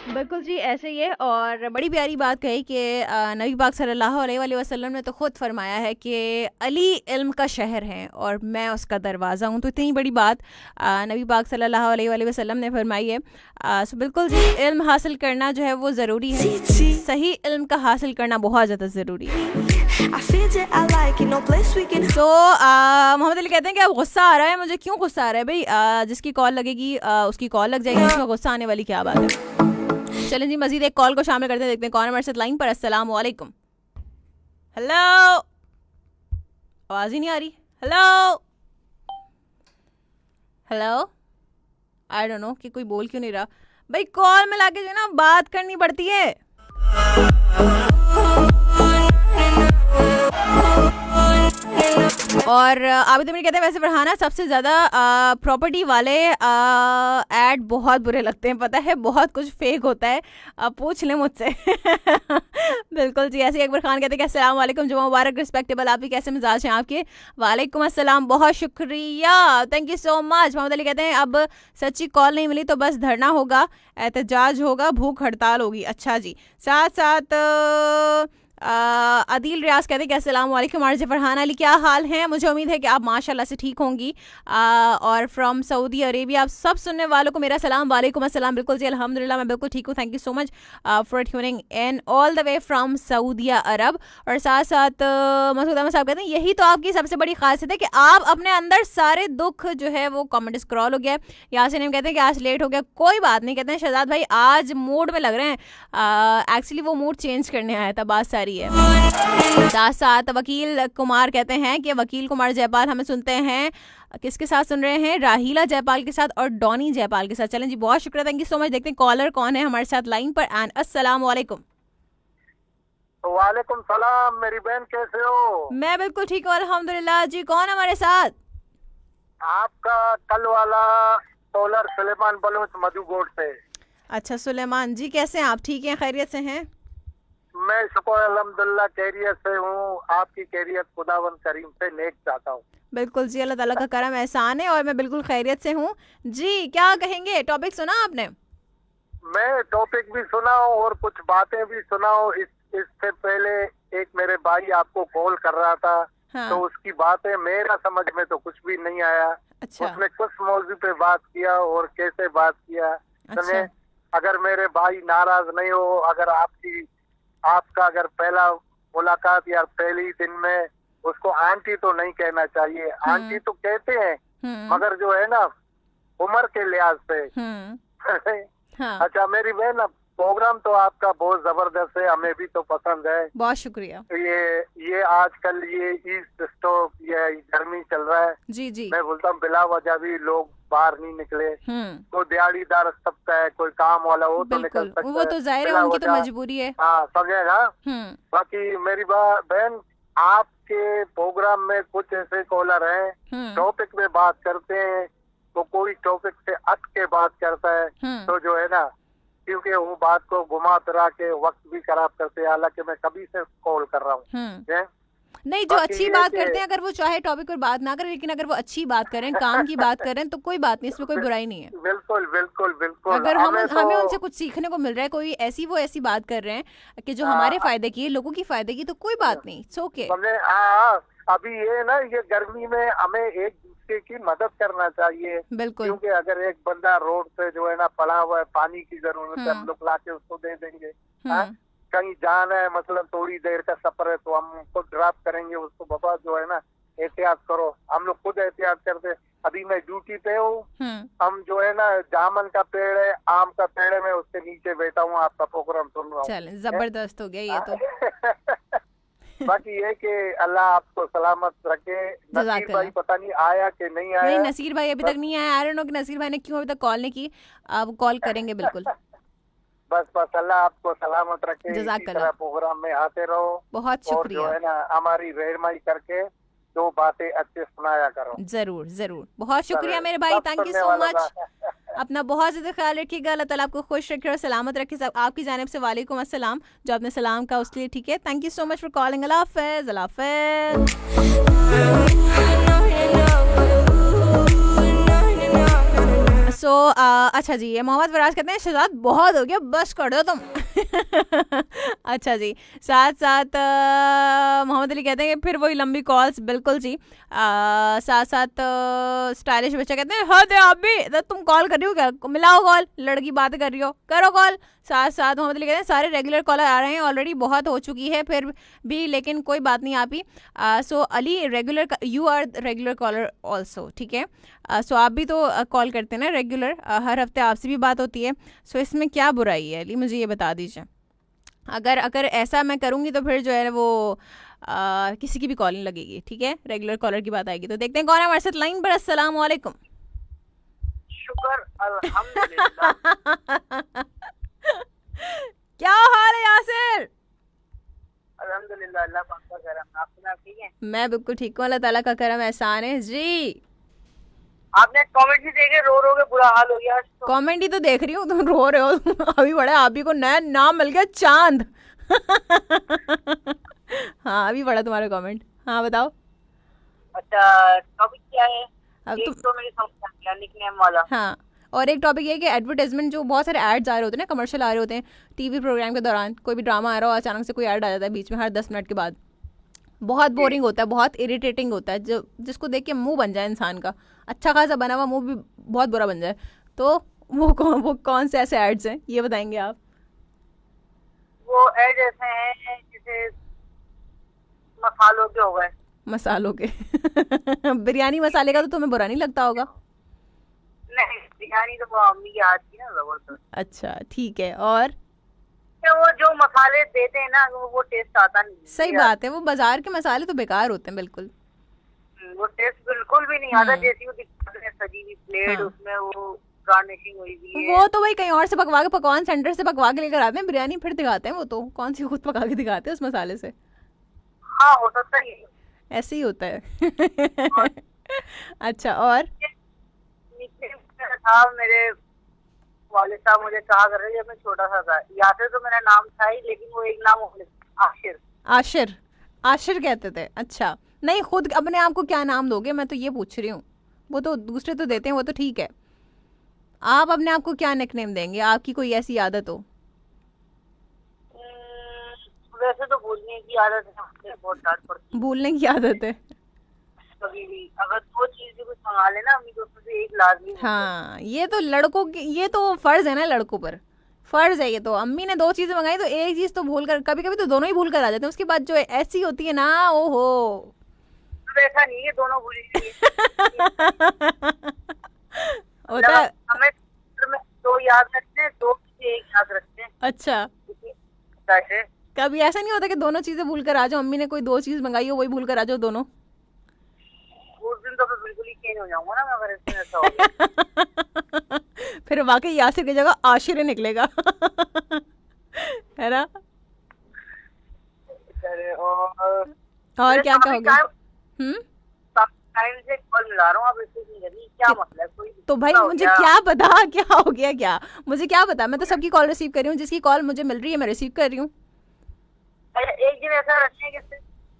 बिल्कुल जी, ऐसे ही है। और बड़ी प्यारी बात कही कि नबी पाक सल्लल्लाहु अलैहि वसल्लम ने तो ख़ुद फरमाया है कि अली इल्म का शहर है और मैं उसका दरवाज़ा हूँ। तो इतनी बड़ी बात नबी पाक सल्लल्लाहु अलैहि वसल्लम ने फरमाई है। सो बिल्कुल जी, इल्म हासिल करना जो है वो ज़रूरी है। सही इल्म का हासिल करना बहुत ज़्यादा ज़रूरी है। तो मोहम्मद अली कहते हैं कि अब गुस्सा आ रहा है मुझे। क्यों गुस्सा आ रहा है भाई? जिसकी कॉल लगेगी उसकी कॉल लग जाएगी, उसमें गुस्सा आने वाली क्या बात है। चलें जी, मजीद एक कॉल को शामिल करते हैं, देखते हैं कौन हमारे साथ लाइन पर। अस्सलाम वालेकुम। हेलो, आवाज़ ही नहीं आ रही। Hello hello, I don't know कि कोई बोल क्यों नहीं रहा भाई। कॉल में लाके जो है ना बात करनी पड़ती है। और आबिद अमीर कहते हैं वैसे फरहाना सबसे ज़्यादा प्रॉपर्टी वाले ऐड बहुत बुरे लगते हैं, पता है बहुत कुछ फेक होता है, आप पूछ लें मुझसे। बिल्कुल जी। ऐसे अकबर खान कहते हैं कि अस्सलाम वालेकुम, जुमा मुबारक, रिस्पेक्टेबल। आप भी कैसे मिजाज हैं आपके? वालेकुम अस्सलाम, बहुत शुक्रिया, thank you so much. Mohammad Ali कहते हैं अब सच्ची कॉल नहीं मिली तो बस धरना होगा, एहतजाज होगा, भूख हड़ताल होगी। अच्छा जी। साथ साथ आदिल रियाज कहते हैं कि अस्सलाम वालेकुम आरजे फरहाना अली, क्या हाल है? मुझे उम्मीद है कि आप माशाल्लाह से ठीक होंगी। और फ्रॉम सऊदी अरेबिया आप सब सुनने वालों को मेरा सलाम, वालेकुम अस्सलाम। बिल्कुल जी, अल्हम्दुलिल्लाह मैं बिल्कुल ठीक हूँ, thank you so much for tuning in all the way from Saudi Arab. और साथ साथ मसूद अहमद साहब कहते हैं यही तो आपकी सबसे बड़ी खासियत है कि आप अपने अंदर सारे दुख जो है वो कमेंट स्क्रॉल हो गया। यासिन हम कहते हैं कि आज लेट हो गया, कोई बात नहीं। कहते हैं शहजाद भाई आज मूड में लग रहे हैं, एक्चुअली वो मूड चेंज करने आया था, बात सारी है। साथ साथ वकील कुमार कहते हैं कि वकील कुमार जयपाल हमें सुनते हैं, किसके साथ सुन रहे हैं? राहीला जयपाल के साथ और डॉनी जयपाल के साथ। चलें जी, बहुत शुक्रिया, थैंक यू सो मच। देखते हैं कॉलर कौन है हमारे साथ लाइन पर। एंड अस्सलाम वालेकुम। वालेकुम सलाम, मेरी बहन कैसे हो? मैं बिल्कुल ठीक हूँ अल्हम्दुलिल्लाह जी। कौन हमारे साथ? आपका कल वाला कॉलर सुलेमान बलोच मधुगोड़ से। अच्छा सुलेमान जी, कैसे हैं आप? ठीक हैं, खैरियत से हैं? मैं शुक्र अल्हम्दुलिल्लाह खैरियत से हूँ। आपकी खैरियत खुदावन करीम से नेक चाहता हूँ। बिल्कुल जी, अल्लाह ताला का करम एहसान है और मैं बिल्कुल खैरियत से हूँ जी। क्या कहेंगे? टॉपिक सुना आपने? मैं टॉपिक भी सुना हूँ और कुछ बातें भी सुना हूँ। इससे पहले एक मेरे भाई आपको कॉल कर रहा था। हाँ। तो उसकी बातें मेरा समझ में तो कुछ भी नहीं आया। अच्छा। उसने कुछ मौजू पे बात किया और कैसे बात किया। अच्छा। अगर मेरे भाई नाराज नहीं हो, अगर आपका अगर पहला मुलाकात या पहली दिन में उसको आंटी तो नहीं कहना चाहिए। आंटी तो कहते हैं मगर जो है ना उम्र के लिहाज से। हाँ। अच्छा मेरी बहन, प्रोग्राम तो आपका बहुत जबरदस्त है, हमें भी तो पसंद है। बहुत शुक्रिया। ये आजकल ये ईस्ट स्टोव ये गर्मी चल रहा है। जी जी। मैं बोलता हूँ बिला वजह भी लोग बाहर नहीं निकले। कोई दिहाड़ीदार सकता है, कोई काम वाला वो तो निकल सकता है, वो तो जाहिर है उनकी तो मजबूरी है। हाँ समझेगा। बाकी मेरी बहन, आपके प्रोग्राम में कुछ ऐसे कॉलर हैं टॉपिक में बात करते हैं तो कोई टॉपिक से हट के बात करता है, तो जो है ना क्योंकि वो बात को घुमा फिरा के वक्त भी खराब करते हैं। हालांकि मैं कभी से कॉल कर रहा हूँ, नहीं, जो अच्छी बात करते हैं, अगर वो चाहे टॉपिक पर बात ना करें, लेकिन अगर वो अच्छी बात करें, काम की बात करें, तो कोई बात नहीं, इसमें कोई बुराई नहीं है। बिल्कुल बिल्कुल बिल्कुल। अगर हमें उनसे कुछ सीखने को मिल रहा है, कोई ऐसी बात कर रहे हैं कि जो हमारे फायदे की है, लोगों की फायदे की, तो कोई बात नहीं, इट्स ओके। अभी ये ना, ये गर्मी में हमें एक दूसरे की मदद करना चाहिए। बिल्कुल, क्योंकि अगर एक बंदा रोड पे जो है ना पड़ा हुआ है, पानी की जरूरत है, हम लोग लाके उसको दे देंगे। कहीं जाना है, मतलब थोड़ी देर का सफर है, तो हम उसको ड्रॉप करेंगे, उसको बाबा जो है ना एहतियात करो। हम लोग खुद एहतियात करते। अभी मैं ड्यूटी पे हूँ, हम जो है ना जामन का पेड़ है, आम का पेड़ है, मैं उसके नीचे बैठा हूँ, आपका प्रोग्राम सुन रहा हूँ। जबरदस्त हो गया ये तो। बाकी ये कि अल्लाह आपको सलामत रखे। नसीर भाई पता नहीं आया कि नहीं आया। नहीं, नसीर भाई अभी तक नहीं आया। आई डोंट नो कि नसीर भाई ने क्यों अभी तक कॉल नहीं की। अब कॉल करेंगे बिल्कुल। बस अल्लाह आपको सलामत रखे। इसी तरह प्रोग्राम में आते रहो। बहुत शुक्रिया। और जो है ना हमारी रहनुमाई करके दो बातें अच्छे सुनाया करो। जरूर। बहुत शुक्रिया मेरे भाई, थैंक यू सो मच। अपना बहुत ज्यादा ख्याल रखिएगा। अल्लाह ताला आपको खुश रखे और सलामत रखे। सब आपकी जानिब से वालेकुम अस्सलाम, जो आपने सलाम का उसके लिए ठीक है। Thank you so much for calling. अल्लाह हाफिज़। अल्लाह हाफिज़। सो अच्छा जी, ये मोहम्मद फराज कहते हैं शहजाद बहुत हो गया, बस कर दो तुम। अच्छा जी, साथ मोहम्मद अली कहते हैं कि फिर वही लंबी कॉल्स। बिल्कुल जी। साथ स्टाइलिश बच्चा कहते हैं हद है आप भी, तो तुम कॉल कर रही हो क्या, मिलाओ कॉल, लड़की बात कर रही हो, करो कॉल। साथ मोहम्मद अली कहते हैं सारे रेगुलर कॉलर आ रहे हैं, ऑलरेडी बहुत हो चुकी है फिर भी, लेकिन कोई बात नहीं आप ही। So Ali regular, you are regular caller also, ठीक है। सो आप भी तो कॉल करते हैं ना रेगुलर, हर हफ्ते आपसे भी बात होती है। सो इसमें क्या बुराई है अली, मुझे ये बता दीजिए। अगर ऐसा मैं करूँगी तो फिर जो है वो किसी की भी कॉल नहीं लगेगी, ठीक है। रेगुलर कॉलर की बात आएगी। तो देखते हैं कौन है हमारे साथ लाइन पर। अस्सलाम वालेकुम। शुक्र अल्हम्दुलिल्लाह। क्या हाल है यासिर? अल्हम्दुलिल्लाह, अल्लाह पाक का करम। आप सुना ठीक है? मैं बिल्कुल ठीक हूँ, अल्लाह ताला का करम एहसान है जी। आपने कमेंट भी देखे, रो के बुरा हाल हो गया। तो कमेंट ही तो देख रही हूँ, तुम रो रहे हो। अभी बड़ा आप ही को नया नाम मिल गया, चांद। हाँ अभी पढ़ा तुम्हारा कमेंट। हाँ बताओ। अच्छा टॉपिक क्या है? एक तो मेरी समझ आ गया, निकनेम वाला। हाँ, और एक टॉपिक ये है कि एडवर्टाइजमेंट, जो बहुत सारे एड्स आ रहे होते हैं ना, कमर्शियल आ रहे होते हैं टीवी प्रोग्राम के दौरान, कोई भी ड्रामा आ रहा हो, अचानक से कोई ऐड आ जाता है बीच में हर 10 मिनट के बाद। बहुत बोरिंग होता है, बहुत इरिटेटिंग होता है, जो जिसको देख के मुंह बन जाए इंसान का, अच्छा खासा बना हुआ मुंह भी बहुत बुरा बन जाए। तो वो कौन से ऐसे एड्स हैं, ये बताएंगे आप? वो एड ऐसे हैं जैसे मसालों के हो गए। मसालों के? बिरयानी मसाले का तो तुम्हें बुरा नहीं लगता होगा? नहीं, बिरयानी तो वो अम्मी की हाथ की ना जबरदस्त। अच्छा ठीक है। और वो जो मसाले देते हैं ना, वो टेस्ट आता नहीं। सही बात है, वो बाजार के मसाले तो बेकार होते हैं बिल्कुल। वो टेस्ट बिल्कुल भी नहीं आता, जैसी वो दिखाते हैं सजी हुई प्लेट, उसमें वो गार्निशिंग हुई हुई है। वो तो भाई कहीं और से पकवा के, पकवान सेंटर से पकवा के लेकर आते हैं बिरयानी, फिर दिखाते हैं। वो तो कौन सी खुद पका के दिखाते हैं उस मसाले से। हाँ हो सकता है, ऐसे ही होता है। अच्छा, और था मेरे वालिद साहब मुझे कहा कर रहे, जब मैं छोटा सा था, यासिर तो मेरा नाम था ही, लेकिन वो एक नाम आशिर। आशिर कहते थे। अच्छा, नहीं खुद अपने आप को क्या नाम दोगे, मैं तो ये पूछ रही हूँ। वो तो दूसरे तो देते हैं, वो तो ठीक है। आप अपने आप को क्या निकनेम देंगे? आपकी कोई ऐसी आदत हो? वैसे तो भूलने की आदत है, बहुत डांट पड़ती है। भूलने की आदत है? कभी भी अगर दो चीज भी कुछ मंगा लेना अम्मी, तो उसमें से एक लाजमी। हाँ, ये तो लड़कों की, ये तो फर्ज है ना, लड़कों पर फर्ज है ये तो। अम्मी ने 2 चीजें मंगाई तो एक चीज तो भूल कर, कभी कभी तो दोनों ही भूल कर आ जाते हैं। उसके बाद जो ऐसी होती है ना, ओहो, तो ऐसा नहीं है दोनों भूल होता है। हमें 2 याद रखते हैं, 2 चीजें एक याद रखते हैं। अच्छा, कभी ऐसा नहीं होता कि दोनों चीजें भूल कर आ जाओ? अम्मी ने कोई 2 चीज मंगाई हो, वही भूल कर आ जाओ दोनों? उस दिन तो बिल्कुल ही चेंज हो जाऊंगा ना, अगर इसमें ऐसा हो गया। फिर वाकई यासिर की जगह आशिर निकलेगा। है ना? और क्या कहोगे? टाइम से कॉल मिला रहा हूँ, आप रिसीव नहीं कर रही, क्या मतलब है? कोई तो भाई मुझे क्या पता क्या हो गया, क्या मुझे क्या पता? मैं तो सबकी कॉल रिसीव कर रही हूँ, जिसकी कॉल मुझे मिल रही है मैं रिसीव कर रही हूँ। एक दिन ऐसा रखें कि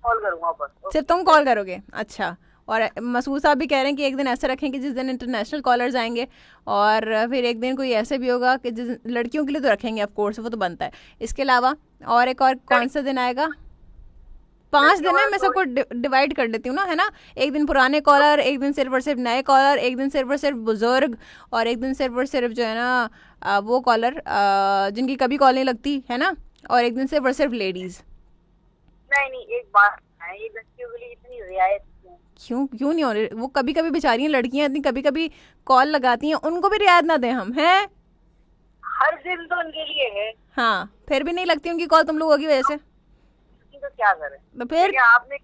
कॉल करूंगा बस। सिर्फ तुम कॉल करोगे? अच्छा। और मसूद साहब भी कह रहे हैं कि एक दिन ऐसा रखें कि जिस दिन इंटरनेशनल कॉलर्स आएंगे, और फिर एक दिन कोई ऐसे भी होगा कि जिस लड़कियों के लिए तो रखेंगे ऑफ कोर्स, वो तो बनता है। इसके अलावा और एक और कौन सा दिन आएगा? 5 दिन है, मैं सबको डिवाइड कर देती हूँ ना, है ना। एक दिन पुराने कॉलर, एक दिन सिर्फ और सिर्फ नए कॉलर, एक दिन सिर्फ और सिर्फ बुजुर्ग, और एक दिन सिर्फ और सिर्फ जो है ना वो कॉलर जिनकी कभी कॉल नहीं लगती, है ना, और एक दिन सिर्फ और सिर्फ लेडीज। नहीं, एक बात है, ये लड़कियों के लिए इतनी रियायत क्यों नहीं हो रही? वो कभी कभी बेचारी लड़कियां इतनी कभी कभी कॉल लगाती हैं, उनको भी रियायत ना दें हम, हैं? हर दिन तो उनके लिए है। हाँ, फिर भी नहीं लगती उनकी कॉल तुम लोगों की वजह से, तो क्या करें? तो फिर आपने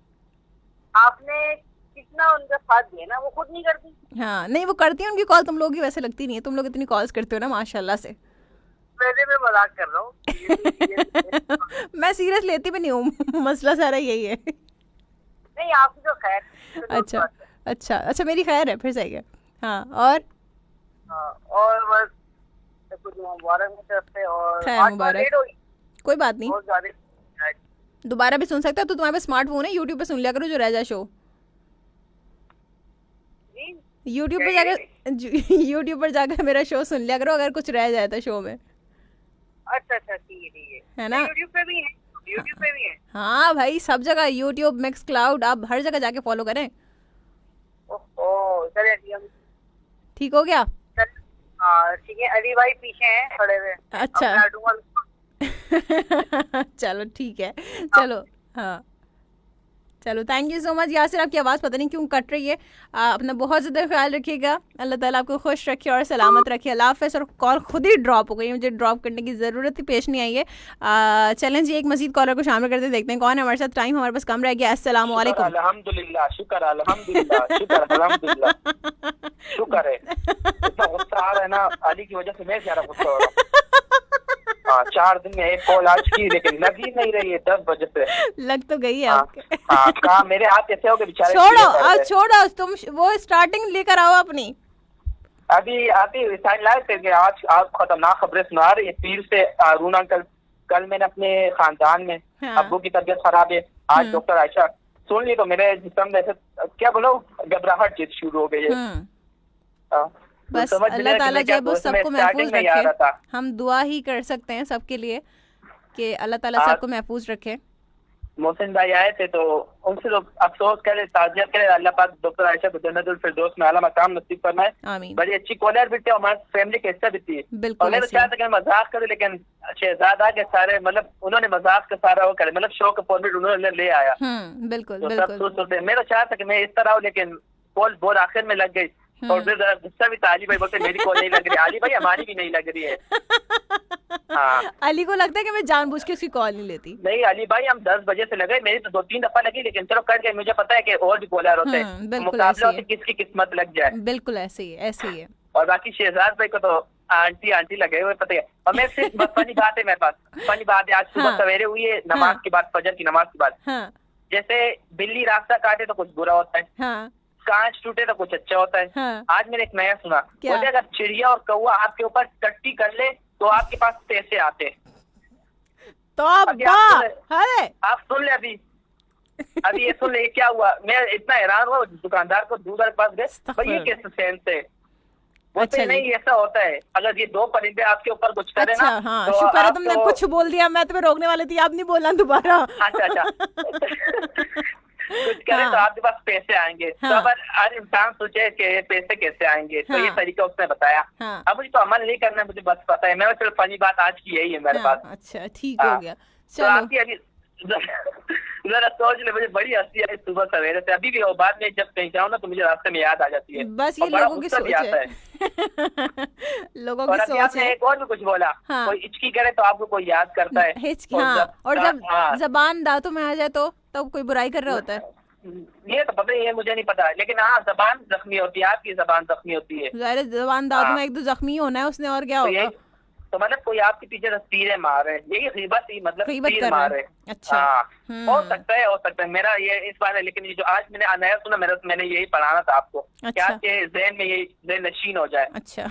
कितना उनका साथ दिया ना, वो खुद नहीं करती। हाँ, नहीं वो करती है, उनकी कॉल तुम लोगों की वैसे लगती नहीं है। तुम लोग इतनी कॉल्स करते हो ना माशाल्लाह से। वैसे मैं मजाक कर रहा हूँ। मैं सीरियस लेती भी नहीं हूँ, मसला सारा यही है। नहीं, आपकी तो खैर। अच्छा, मेरी खैर है, फिर सही है। हाँ, और बस कुछ मुबारक मेरी तरफ से, और खैर मुबारक, कोई बात नहीं, दोबारा भी सुन सकते हो। तो तुम्हारे पास स्मार्टफोन है, यूट्यूब पे सुन लिया करो जो रह जाए शो। यूट्यूब पर जाकर मेरा शो सुन लिया करो अगर कुछ रह जाए तो शो में। अच्छा, ठीक है ना। यूट्यूब पे भी है। हाँ भाई, सब जगह यूट्यूब, मिक्स क्लाउड, आप हर जगह जाके फॉलो करें। ठीक हो गया? ठीक है, अली भाई पीछे हैं खड़े हुए। अच्छा। चलो ठीक है, चलो। हाँ चलो, thank you so much Yasir. आपकी आवाज़ पता नहीं क्यों कट रही है। अपना बहुत ज़्यादा ख्याल रखिएगा, अल्लाह ताला आपको खुश रखे और सलामत रखे। अल्लाह हाफ़िज़। और कॉल खुद ही ड्रॉप हो गई, मुझे ड्रॉप करने की ज़रूरत ही पेश नहीं आई है। चलें जी, एक मज़ीद कॉलर को शामिल करते देखते हैं कौन है हमारे साथ। टाइम हमारे पास कम रह गया। अस्सलाम वालेकुम। अल्हम्दुलिल्लाह, शुक्र अल्हम्दुलिल्लाह शुक्र है। इतना गुस्सा आ रहा है ना, अली की वजह से मैं ज़्यादा गुस्सा हो रहा हूँ। 4 दिन में एक कॉल आज की, लेकिन लग ही नहीं रही है। 10 बजे से लग तो गई है आपके। कहा मेरे हाथ ऐसे हो गए बेचारे। छोड़ो तुम, वो स्टार्टिंग लेकर आओ अपनी। अभी आती साइन लाए थे कि आज खतरनाक खबरें सुना रही है पीर से। अरुण अंकल, कल मैंने अपने खानदान में अब्बू की तबीयत खराब है, आज डॉक्टर आयशा सुन ली तो मेरे जिस्म में ऐसे क्या बोलो घबराहट जित शुरू हो गई है। बस अल्लाह ताला जब सबको महफूज रखे, हम दुआ ही कर सकते हैं सबके लिए कि अल्लाह ताला सबको महफूज रखे। मोहसिन भाई आए थे तो उनसे तो अफसोस करे, ताज़ियत करे। अल्लाह पाक डॉक्टर आयशा को जन्नतुल फिरदौस में आला मकाम नसीब फरमाए। आमीन। बड़ी अच्छी कॉलर भी थी, हमारी फैमिली का हिस्सा भी थी। बिल्कुल। मैं तो चाहता कि मजाक करे, लेकिन शहजादा के सारे मतलब उन्होंने मजाक का सारा वो करे, मतलब शो का फॉर्मेट उन्होंने ले आया। बिल्कुल बिल्कुल। मैं तो चाहता कि मैं इस तरह हूँ, लेकिन कॉल बहुत आखिर में लग गई। और फिर गुस्सा भी था, अली भाई बोलते मेरी कॉल नहीं लग रही, अली भाई हमारी भी नहीं लग रही है। हाँ, अली को लगता है कि मैं जानबूझ के उसकी कॉल नहीं लेती। नहीं अली भाई, हम 10 बजे से लगे, मेरी तो 2-3 दफा लगी, लेकिन चलो कट गए। मुझे पता है कि और भी कॉलर होते हैं, मुकाबला होता है किसकी किस्मत लग जाए। बिल्कुल ऐसे ही है। और बाकी शहजाद भाई को तो आंटी लगे हुए पता है। और मैं सिर्फ बस फनी बात है मेरे पास, फनी बात है। आज सुबह सवेरे हुई है, नमाज के बाद, फजर की नमाज के बाद। जैसे बिल्ली रास्ता काटे तो कुछ बुरा होता है, कांच टूटे तो कुछ अच्छा होता है। आज मैंने एक नया सुना, बोले अगर चिड़िया और कौवा आपके ऊपर टट्टी कर ले तो आपके पास पैसे आते। तो आप सुन ले, अभी ये सुन ले क्या हुआ। मैं इतना हैरान हुआ, दुकानदार को दूध के पास गए, भाई ये कैसे सेंस है? बोलते नहीं ऐसा होता है, अगर ये 2 परिंदे आपके ऊपर कुछ करे ना। हाँ, तो शुक्र है तुमने कुछ बोल दिया, मैं तुम्हें रोकने वाली थी, आप नहीं बोलना दोबारा। अच्छा कुछ करे तो आपके पास पैसे आएंगे। तो अगर हर इंसान सोचे कि पैसे कैसे आएंगे, तो ये तरीका उसने बताया। अब मुझे तो अमल नहीं करना, मुझे बस पता है। मैं चलो फनी बात आज की यही है मेरे पास। अच्छा ठीक हो गया। चलो आपकी अभी जरा सोच ले, मुझे बड़ी हंसी आई सुबह सवेरे से। अभी भी वो बाद में जब कहीं जाऊँ ना तो मुझे रास्ते में याद आ जाती है। बस ये लोगों की सोच है। लोगों की सोच है। एक और भी कुछ बोला, कोई हिचकी करे तो आपको कोई याद करता है। हिचकी, और जब जबान दांतों में आ जाए तो तब कोई बुराई कर रहा होता है। ये तो पता ही है, मुझे नहीं पता, लेकिन हाँ जबान जख्मी होती है, आपकी जबान जख्मी होती है। जबान दांतों में एक दो जख्मी होना है उसने, और क्या होगा। तो मतलब कोई आपके पीछे से तीरें मार रहे हैं, यही गीबत ही मतलब तीर मार रहे हैं। अच्छा। हाँ, हो सकता है मेरा ये इस बार है, लेकिन ये जो आज मैंने नया सुना मैंने यही पढ़ाना था आपको। अच्छा। क्या के ज़हन में यही ज़हन नशीन हो जाए। अच्छा।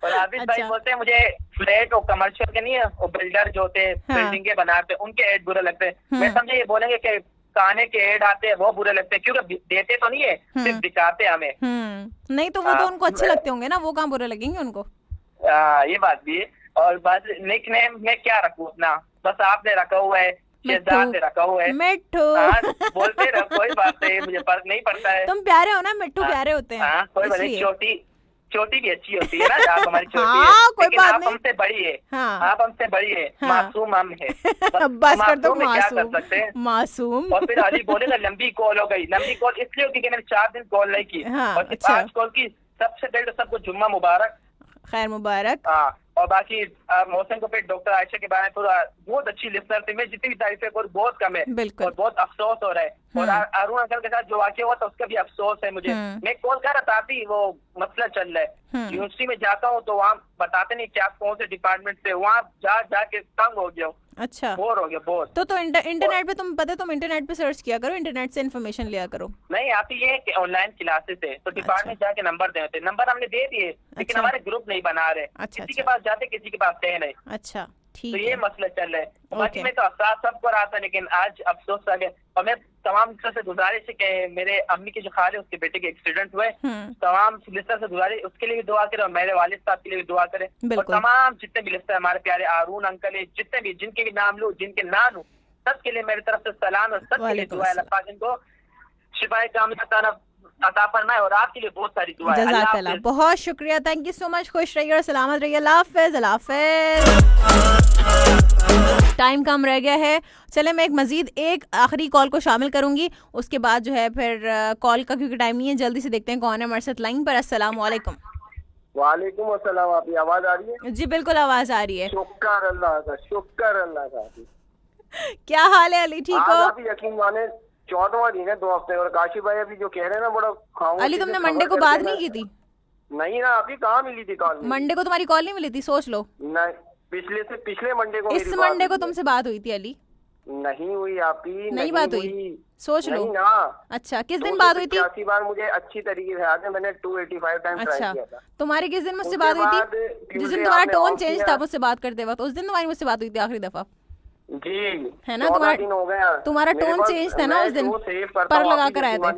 और आबिद भाई बोलते हैं मुझे फ्लैट और कमर्शियल के नहीं है, और बिल्डर जो होते हैं बिल्डिंगे बनाते हैं उनके एड बुरे लगते हैं। मैं समझे ये बोलेंगे कि गाने के एड आते हैं वो बुरे लगते हैं, क्योंकि देते तो नहीं है, सिर्फ दिखाते हैं हमें। नहीं तो वो तो उनको अच्छे लगते होंगे ना, वो कहाँ बुरे लगेंगे उनको। ये बात भी है। और बस निक नेम में क्या रखूँ अपना, बस आपने रखा हुआ है, शहजाद ने रखा हुआ है, मिट्ठू। बोलते रहो, कोई बात नहीं, मुझे फर्क नहीं पड़ता है। तुम प्यारे हो ना, मिट्ठू प्यारे होते हैं। कोई बात नहीं, छोटी भी अच्छी होती है ना, आप हमारी छोटी हाँ, है, कोई लेकिन बात आप नहीं। हमसे बड़ी है। हाँ। आप हमसे बड़ी है। हाँ। मासूम हम है। बस कर दो, में क्या कर मासूम सकते हैं। मासूम। और फिर अली बोलेगा लंबी कॉल हो गई, लंबी कॉल इसलिए होगी कि मैंने 4 दिन कॉल नहीं की। हाँ, और अच्छा। 5 कॉल की। सबसे पहले तो सबको जुम्मा मुबारक, खैर मुबारक। हाँ। और बाकी मौसम को फिर डॉक्टर आयशा के बारे में पूरा बहुत अच्छी लिस्नर थी, मैं जितनी भी तारीफें करूँ बहुत कम है। बिल्कुल। और बहुत अफसोस हो रहा है। और अरुण अंकल के साथ जो वाकया हुआ था उसका भी अफसोस है मुझे। मैं कॉल कर रहा था, वो मसला चल रहा है, यूनिवर्सिटी में जाता हूँ तो वहाँ बताते नहीं कि आप कौन से डिपार्टमेंट से, वहाँ जाके तंग हो गया हूँ। अच्छा, बोर हो गया बहुत। तो इंटरनेट पे तुम इंटरनेट पे सर्च किया करो, इंटरनेट से इन्फॉर्मेशन लिया करो। नहीं आती ये कि ऑनलाइन क्लासेस है तो डिपार्टमेंट जाके नंबर देते, नंबर हमने दे दिए, लेकिन हमारे ग्रुप नहीं बना रहे। किसी के पास जाते, किसी के पास है नहीं। अच्छा, ठीक तो है। ये मसला चल रहा है। बाकी मैं तो अफसास सबको रहा था, लेकिन आज अफसोस आ गया। और मैं तमाम लिस्टर से गुजारिश है कि मेरे अम्मी के जो खाल है उसके बेटे के एक्सीडेंट हुए, तमाम लिस्टर से गुजारिश उसके लिए भी दुआ करें और मेरे वालिद साहब के लिए भी दुआ करें। और तमाम जितने भी लिस्टर हमारे प्यारे अरुण अंकल है, जितने भी जिनके भी नाम लूं, जिनके ना लूं, सबके लिए मेरी तरफ से सलाम और सबके लिए दुआ है। अल्लाह पाक इनको शिफाए कामिला अता फरमाए और आपके लिए बहुत सारी दुआ है। जज़ाकल्लाह, बहुत शुक्रिया, थैंक यू सो मच। खुश रहिए और सलामत रहिए। अल्लाह हाफ़िज़। अल्लाह हाफ़िज़। टाइम कम रह गया है, चले मैं एक आखिरी कॉल को शामिल करूंगी, उसके बाद जो है फिर कॉल का क्योंकि टाइम नहीं है, जल्दी से देखते हैं कौन है हमारे साथ लाइन पर। अस्सलाम वालेकुम। वालेकुम अस्सलाम। आपकी आवाज आ रही है? जी बिल्कुल आवाज आ रही है। शुक्र अल्लाह का, शुक्र अल्लाह का। क्या हाल है अली, ठीक हो? आप यकीन माने 14वां दिन है 2 हफ्ते, और काशी भाई अभी जो कह रहे हैं ना बड़ा खाऊं। अली तुमने मंडे को बात नहीं की थी? नहीं ना, अभी कहाँ मिली थी कॉल? मंडे को तुम्हारी कॉल नहीं मिली थी, सोच लो। नहीं, पिछले मंडे को। इस मंडे को तुमसे बात हुई थी अली? नहीं हुई आपकी, नहीं बात हुई, सोच लो ना। अच्छा, किस दिन बात हुई थी? 80 बार मुझे अच्छी तरीके से याद है, मैंने 285 टाइम ट्राई किया था। तुम्हारी किस दिन मुझसे बात हुई थी? जिस दिन तुम्हारा टोन चेंज था मुझसे बात करते वक्त, उस दिन तुम्हारी मुझसे बात हुई थी आखिरी दफा, जी है ना? तुम्हारा टोन चेंज था ना उस दिन, पर लगा कर आए थे।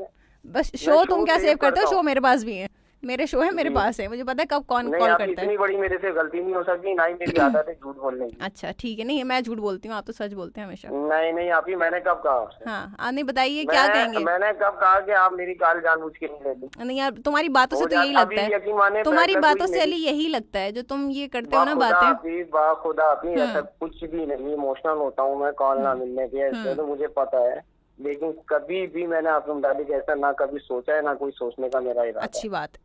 बस शो तुम क्या सेव करते हो? शो मेरे पास भी है, मेरे शो है मेरे पास है, मुझे पता है कब कौन कॉल करता है। इतनी बड़ी मेरे से गलती नहीं हो सकती, ना ही मेरी आदत है झूठ बोलने की। अच्छा ठीक है, नहीं मैं झूठ बोलती हूँ, आप तो सच बोलते हैं हमेशा। नहीं आप ही, मैंने कब कहा? हाँ, आप नहीं बताइए क्या कहेंगे? मैंने कब कहा कि आप मेरी कॉल जानबूझ के नहीं लेती? नहीं यार, तुम्हारी बातों से तो यही लगता है, तुम्हारी बातों से अली यही लगता है जो तुम ये करते हो ना बातें। खुदा ऐसा कुछ भी नहीं, इमोशनल होता हूँ मैं कॉल ना मिलने के, तो मुझे पता है, लेकिन कभी भी मैंने आपको मुताबिक ऐसा ना कभी सोचा है, ना कोई सोचने का मेरा इरादा।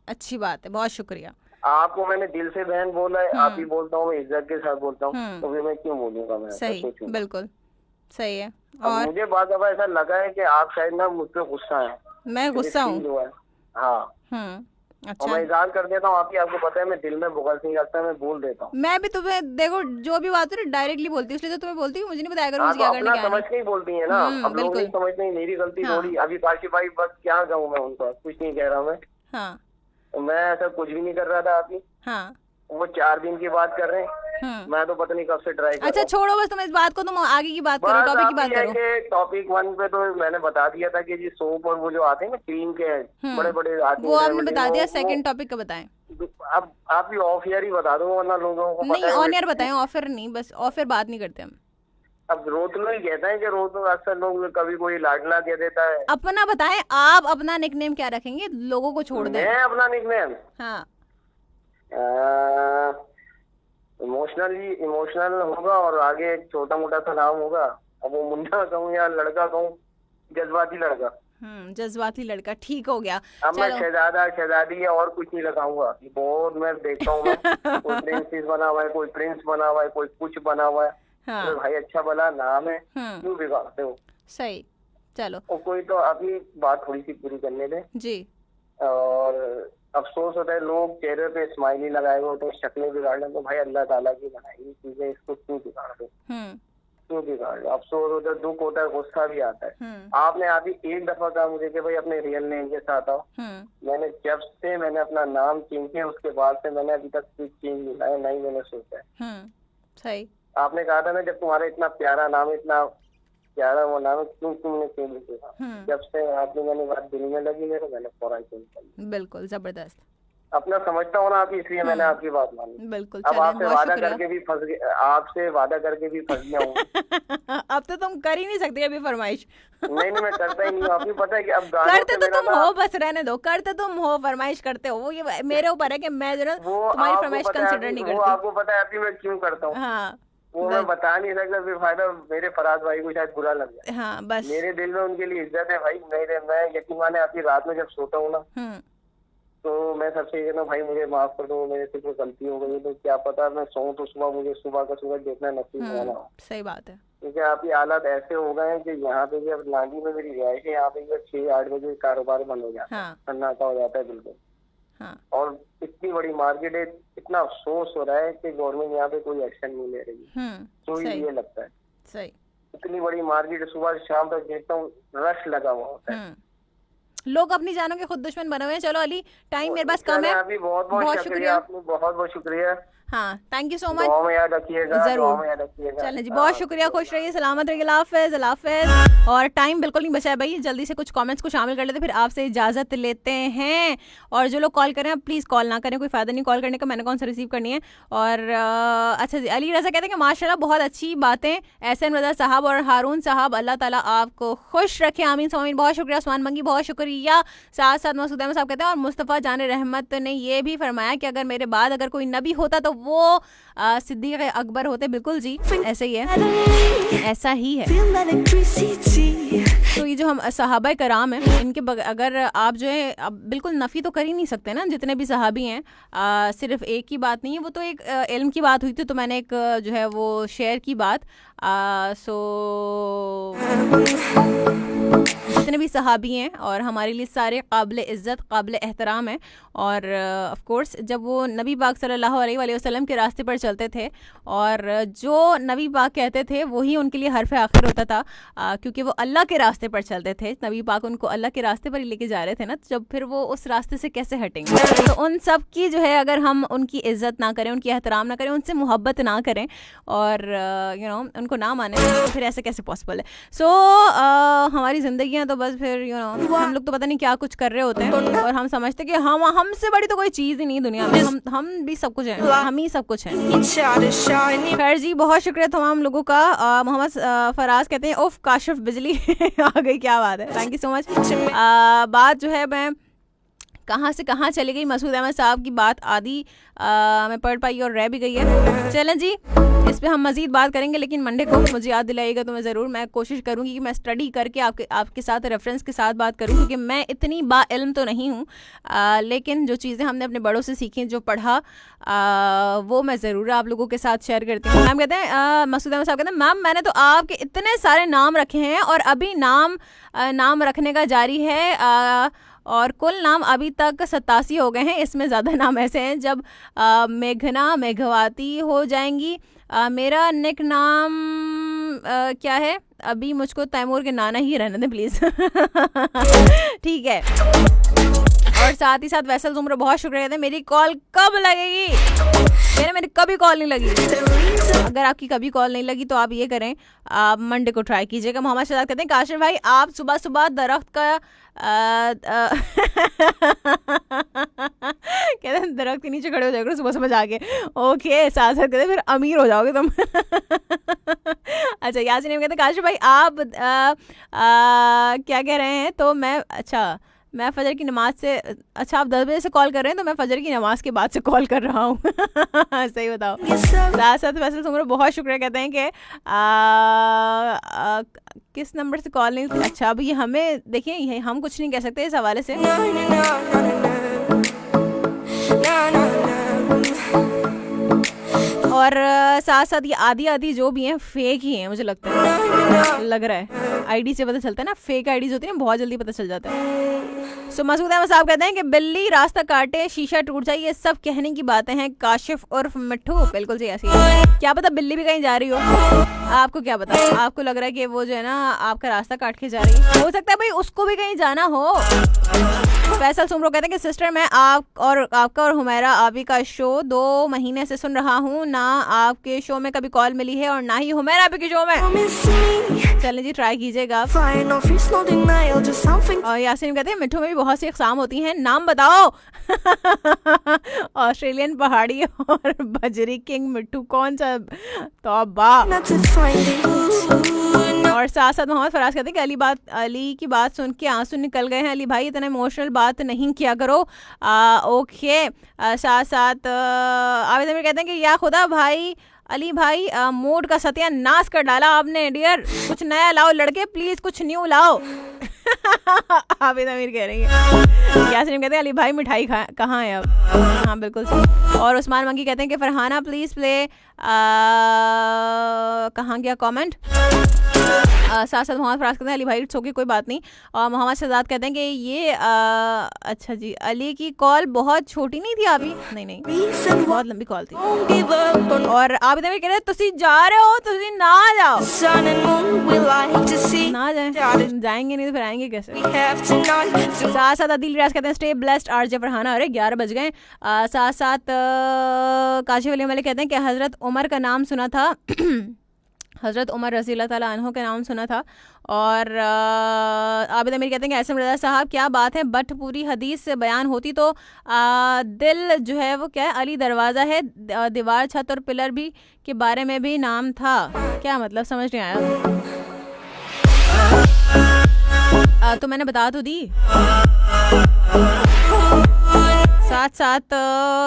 अच्छी बात है, बहुत शुक्रिया। आपको मैंने दिल से बहन बोला है, आप ही बोलता हूँ, मैं इज्जत के साथ बोलता हूँ, तो फिर मैं क्यों बोलूंगा? मैं सही, बिल्कुल सही है। और मुझे बात दफा ऐसा लगा है कि आप शायद ना मुझ पे गुस्सा है। मैं गुस्सा हूँ? हाँ। अच्छा। मैं इज़हार कर देता हूँ, आपको पता है मैं दिल में बुगल नहीं रखता, मैं बोल देता हूँ। मैं भी तुम्हें देखो जो भी बात है डायरेक्टली बोलती हूँ, इसलिए तो तुम्हें बोलती हूँ, मुझे नहीं बताया करो मुझे क्या करना है। समझ के ही बोलती है ना, अब लोग नहीं समझते, मेरी गलती थोड़ी। अभी काशी भाई बस क्या कहूँ मैं उनका, कुछ नहीं कह रहा मैं। हाँ, मैं ऐसा कुछ भी नहीं कर रहा था। अभी वो 4 दिन की बात कर रहे हैं, मैं तो पता नहीं कब से ट्राई कर। अच्छा छोड़ो बस तुम इस बात को, तुम आगे की बात करो, टॉपिक की बात करो। टॉपिक 1 पे तो मैंने बता दिया था कि जी सोप और वो जो आते हैं ना क्रीम के बड़े बड़े आते हैं, वो आपने बता दिया। सेकंड टॉपिक का बताएं। अब आप भी ऑफ ईयर ही बता दो, वरना लोगों को नहीं ऑन ईयर बताएं, ऑफर नहीं, बस ऑफर बात नहीं करते हम। अब रोतलो ही कहते हैं कि रोतलो अक्सर लोग कभी कोई लाडला कह देता है। अपना बताएं, आप अपना निकनेम क्या रखेंगे? लोगों को छोड़ दें। मैं अपना निकनेम इमोशनल होगा और आगे एक छोटा मोटा सा नाम होगा। अब वो मुंडा कहूँ या लड़का कहूँ, जज्बाती लड़का। जज्बाती लड़का, ठीक हो गया। अब मैं शहजादा शहजादी या और कुछ नहीं लगाऊंगा। बहुत मैं देखता हूँ, कोई प्रिंसेस बना हुआ है, कोई प्रिंस बना हुआ है, कोई कुछ बना हुआ है। तो भाई अच्छा भला नाम है, क्यों बिगाड़ते हो? सही, चलो। और कोई तो अपनी बात थोड़ी सी पूरी करने दे जी। और अफसोस होता है लोग चेहरे पे स्माइली लगाए हुए होते हैं, शक्लें बिगाड़ लें, तो भाई अल्लाह ताला की बनाई हुई चीजें इसको क्यों बिगाड़ दो, क्यों बिगाड़ दो। अफसोस होता है, दुख होता है, गुस्सा भी आता है। आपने अभी एक दफा कहा मुझे कि भाई अपने रियल नेम के साथ आओ, मैंने जब से मैंने अपना नाम चेंज किया उसके बाद से मैंने अभी तक कुछ चेंज नहीं लाया, नहीं मैंने सोचा है। सही आपने कहा था ना जब तुम्हारा इतना प्यारा नाम, इतना प्यारा वो नाम, क्यों तुमने चेंज किया, जब से आपने मैंने बात दिल में लगी मेरे, मैंने फौरन चेंज कर लिया। बिल्कुल जबरदस्त, अपना समझता हूँ ना आप, इसलिए मैंने आपकी बात मानी। बिल्कुल। अब आपसे वादा करके भी फंस गया, आपसे वादा करके भी फंस गया हूँ। अब तो तुम कर ही नहीं सकते अभी फरमाइश। नहीं मैं करता ही नहीं हूँ, आपको पता है कि अब करते तो तुम हो, बस रहने दो, करते तुम हो, फरमाइश करते हो, वो ये मेरे ऊपर है कि मैं जो तुम्हारी फरमाइश कंसिडर नहीं करती। आपको पता है मैं क्यों करता हूँ, हाँ वो मैं बता नहीं सकता, फिर फायदा मेरे फराज भाई को शायद बुरा लग जाए। हाँ बस मेरे दिल में उनके लिए इज्जत है भाई। मैं यकीन माने आपकी रात में जब सोता हूँ ना, तो मैं सबसे ये कहता हूँ भाई मुझे माफ कर दो, मेरे से कोई गलती हो गई, तो क्या पता मैं सोऊं तो सुबह मुझे सुबह का सूरज देखना नसीब होना हो। सही बात है, क्योंकि आपकी हालात ऐसे हो गए हैं कि यहाँ पे भी अब लांडी में मेरी रिहाइश है, यहाँ पे 6-8 बजे कारोबार बंद हो जाता है, सन्नाटा हो जाता है बिल्कुल। और इतनी बड़ी मार्केट है, इतना अफसोस हो रहा है कि गवर्नमेंट यहाँ पे कोई एक्शन नहीं ले रही, तो ये लगता है। सही, इतनी बड़ी मार्केट सुबह से शाम तक देखता हूँ रश लगा हुआ होता है, लोग अपनी जानों के खुद दुश्मन बने हुए हैं। चलो अली, टाइम मेरे पास कम है, बहुत बहुत शुक्रिया, आपने बहुत बहुत शुक्रिया। हाँ थैंक यू सो मच, दुआ में याद रखिएगा, जरूर। चलें जी, बहुत शुक्रिया, खुश रहिए, सलामत रहिए, अल्लाह हाफ़िज़, अल्लाह हाफ़िज़। और टाइम बिल्कुल नहीं बचा है भाई, जल्दी से कुछ कमेंट्स को शामिल कर लेते, फिर आपसे इजाज़त लेते हैं। और जो लोग कॉल करें आप प्लीज़ कॉल ना करें, कोई फ़ायदा नहीं कॉल करने का, मैंने कौन सा रिसीव करनी है। और अच्छा जी, अली रज़ा कहते हैं कि माशाल्लाह बहुत अच्छी बातें, एहसन रज़ा साहब और हारून साहब, अल्लाह ताला आपको खुश रखे, आमीन आमीन। बहुत शुक्रिया उस्मान मंगी, बहुत शुक्रिया। साथ साथ मसूद अहमद साहब कहते हैं और मुस्तफ़ा जान रहमत ने ये भी फरमाया कि अगर मेरे बाद अगर कोई नबी होता तो वो सिद्दीक़ अकबर होते। बिल्कुल जी, ऐसे ही है, ऐसा ही है। तो ये जो हम सहाबा कराम हैं, इनके अगर आप जो है अब बिल्कुल नफ़ी तो कर ही नहीं सकते ना, जितने भी सहाबी हैं, सिर्फ एक की बात नहीं है, वो तो एक इल्म की बात हुई थी, तो मैंने एक जो है वो शेयर की बात। जितने भी सहाबी हैं और हमारे लिए सारे काबिल इज़्ज़त, काबिल एहतराम हैं। और ऑफ कोर्स जब वो नबी पाक सल्लल्लाहु अलैहि वसल्लम के रास्ते पर चलते थे, और जो नबी पाक कहते थे वही उनके लिए हर्फ आखिर होता था, क्योंकि वो अल्लाह के रास्ते पर चलते थे। नबी पाक उनको अल्लाह के रास्ते पर ही लेके जा रहे थे ना, जब फिर वो उस रास्ते से कैसे हटेंगे। तो उन सब की जो है अगर हम उनकी इज़्ज़त ना करें, उनकी एहतराम ना करें, उनसे मोहब्बत ना करें और उनको ना माने, तो फिर ऐसे कैसे पॉसिबल है। सो हमारी ज़िंदगियाँ तो बस फिर हम लोग तो पता नहीं क्या कुछ कर रहे होते हैं, और हम समझते कि हमसे बड़ी तो कोई चीज़ ही नहीं दुनिया में, हम भी सब कुछ हैं, हम ही सब कुछ हैं। खैर जी, बहुत शुक्रिया तमाम लोगों का। मोहम्मद फराज कहते हैं ओफ काशिफ बिजली आ गई, क्या बात है, थैंक यू सो मच। बात जो है मैं कहाँ से कहाँ चली गई, मसूद अहमद साहब की बात आदि मैं पढ़ पाई और रह भी गई है। चलें जी, इस पे हम मज़ीद बात करेंगे, लेकिन मंडे को मुझे याद दिलाइएगा तो मैं ज़रूर, मैं कोशिश करूँगी कि मैं स्टडी करके आपके साथ रेफरेंस के साथ बात करूँ, क्योंकि मैं इतनी बाइल्म तो नहीं हूँ, लेकिन जो चीज़ें हमने अपने बड़ों से सीखी, जो पढ़ा, वो मैं ज़रूर आप लोगों के साथ शेयर करती हूँ। मैम कहते हैं, मसूद अहमद साहब कहते हैं मैम मैंने तो आपके इतने सारे नाम रखे हैं और अभी नाम रखने का जारी है, और कुल नाम अभी तक 87 हो गए हैं। इसमें ज़्यादा नाम ऐसे हैं जब मेघना मेघवाती हो जाएंगी। मेरा निक नाम क्या है, अभी मुझको तैमूर के नाना ही रहने दें प्लीज़। ठीक है। और साथ ही साथ वैसल जुमरा बहुत शुक्रिया कहते हैं मेरी कॉल कब लगेगी। मेरी कभी कॉल नहीं लगी। अगर आपकी कभी कॉल नहीं लगी तो आप ये करें, आप मंडे को ट्राई कीजिएगा। मोहम्मद शहजाद कहते हैं काशिफ भाई आप सुबह सुबह दरख्त का कहते हैं दरख्त के नीचे खड़े हो जाओगे सुबह सुबह जाके। ओके, साथ साथ कहते हैं फिर अमीर हो जाओगे तुम। अच्छा, यासीन कहते हैं काशिफ भाई आप क्या कह रहे हैं, तो मैं फजर की नमाज से, अच्छा आप 10 बजे से कॉल कर रहे हैं, तो मैं फजर की नमाज के बाद से कॉल कर रहा हूँ। सही बताओ। साथ साथ वैसे तुमको बहुत शुक्रिया कहते हैं कि किस नंबर से कॉल नहीं। अच्छा, अब ये हमें देखिए, हम कुछ नहीं कह सकते इस हवाले से। और साथ साथ साथ ये आधी आधी जो भी हैं फेक ही हैं, मुझे लगता है, लग रहा है। आईडी से पता चलता है ना, फेक आईडीज होती है ना, बहुत जल्दी पता चल जाता है। सो मसूद अहमद साहब कहते हैं कि बिल्ली रास्ता काटे शीशा टूट जाए, ये सब कहने की बातें हैं। काशिफ उर्फ मिट्ठू, बिल्कुल जी ऐसी है। क्या पता बिल्ली भी कहीं जा रही हो, आपको क्या पता, आपको लग रहा है कि वो जो है ना आपका रास्ता काट के जा रही है, हो सकता है भाई उसको भी कहीं जाना हो। फैसल सुमरो कहते हैं कि सिस्टर मैं आपका और हुमैरा आबी का शो 2 महीने से सुन रहा हूँ, ना आपके शो में कभी कॉल मिली है और ना ही हुमैरा आबी के शो में। चलें जी, ट्राई कीजिएगा आप। और यासीन कहते हैं मिठू में भी बहुत सी अक़साम होती हैं, नाम बताओ। ऑस्ट्रेलियन पहाड़ी और बजरी किंग मिठू कौन सा? तौबा। और साथ साथ मोहम्मद फराज कहते हैं कि अली की बात सुन के आंसू निकल गए हैं। अली भाई इतना इमोशनल बात नहीं किया करो। ओके। साथ साथ आबिद अमीर कहते हैं कि या खुदा भाई अली भाई मूड का सत्यानाश कर डाला आपने डियर, कुछ नया लाओ लड़के प्लीज, कुछ न्यू लाओ। आबिद अमीर कह रही है। यासीन कहते हैं अली भाई मिठाई कहाँ है अब? हाँ बिल्कुल सही। और उस्मान मंगी कहते हैं कि फरहाना प्लीज प्ले, कहाँ गया कमेंट? साथ साथ मोहम्मद फराज कहते हैं अली भाई इट्स ओके कोई बात नहीं। और मोहम्मद शहजाद कहते हैं कि ये अच्छा जी, अली की कॉल बहुत छोटी नहीं थी अभी? नहीं बहुत लंबी कॉल थी। और आबिद अमीर कह रहे हैं तुसी जा रहे हो, तुसी ना जाओ, ना जाएंगे नहीं तो फिर आएंगे कैसे? साथ साथ अदील रियाज कहते हैं स्टे ब्लेस्ड आरजे फरहाना। अरे 11 बज गए। साथ साथ काशिफ अली वाले कहते हैं कि हजरत उमर का नाम सुना था, हज़रत उमर रज़ी अल्लाह ताला अन्हु का नाम सुना था। और आबिद अमीर कहते हैं कि एसएम रज़ा साहब क्या बात है, बट पूरी हदीस से बयान होती तो दिल जो है वो क्या है, अली दरवाज़ा है, दीवार छत और पिलर भी के बारे में भी नाम था। क्या मतलब, समझ नहीं आया। तो मैंने बता तो दी। साथ साथ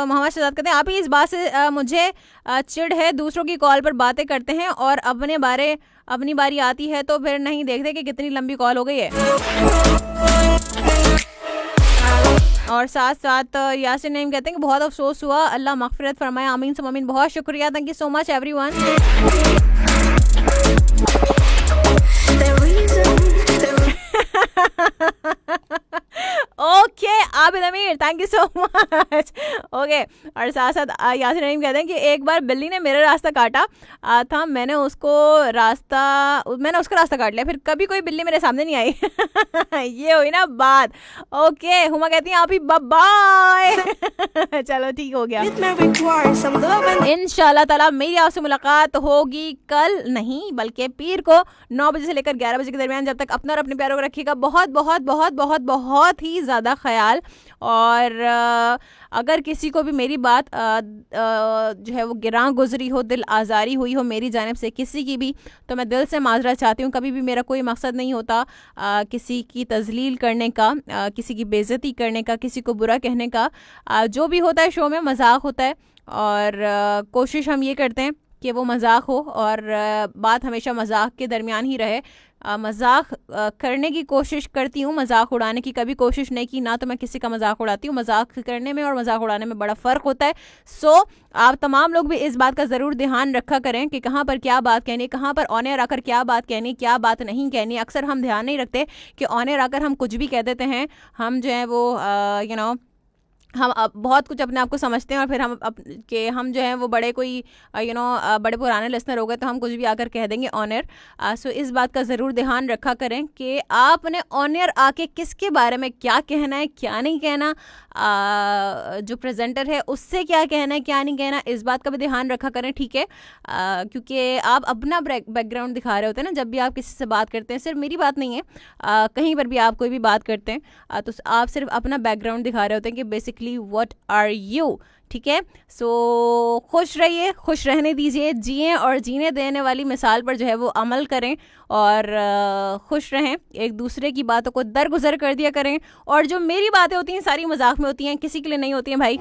मोहम्मद शहजाद कहते हैं आप ही इस बात से मुझे चिढ़ है, दूसरों की कॉल पर बातें करते हैं और अपनी बारी आती है तो फिर नहीं देखते कि कितनी लंबी कॉल हो गई है। और साथ साथ यासिन नईम कहते हैं कि बहुत अफसोस हुआ, अल्लाह मगफिरत फरमाए, आमीन सुम आमीन। बहुत शुक्रिया, thank you so much everyone. Okay Abid Amir thank you so much. Okay. और साथ साथ यासिन नईम कहते हैं कि एक बार बिल्ली ने मेरा रास्ता काटा था, मैंने उसका रास्ता काट लिया, फिर कभी कोई बिल्ली मेरे सामने नहीं आई। ये हुई ना बात। ओके। हुमा कहती हैं आप ही बाय। चलो ठीक हो गया। इंशाल्लाह ताला मेरी आपसे मुलाकात होगी कल नहीं बल्कि पीर को 9 बजे से लेकर 11 बजे के दरमियान। जब तक अपना और अपने प्यारों को रखिएगा बहुत बहुत बहुत बहुत बहुत ही ज़्यादा ख्याल। और अगर किसी को भी मेरी बात जो है वो गिरां गुजरी हो, दिल आज़ारी हुई हो मेरी जानिब से किसी की भी, तो मैं दिल से माजरत चाहती हूँ। कभी भी मेरा कोई मकसद नहीं होता किसी की तजलील करने का, किसी की बेइज्जती करने का, किसी को बुरा कहने का। जो भी होता है शो में मजाक होता है और कोशिश हम ये करते हैं कि वो मजाक हो और बात हमेशा मजाक के दरमियान ही रहे। मजाक करने की कोशिश करती हूँ, मजाक उड़ाने की कभी कोशिश नहीं की। ना तो मैं किसी का मजाक उड़ाती हूँ, मजाक करने में और मजाक उड़ाने में बड़ा फ़र्क होता है। सो आप तमाम लोग भी इस बात का ज़रूर ध्यान रखा करें कि कहाँ पर क्या बात कहनी, कहाँ पर ऑन एयर आकर क्या बात कहनी, क्या बात नहीं कहनी। अक्सर हम ध्यान नहीं रखते कि ऑन एयर आकर हम कुछ भी कह देते हैं। हम जो है वो हम बहुत कुछ अपने आप को समझते हैं और फिर हम जो है वो बड़े कोई बड़े पुराने लिसनर हो गए तो हम कुछ भी आकर कह देंगे ऑन एयर। सो इस बात का ज़रूर ध्यान रखा करें कि आपने ऑन एयर आके किसके बारे में क्या कहना है, क्या नहीं कहना, जो प्रेजेंटर है उससे क्या कहना है, क्या नहीं कहना, इस बात का भी ध्यान रखा करें, ठीक है। क्योंकि आप अपना बैकग्राउंड दिखा रहे होते हैं ना जब भी आप किसी से बात करते हैं। सिर्फ मेरी बात नहीं है, कहीं पर भी आप कोई भी बात करते हैं तो आप सिर्फ अपना बैकग्राउंड दिखा रहे होते हैं कि बेसिकली व्हाट आर यू, ठीक है। सो खुश रहिए, खुश रहने दीजिए, जिएं और जीने देने वाली मिसाल पर जो है वो अमल करें और खुश रहें। एक दूसरे की बातों को दरगुजर कर दिया करें। और जो मेरी बातें होती हैं सारी मजाक में होती हैं, किसी के लिए नहीं होती हैं भाई।